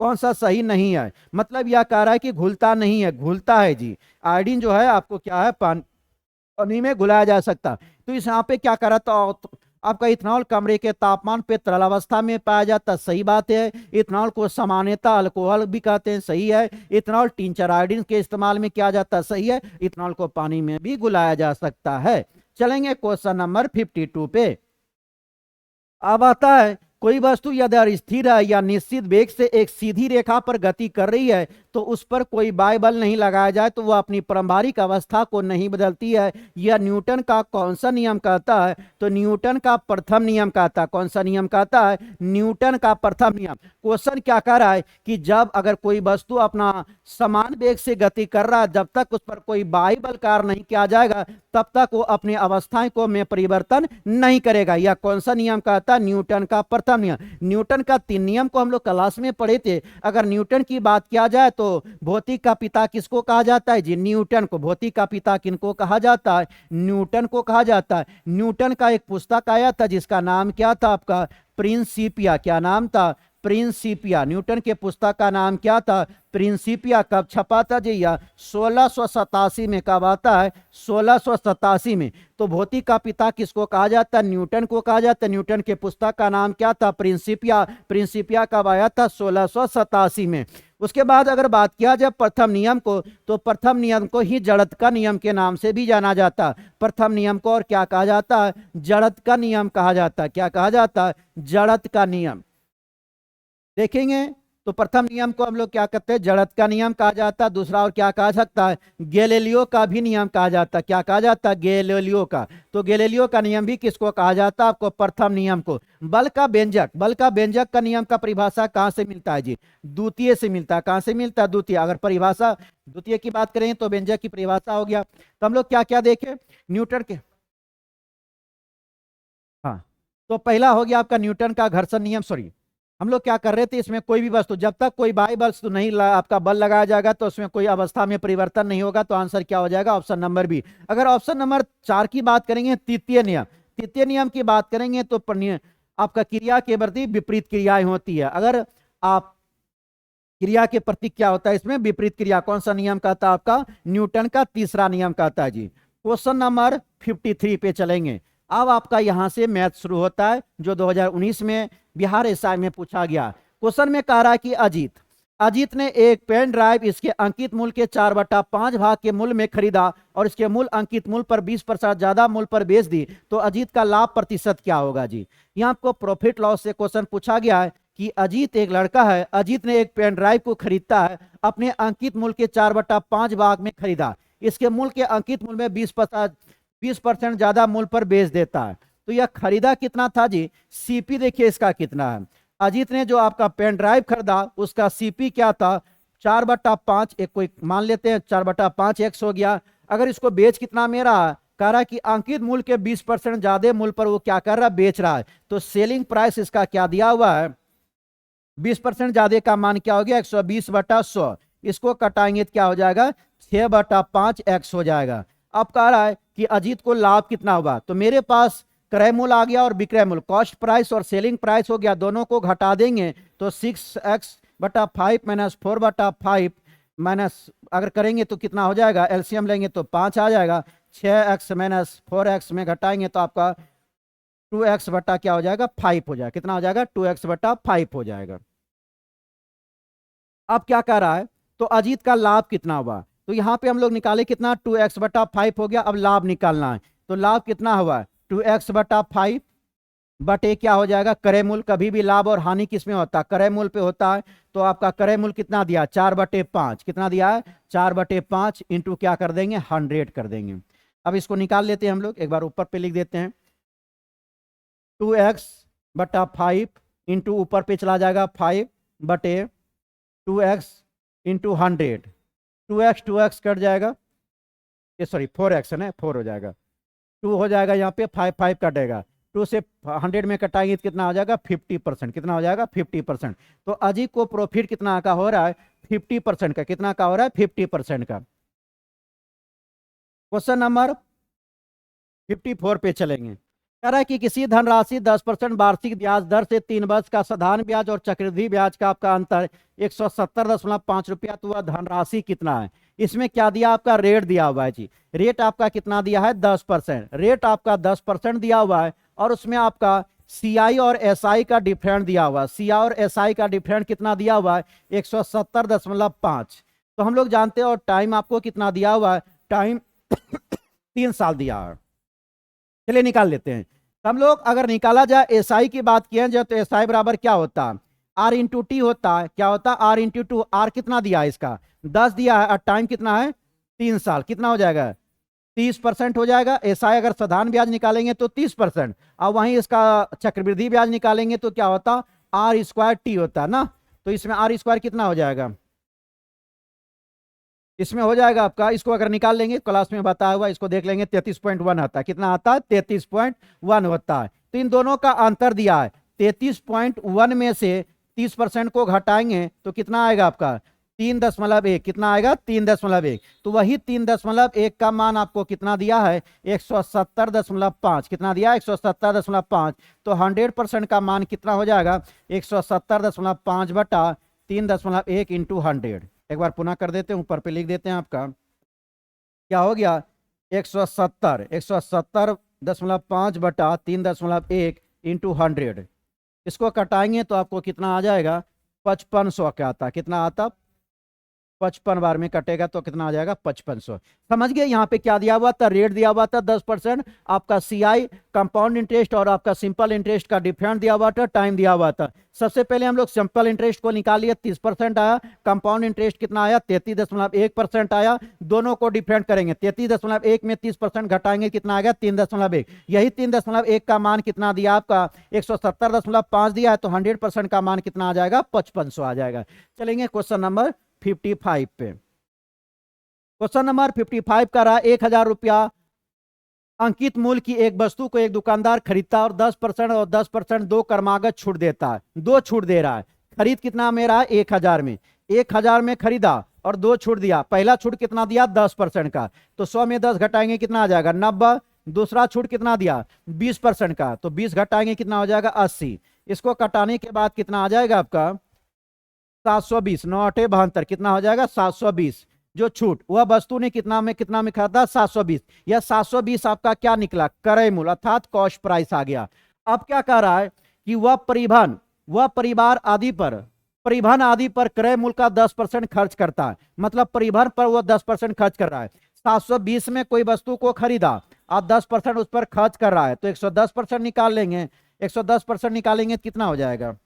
कौन सा सही नहीं है, मतलब यह कह रहा है कि घुलता नहीं है, घुलता है जी। आयोडीन जो है आपको क्या है पानी में घुलाया जा सकता। तो इस यहाँ पे क्या कर रहा था, आपका इथेनॉल कमरे के तापमान पे तरल अवस्था में पाया जाता, सही बात है। इथेनॉल को सामान्यतः अल्कोहल भी कहते हैं, सही है। इथेनॉल टिंचर आयोडीन के इस्तेमाल में किया जाता, सही है। इथेनॉल को पानी में भी घुलाया जा सकता है। चलेंगे क्वेश्चन नंबर 52 पे। अब आता है कोई वस्तु यदि स्थिर है या निश्चित वेग से एक सीधी रेखा पर गति कर रही है तो उस पर कोई बाह्य बल नहीं लगाया जाए तो वह अपनी प्रारंभिक अवस्था को नहीं बदलती है। यह न्यूटन का कौन सा नियम कहता है, तो न्यूटन का प्रथम नियम कहता है। कौन सा नियम कहता है, न्यूटन का प्रथम नियम। क्वेश्चन क्या कह रहा है कि जब अगर कोई वस्तु अपना समान वेग से गति कर रहा है, जब तक उस पर कोई बाह्य बल कार्य नहीं किया जाएगा तब तक वो अपनी अवस्थाएं को में परिवर्तन नहीं करेगा। यह कौन सा नियम कहता है, न्यूटन का प्रथम नियम। न्यूटन का 3 नियम को हम लोग क्लास में पढ़े थे। अगर न्यूटन की बात किया जाए तो भौतिक का पिता किसको कहा जाता है जी, न्यूटन को। भौतिक का पिता किनको कहा जाता है, न्यूटन को कहा जाता है। न्यूटन का एक पुस्तक आया था जिसका नाम क्या था आपका, प्रिंसिपिया। क्या नाम था, प्रिंसिपिया। न्यूटन के पुस्तक का नाम क्या था, प्रिंसिपिया। कब छपा था जी, या 1687 में। कब आता है, 1687 में। तो भौतिक का पिता किसको कहा जाता है, न्यूटन को कहा जाता है। न्यूटन के पुस्तक का नाम क्या था, प्रिंसिपिया। प्रिंसिपिया कब आया था, 1687 में। उसके बाद अगर बात किया जाए प्रथम नियम को, तो प्रथम नियम को ही जड़त्व का नियम के नाम से भी जाना जाता है। प्रथम नियम को और क्या कहा जाता है, जड़त्व का नियम कहा जाता है। क्या कहा जाता है, जड़त्व का नियम। देखेंगे तो प्रथम नियम को हम लोग क्या कहते हैं, जड़त्व का नियम कहा जाता है। दूसरा और क्या कहा सकता है, गैलीलियो का भी नियम कहा जाता है। क्या कहा जाता है, गैलीलियो का। तो गैलीलियो का नियम भी किसको कहा जाता है, आपको प्रथम नियम को। बल का व्यंजक, बल का व्यंजक का नियम का परिभाषा कहाँ से मिलता है जी, द्वितीय से मिलता है। कहाँ से मिलता है, द्वितीय। अगर परिभाषा द्वितीय की बात करें तो व्यंजक की परिभाषा हो गया। तो हम लोग क्या क्या देखे, न्यूटन के, हाँ। तो पहला हो गया आपका न्यूटन का घर्षण नियम। सॉरी, हम लोग क्या कर रहे थे, इसमें कोई भी वस्तु जब तक कोई बाह्य वस्तु नहीं आपका बल लगाया जाएगा तो उसमें कोई अवस्था में परिवर्तन नहीं होगा। तो आंसर क्या हो जाएगा, ऑप्शन नंबर बी। अगर ऑप्शन नंबर 4 की बात करेंगे, तृतीय नियम। तृतीय नियम की बात करेंगे तो आपका क्रिया के प्रति विपरीत क्रियाएं होती है। अगर आप क्रिया के प्रति क्या होता है, इसमें विपरीत क्रिया। कौन सा नियम कहता है, आपका न्यूटन का तीसरा नियम कहता है जी। क्वेश्चन नंबर 53 पे चलेंगे। अब आपका यहां से मैथ शुरू होता है जो 2019 में बिहार एसआई में पूछा गया। क्वेश्चन में कह रहा है कि अजीत ने एक पेन ड्राइव इसके अंकित मूल्य के 4/5 भाग के मूल्य में खरीदा और इसके मूल अंकित मूल्य पर 20% ज्यादा मूल्य पर बेच दी, तो अजीत का लाभ प्रतिशत क्या होगा जी। यहाँ आपको प्रॉफिट लॉस से क्वेश्चन पूछा गया है कि अजीत एक लड़का है, अजीत ने एक पेन ड्राइव को खरीदता है, अपने अंकित मूल्य के 4/5 भाग में खरीदा, इसके मूल्य के अंकित मूल्य में 20% ज्यादा मूल्य पर बेच देता है। तो यह खरीदा कितना था जी, सीपी देखिए इसका कितना है। अजीत ने जो आपका पेन ड्राइव खरीदा उसका सीपी क्या था, 4/5। एक कोई मान लेते हैं 4/5 एक्स हो गया। अगर इसको बेच कितना में रहा है, कह रहा है कि अंकित मूल्य के 20% ज्यादा मूल्य पर वो क्या कर रहा है, बेच रहा है। तो सेलिंग प्राइस इसका क्या दिया हुआ है, 20% ज्यादा का मान क्या हो गया, 120/100। इसको कटाएंगे तो क्या हो जाएगा, 6/5 एक्स हो जाएगा। अब कह रहा है कि अजीत को लाभ कितना होगा, तो मेरे पास क्रय मूल्य आ गया और विक्रय मूल्य, कॉस्ट प्राइस और सेलिंग प्राइस हो गया, दोनों को घटा देंगे तो 6x/5 माइनस 4/5 माइनस अगर करेंगे तो कितना हो जाएगा, एलसीएम लेंगे तो 5 आ जाएगा। 6x माइनस 4x में घटाएंगे तो आपका 2x बटा क्या हो जाएगा, 5 हो जाएगा। कितना हो जाएगा, 2x/5 हो जाएगा। अब क्या कह रहा है, तो अजीत का लाभ कितना हुआ, तो यहां पे हम लोग निकाले कितना, 2x/5 हो गया। अब लाभ निकालना है, तो लाभ कितना हुआ, 2x/5 बटे क्या हो जाएगा, क्रय मूल्य। कभी भी लाभ और हानि किसमें होता है, क्रय मूल्य पे होता है। तो आपका क्रय मूल्य कितना दिया, 4/5। कितना दिया है, 4/5 इंटू क्या कर देंगे, 100 कर देंगे। अब इसको निकाल लेते हैं हम लोग, एक बार ऊपर पे लिख देते हैं। 2x/5 इंटू ऊपर पे चला जाएगा 5 बटे 2x इंटू 100 2x कट जाएगा, ये सॉरी 4x है ना, 4 हो जाएगा, 2 हो जाएगा, यहाँ पे 5 कटेगा, 2 से 100 में कटाएंगे तो कितना हो जाएगा 50%, कितना हो जाएगा 50%। तो अजीत को प्रॉफिट कितना का हो रहा है 50% का, कितना का हो रहा है 50% का। क्वेश्चन नंबर 54 पे चलेंगे। कह रहा है कि किसी धनराशि 10% वार्षिक ब्याज दर से 3 वर्ष का साधारण ब्याज और चक्रवृद्धि ब्याज का आपका अंतर 170.5 रुपया, तो वह धनराशि कितना है। इसमें क्या दिया, आपका रेट दिया हुआ है जी, रेट आपका कितना दिया है 10%, रेट आपका 10% दिया हुआ है, और उसमें आपका सीआई और एसआई का डिफरेंट दिया हुआ है, सीआई और एसआई का डिफरेंट कितना दिया हुआ है 170.5। तो हम लोग जानते हैं, और टाइम आपको कितना दिया हुआ है, टाइम 3 साल दिया है। चलिए निकाल लेते हैं। हम लोग अगर निकाला जाए एसआई की बात किया जाए तो एसआई बराबर क्या होता है, आर इंटू टी होता है, क्या होता है आर इंटू टू। आर कितना दिया है, इसका 10 दिया है, और टाइम कितना है 3 साल, कितना हो जाएगा 30% हो जाएगा। एसआई अगर साधारण ब्याज निकालेंगे तो 30%, और वहीं इसका चक्रवृद्धि ब्याज निकालेंगे तो क्या होता आर स्क्वायर टी होता है ना। तो इसमें आर स्क्वायर कितना हो जाएगा, इसमें हो जाएगा आपका, इसको अगर निकाल लेंगे क्लास में बताया हुआ, इसको देख लेंगे 33.1 आता है, कितना आता है 33.1 होता है। तो इन दोनों का अंतर दिया है, 33.1 में से 30% को घटाएंगे तो कितना आएगा आपका 3.1, कितना आएगा 3.1। तो वही 3.1 का मान आपको कितना दिया है 170.5, कितना दिया है 170.5। तो 100% का मान कितना हो जाएगा 170.5 बटा 3.1 इंटू 100। एक बार पुनः कर देते हैं, ऊपर पे लिख देते हैं, आपका क्या हो गया 170.5 बटा 3.1 इंटू 100। इसको कटाएंगे तो आपको कितना आ जाएगा 5500 का आता, कितना आता 55 बार में कटेगा तो कितना आ जाएगा 5500। समझ गए, यहाँ पे क्या दिया हुआ था, रेट दिया हुआ था 10%, आपका सीआई कंपाउंड इंटरेस्ट और आपका सिंपल इंटरेस्ट का डिफरेंट दिया हुआ था, टाइम दिया हुआ था। सबसे पहले हम लोग सिंपल इंटरेस्ट को निकाल लिए, 30% आया, कंपाउंड इंटरेस्ट कितना आया 33.1% आया। दोनों को डिफरेंट करेंगे, 33.1 में 30% घटाएंगे कितना आ गया 3.1। यही 3.1 का मान कितना दिया आपका 170.5 दिया है, तो 100% का मान कितना आ जाएगा 5500 आ जाएगा। चलेंगे क्वेश्चन नंबर 55 पे। क्वेश्चन नंबर 55 का रहा 1000 रुपया अंकित मूल्य की एक वस्तु को एक दुकानदार खरीदता और 10% और 10% दो क्रमागत छूट देता है, दो छूट दे रहा है। खरीद कितना में रहा 1000 में, 1000 में खरीदा और 2 छूट दिया। पहला छूट कितना दिया 10% का, तो 100 में 10 घटाएंगे कितना आ जाएगा 90। दूसरा छूट कितना दिया 20% का, तो 20 घटाएंगे कितना हो जाएगा 80। इसको कटाने के बाद कितना आ जाएगा आपका 720, 9 कितना हो जाएगा 720। जो छूट वह वस्तु ने कितना में खरीदा 720, यह 720 आपका क्या निकला क्रय मूल्य अर्थात कॉस्ट प्राइस आ गया। अब क्या कह रहा है कि वह परिवहन आदि पर क्रय मूल्य का 10% खर्च करता है, मतलब परिवहन पर वह 10% खर्च कर रहा है। 720 में कोई वस्तु को खरीदा, आप 10% उस पर खर्च कर रहा है, तो 110% निकाल लेंगे, 110% निकालेंगे तो कितना हो जाएगा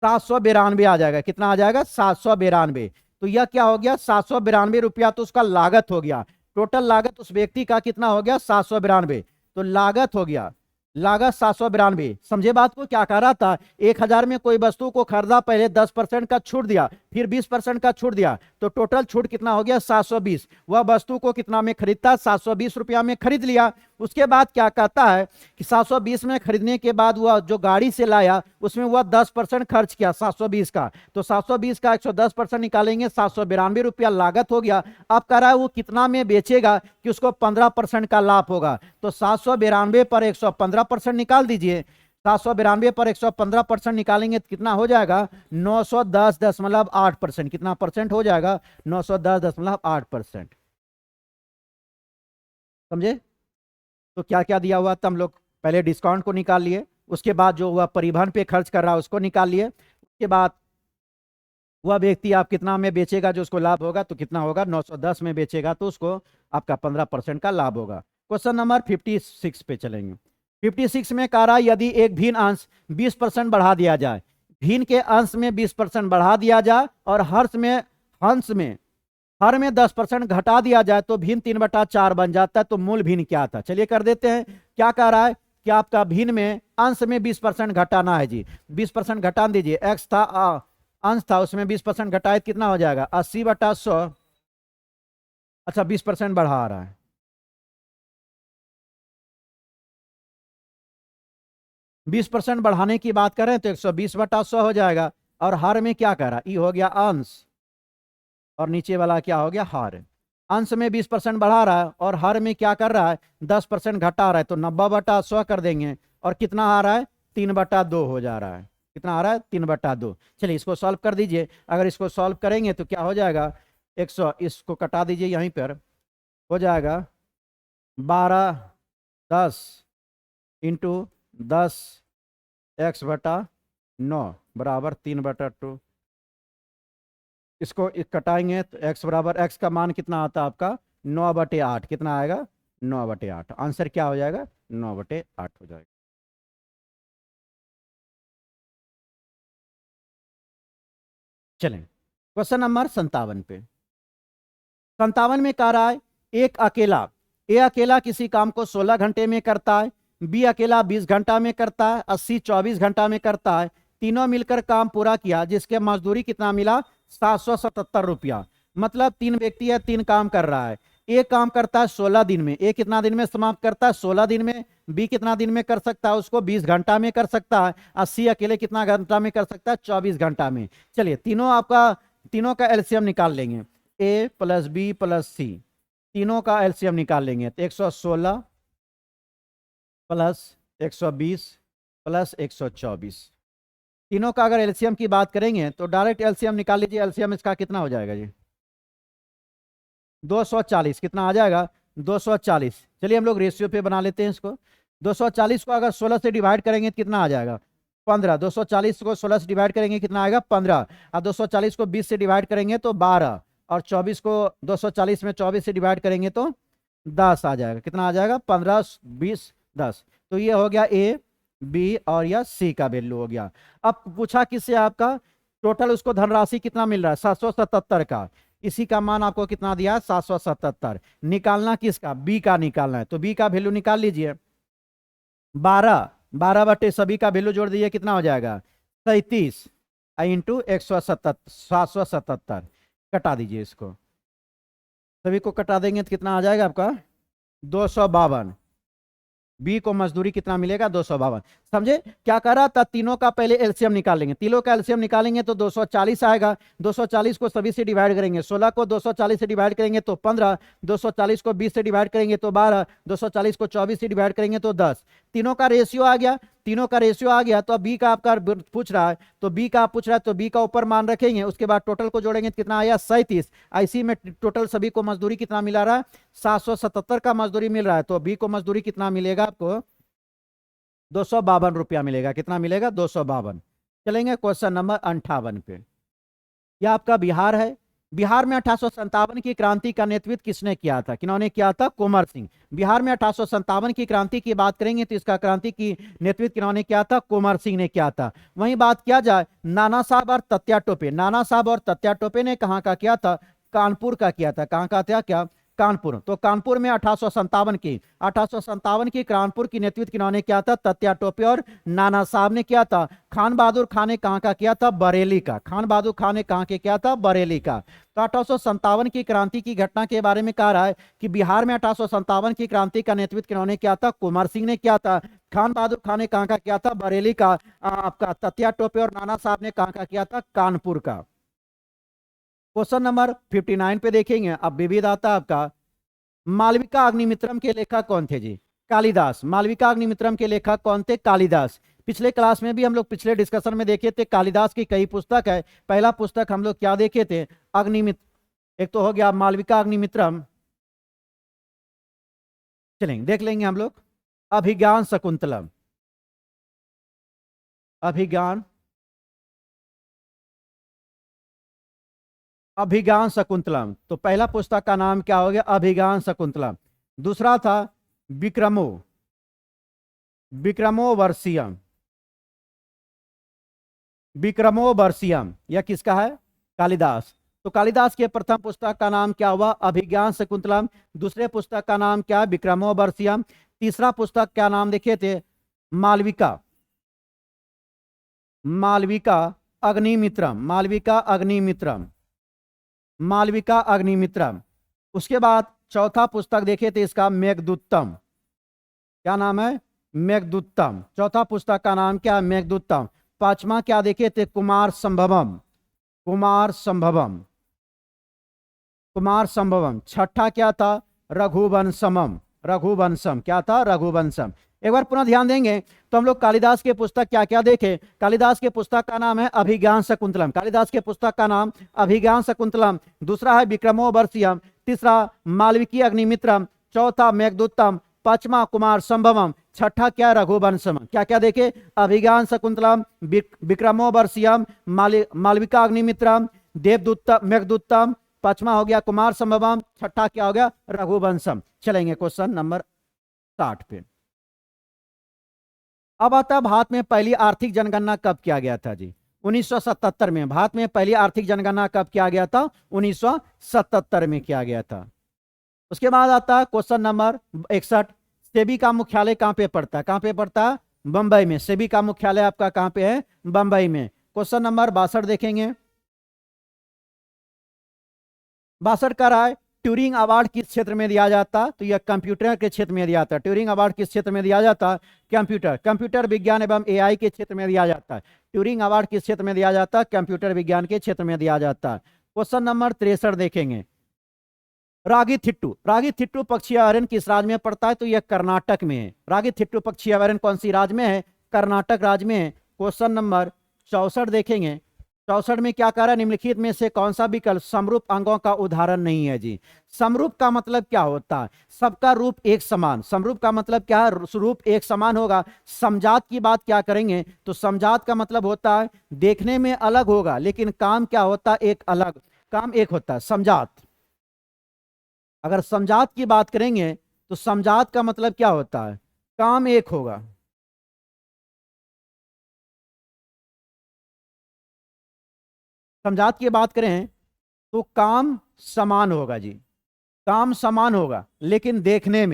792 आ जाएगा। कितना आ जाएगा 792। तो यह क्या हो गया 792 रुपया, तो उसका लागत हो गया। टोटल लागत उस व्यक्ति का कितना हो गया 792, तो लागत हो गया, लागत 792। समझे बात को, क्या कह रहा था 1000 में कोई वस्तु को खरीदा, पहले 10% का छूट दिया, फिर 20% का छूट दिया, तो टोटल छूट कितना हो गया 720। वह वस्तु को कितना में खरीदता 720 रुपया में खरीद लिया। उसके बाद क्या कहता है कि 720 में खरीदने के बाद वह जो गाड़ी से लाया उसमें वह 10% खर्च किया 720 का, तो 720 का 110% निकालेंगे 792 रुपया लागत हो गया। अब कह रहा है वो कितना में बेचेगा कि उसको 15% का लाभ होगा, तो 792 पर 115% निकाल दीजिए। 792 पर 115% निकालेंगे तो कितना हो जाएगा 910.8%। कितना परसेंट हो जाएगा 910.8%। समझे। तो क्या क्या दिया हुआ था, हम लोग पहले डिस्काउंट को निकाल लिए, उसके बाद जो वह परिवहन पे खर्च कर रहा है उसको निकाल लिए, उसके बाद वह व्यक्ति आप कितना में बेचेगा जो उसको लाभ होगा, तो कितना होगा 910 में बेचेगा तो उसको आपका 15% का लाभ होगा। क्वेश्चन नंबर 56 पे चलेंगे। 56 में कह रहा है यदि एक भिन्न अंश 20% बढ़ा दिया जाए, भिन्न के अंश में 20% बढ़ा दिया जाए और हर में 10% घटा दिया जाए तो भिन्न 3/4 बन जाता है। तो मूल भिन्न क्या था, चलिए कर देते हैं। क्या कह रहा है कि आपका भिन्न में अंश में 20% घटाना है जी, 20% घटा दीजिए। एक्स था अंश था उसमें 20% घटाए तो कितना हो जाएगा 80/100। अच्छा 20% बढ़ा रहा है, 20% बढ़ाने की बात करें तो 120/100 हो जाएगा। और हर में क्या कर रहा है, ई हो गया अंश और नीचे वाला क्या हो गया हर। अंश में 20% बढ़ा रहा है और हर में क्या कर रहा है 10% घटा रहा है, तो 90/100 कर देंगे। और कितना आ रहा है 3/2 हो जा रहा है। कितना आ रहा है 3/2। चलिए इसको सॉल्व कर दीजिए। अगर इसको सॉल्व करेंगे तो क्या हो जाएगा 100, इसको कटा दीजिए यहीं पर, हो जाएगा 12 10 x/9 बराबर 3/2। इसको कटाएंगे तो x बराबर x का मान कितना आता है आपका 9/8। कितना आएगा 9/8। आंसर क्या हो जाएगा 9/8 हो जाएगा। चलें क्वेश्चन नंबर 57 पे। 57 में कह रहा है एक अकेला, ए अकेला किसी काम को 16 घंटे में करता है, बी अकेला 20 घंटा में करता है, 80 24 घंटा में करता है। तीनों मिलकर काम पूरा किया जिसके मजदूरी कितना मिला 777 रुपया। मतलब तीन व्यक्ति है, तीन काम कर रहा है। ए काम करता है 16 दिन में, ए कितना दिन में समाप्त करता है 16 दिन में, बी कितना दिन में कर सकता है उसको 20 घंटा में कर सकता है, 80 अकेले कितना घंटा में कर सकता है 24 घंटा में। चलिए तीनों का एलसीएम निकाल लेंगे, ए प्लस बी प्लस सी, तीनों का एलसीएम निकाल लेंगे तो 116 प्लस 120 प्लस 124। तीनों का अगर एलसीएम की बात करेंगे तो डायरेक्ट एलसीएम निकाल लीजिए। एलसीएम इसका कितना हो जाएगा जी 240। कितना आ जाएगा 240। चलिए हम लोग रेशियो पे बना लेते हैं इसको। 240 को अगर 16 से डिवाइड करेंगे तो कितना आ जाएगा 15। 240 को 16 से डिवाइड करेंगे कितना आएगा 15। और 240 को 20 से डिवाइड करेंगे तो 12। और 24 को 240 में 24 से डिवाइड करेंगे तो 10 आ जाएगा। कितना आ जाएगा 15 20 10। तो ये हो गया ए बी और या सी का वैल्यू हो गया। अब पूछा किससे आपका टोटल उसको धनराशि कितना मिल रहा है 777 का। इसी का मान आपको कितना दिया 777। निकालना किसका बी का निकालना है, तो बी का वैल्यू निकाल लीजिए। 12 बटे सभी का वैल्यू जोड़ दीजिए कितना हो जाएगा 37 इंटू 777। कटा दीजिए इसको, सभी को कटा देंगे तो कितना आ जाएगा आपका 252। बी को मजदूरी कितना मिलेगा 252। समझे क्या कर रहा था, तीनों का पहले एलसीएम निकालेंगे, तीनों का एलसीएम निकालेंगे तो 240 आएगा। 240 को सभी से डिवाइड करेंगे, 16 को 240 से डिवाइड करेंगे तो 15, 240 को 20 से डिवाइड करेंगे तो 12, 240 को 24 से डिवाइड करेंगे तो 10। तीनों का रेशियो आ गया, तीनों का रेशियो आ गया। तो बी का आपका पूछ रहा है, तो बी का पूछ रहा है तो बी का ऊपर मान रखेंगे, उसके बाद टोटल को जोड़ेंगे तो कितना आया 37। इसी में टोटल सभी को मजदूरी कितना मिला रहा है 777 का मजदूरी मिल रहा है। तो बी को मजदूरी कितना मिलेगा आपको 252 रुपया मिलेगा। कितना मिलेगा 252। चलेंगे क्वेश्चन नंबर 58 पे। यह आपका बिहार है। बिहार में 1857 की क्रांति का नेतृत्व किसने किया था, किन्होंने किया था कुंवर सिंह। बिहार में 1857 की क्रांति की बात करेंगे तो इसका क्रांति की नेतृत्व किन्होंने किया था कुंवर सिंह ने किया था। वहीं बात किया जाए नाना साहब और तत्या टोपे, नाना साहब और तत्या टोपे ने कहाँ का किया था कानपुर का किया था। कहाँ का था क्या कानपुर। तो कानपुर में 1857 की कानपुर की नेतृत्व किन्होंने किया था तत्या टोपे और नाना साहब ने किया था। खान बहादुर खान ने कहाँ का किया था बरेली का। खान बहादुर खान ने कहाँ के किया था बरेली का। तो 1857 की क्रांति की घटना के बारे में कह रहा है कि बिहार में 1857 की क्रांति का नेतृत्व किन्होंने किया था कुंवर सिंह ने किया था। खान बहादुर खान ने कहाँ का किया था बरेली का। आपका तत्या टोपे और नाना साहब ने कहाँ का किया था कानपुर का। क्वेश्चन नंबर 59 पे देखेंगे। अब विविध आता आपका मालविका अग्निमित्रम के लेखक कौन थे जी कालिदास। मालविका अग्निमित्रम के लेखक कौन थे कालिदास। पिछले क्लास में भी हम लोग पिछले डिस्कशन में देखे थे कालिदास की कई पुस्तक है। पहला पुस्तक हम लोग क्या देखे थे अग्निमित्र, एक तो हो गया मालविका अग्निमित्रम। चलेंगे देख लेंगे हम लोग अभिज्ञान शकुंतलम। अभिज्ञान शकुंतलम। तो पहला पुस्तक का नाम क्या हो गया अभिज्ञान शकुंतलम। दूसरा था विक्रमोवर्षियम। विक्रमोवर्षियम यह किसका है कालिदास। तो कालिदास के प्रथम पुस्तक का नाम क्या हुआ अभिज्ञान शकुंतलम। दूसरे पुस्तक का नाम क्या विक्रमोवर्षियम। तीसरा पुस्तक क्या नाम देखे थे मालविका अग्निमित्रम, मालविका अग्निमित्रम, मालविका अग्निमित्रम। उसके बाद चौथा पुस्तक देखे तो इसका मेघदूतम, क्या नाम है? मेघदूतम। चौथा पुस्तक का नाम क्या है? मेघदूतम। पांचवा क्या देखे थे? कुमार संभवम, कुमार संभवम, कुमार संभवम। छठा क्या था? रघुवंशमम, रघुवंशम। क्या था? रघुवंशम। एक बार पुनः ध्यान देंगे तो हम लोग कालिदास के पुस्तक क्या क्या देखे। कालिदास के पुस्तक का नाम है अभिज्ञान शकुंतलम, कालिदास के पुस्तक का नाम अभिज्ञान शकुंतलम। दूसरा है विक्रमोर्वशीयम, तीसरा मालविकी अग्निमित्रम, चौथा मेघदूतम, पांचवा कुमार संभवम, छठा क्या? रघुवंशम। क्या क्या देखे? अभिज्ञान शकुंतलम, विक्रमोर्वशीयम, मालविका अग्निमित्रम, देवदूत मेघदूतम, पांचवा हो गया कुमार संभवम, छठा क्या हो गया? रघुवंशम। चलेंगे क्वेश्चन नंबर 60 पे। अब आता भारत में पहली आर्थिक जनगणना कब किया गया था जी? 1977 में। भारत में पहली आर्थिक जनगणना कब किया गया था? 1977 में किया गया था। उसके बाद आता है क्वेश्चन नंबर 61। सेबी का मुख्यालय कहां पे पड़ता है? कहां पे पड़ता है? बंबई में। सेबी का मुख्यालय आपका कहां पे है? बंबई में। क्वेश्चन नंबर 62 देखेंगे। 62 का रहा है ट्यूरिंग अवार्ड किस क्षेत्र में दिया जाता? तो यह कंप्यूटर के क्षेत्र में दिया जाता है। ट्यूरिंग अवार्ड किस क्षेत्र में दिया जाता है? कंप्यूटर, कंप्यूटर विज्ञान एवं एआई के क्षेत्र में दिया जाता है। ट्यूरिंग अवार्ड किस क्षेत्र में दिया जाता है? कंप्यूटर विज्ञान के क्षेत्र में दिया जाता है। क्वेश्चन नंबर 63 देखेंगे। रागी थिट्टू, रागी थिट्टू पक्षी अभयारण्य किस राज्य में पड़ता है? तो यह कर्नाटक में है। रागी थिट्टू पक्षी अभयारण्य कौन सी राज्य में है? कर्नाटक राज्य में है। क्वेश्चन नंबर 64 देखेंगे। 64 में क्या कह रहा है? निम्नलिखित में से कौन सा विकल्प समरूप अंगों का उदाहरण नहीं है जी? समरूप का मतलब क्या होता है? सबका रूप एक समान। समरूप का मतलब क्या है? रूप एक समान होगा। समजात की बात क्या करेंगे तो समजात का मतलब होता है देखने में अलग होगा लेकिन काम क्या होता है? एक अलग, काम एक होता है। समजात, अगर समजात की बात करेंगे तो समजात का मतलब क्या होता है? काम एक होगा। समजात की बात करें तो काम समान होगा जी, काम समान होगा लेकिन देखने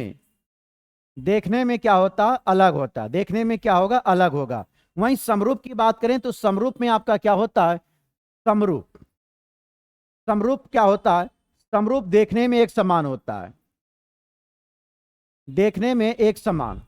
में क्या होता? अलग होता। देखने में क्या होगा? अलग होगा। वहीं समरूप की बात करें तो समरूप में आपका क्या होता है? समरूप, समरूप क्या होता है? समरूप देखने में एक समान होता है। देखने में एक समान,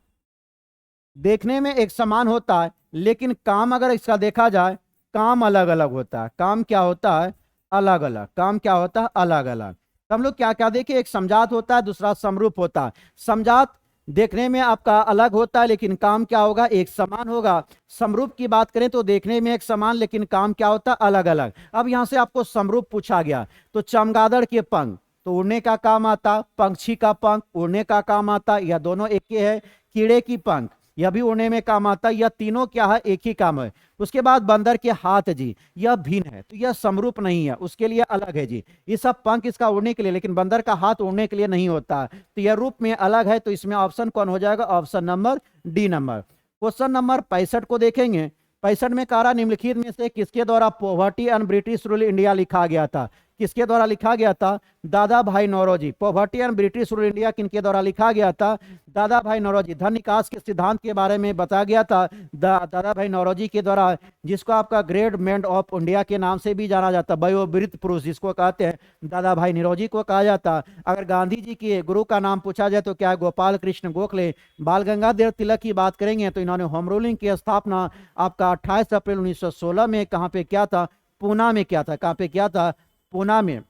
देखने में एक समान होता है लेकिन काम अगर इसका देखा जाए काम अलग अलग होता है। काम क्या होता है? अलग अलग। काम क्या होता है? अलग अलग। तो हम लोग क्या क्या देखें? एक समजात होता है, दूसरा समरूप होता है। समजात देखने में आपका अलग होता है लेकिन काम क्या होगा? एक समान होगा। समरूप की बात करें तो देखने में एक समान लेकिन काम क्या होता है? अलग अलग। अब यहां से आपको समरूप पूछा गया तो चमगादड़ के पंख तो उड़ने का काम आता, पंछी का पंख उड़ने का काम आता, यह दोनों एक ही है। कीड़े की पंख यह भी उड़ने में काम आता, यह तीनों क्या है? एक ही काम है। उसके बाद बंदर के हाथ जी, यह भिन्न है तो यह समरूप नहीं है, उसके लिए अलग है जी। ये सब पंख इसका उड़ने के लिए, लेकिन बंदर का हाथ उड़ने के लिए नहीं होता तो यह रूप में अलग है। तो इसमें ऑप्शन कौन हो जाएगा? Option number D number. Question number 65 को देखेंगे। 65 में कहा निम्नलिखित में से किसके द्वारा poverty and British rule India लिखा गया था? किसके द्वारा लिखा गया था? Dadabhai Naoroji. Poverty and British rule India किनके द्वारा लिखा गया था? दादा भाई नौरोजी। धन निकास के सिद्धांत के बारे में बताया गया था दादा भाई नौरोजी के द्वारा, जिसको आपका ग्रेट मैन ऑफ इंडिया के नाम से भी जाना जाता, वयोवृद्ध पुरुष जिसको कहते हैं, दादा भाई नौरोजी को कहा जाता। अगर गांधी जी के गुरु का नाम पूछा जाए तो क्या? गोपाल कृष्ण गोखले। बाल गंगाधर तिलक की बात करेंगे तो इन्होंने होम रूलिंग की स्थापना आपका 28 अप्रैल 1916 में कहाँ पे किया था? पूना में किया था। कहाँ पे किया था? पूना में।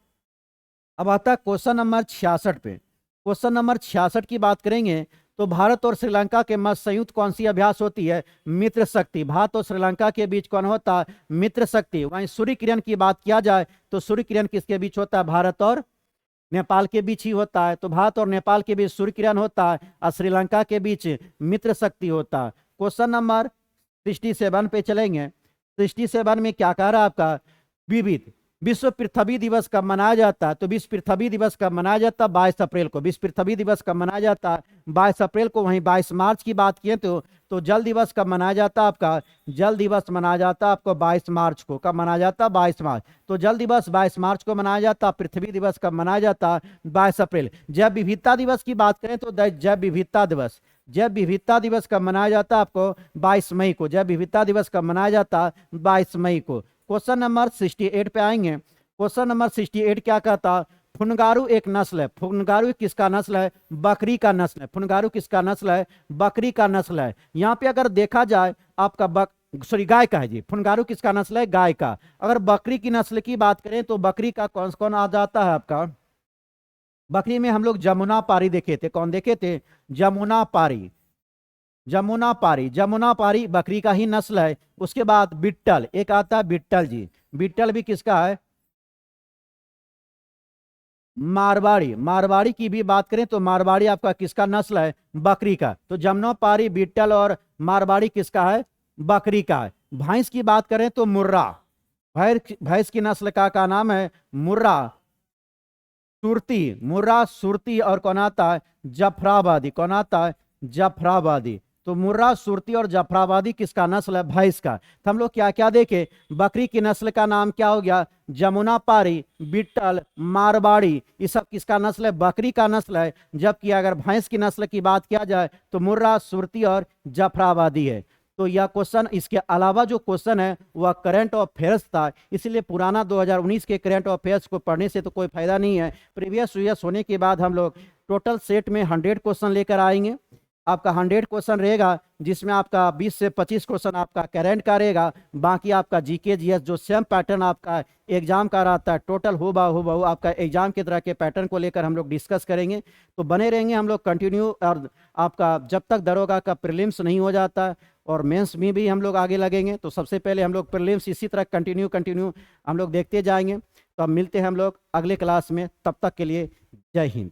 अब आता है क्वेश्चन नंबर 66 पे। क्वेश्चन नंबर 66 की बात करेंगे तो भारत और श्रीलंका के मध्य संयुक्त कौन सी अभ्यास होती है? मित्र शक्ति। भारत और श्रीलंका के बीच कौन होता है? मित्र शक्ति। वहीं सूर्य किरण की बात किया जाए तो सूर्य किरण किसके बीच होता है? भारत और नेपाल के बीच ही होता है। तो भारत और नेपाल के बीच सूर्य किरण होता है और श्रीलंका के बीच मित्र शक्ति होता है। क्वेश्चन नंबर 67 पे चलेंगे। 67 में क्या कह रहा है आपका? विविध विश्व पृथ्वी दिवस कब मनाया जाता है? तो विश्व पृथ्वी दिवस कब मनाया जाता है? 22 अप्रैल को। विश्व पृथ्वी दिवस कब मनाया जाता है? 22 अप्रैल को। वहीं 22 मार्च की बात किए तो जल दिवस कब मनाया जाता है आपका? जल दिवस मनाया जाता है आपको 22 मार्च को। कब मनाया जाता है? 22 मार्च। तो जल दिवस 22 मार्च को मनाया जाता है। पृथ्वी दिवस कब मनाया जाता है? 22 अप्रैल। जैव विविधता दिवस की बात करें तो जैव विविधता दिवस, जैव विविधता दिवस कब मनाया जाता है आपको? 22 मई को। जैव विविधता दिवस कब मनाया जाता है? 22 मई को। क्वेश्चन नंबर 68 पे आएंगे। क्वेश्चन नंबर 68 क्या कहता, फुनगारू एक नस्ल है। फुनगारू किसका नस्ल है? बकरी का नस्ल है। फुनगारू किसका नस्ल है? बकरी का नस्ल है। यहाँ पे अगर देखा जाए आपका गाय का है जी। फुनगारू किसका नस्ल है? गाय का। अगर बकरी की नस्ल की बात करें तो बकरी का कौन कौन आ जाता है आपका? बकरी में हम लोग जमुना पारी देखे थे। कौन देखे थे? जमुना पारी। जमुना पारी, जमुना पारी बकरी का ही नस्ल है। उसके बाद बिट्टल एक आता है, बिट्टल जी। बिट्टल भी किसका है? मारवाड़ी। मारवाड़ी की भी बात करें तो मारवाड़ी आपका किसका नस्ल है? बकरी का। तो जमुना पारी, बिट्टल और मारवाड़ी किसका है? बकरी का है। भैंस की बात करें तो मुर्रा। भैंस की नस्ल का नाम है मुर्रा, सुरती। मुर्रा, सुरती और कौन आता है? जफराबादी। कौन आता है? जफराबादी। तो मुर्रा, सुरती और जफराबादी किसका नस्ल है? भैंस का। तो हम लोग क्या क्या देखे? बकरी की नस्ल का नाम क्या हो गया? जमुना पारी, बिट्टल, मारवाड़ी। ये सब किसका नस्ल है? बकरी का नस्ल है। जबकि अगर भैंस की नस्ल की बात किया जाए तो मुर्रा, सुरती और जफराबादी है। तो यह क्वेश्चन, इसके अलावा जो क्वेश्चन है वह करंट अफेयर्स था, इसलिए पुराना 2019 के करंट अफेयर्स को पढ़ने से तो कोई फायदा नहीं है। प्रीवियस ईयर्स होने के बाद हम लोग टोटल सेट में 100 क्वेश्चन लेकर आएंगे। आपका 100 क्वेश्चन रहेगा, जिसमें आपका 20 से 25 क्वेश्चन आपका करंट का रहेगा। बाकी आपका जीके जीएस जो सेम पैटर्न आपका एग्जाम का रहता है, टोटल हो बहु आपका एग्जाम की तरह के पैटर्न को लेकर हम लोग डिस्कस करेंगे। तो बने रहेंगे हम लोग कंटिन्यू। और आपका जब तक दरोगा का प्रीलिम्स नहीं हो जाता और मेंस में भी हम लोग आगे लगेंगे, तो सबसे पहले हम लोग प्रीलिम्स इसी तरह कंटिन्यू हम लोग देखते जाएंगे। तो अब मिलते हैं हम लोग अगले क्लास में। तब तक के लिए जय हिंद।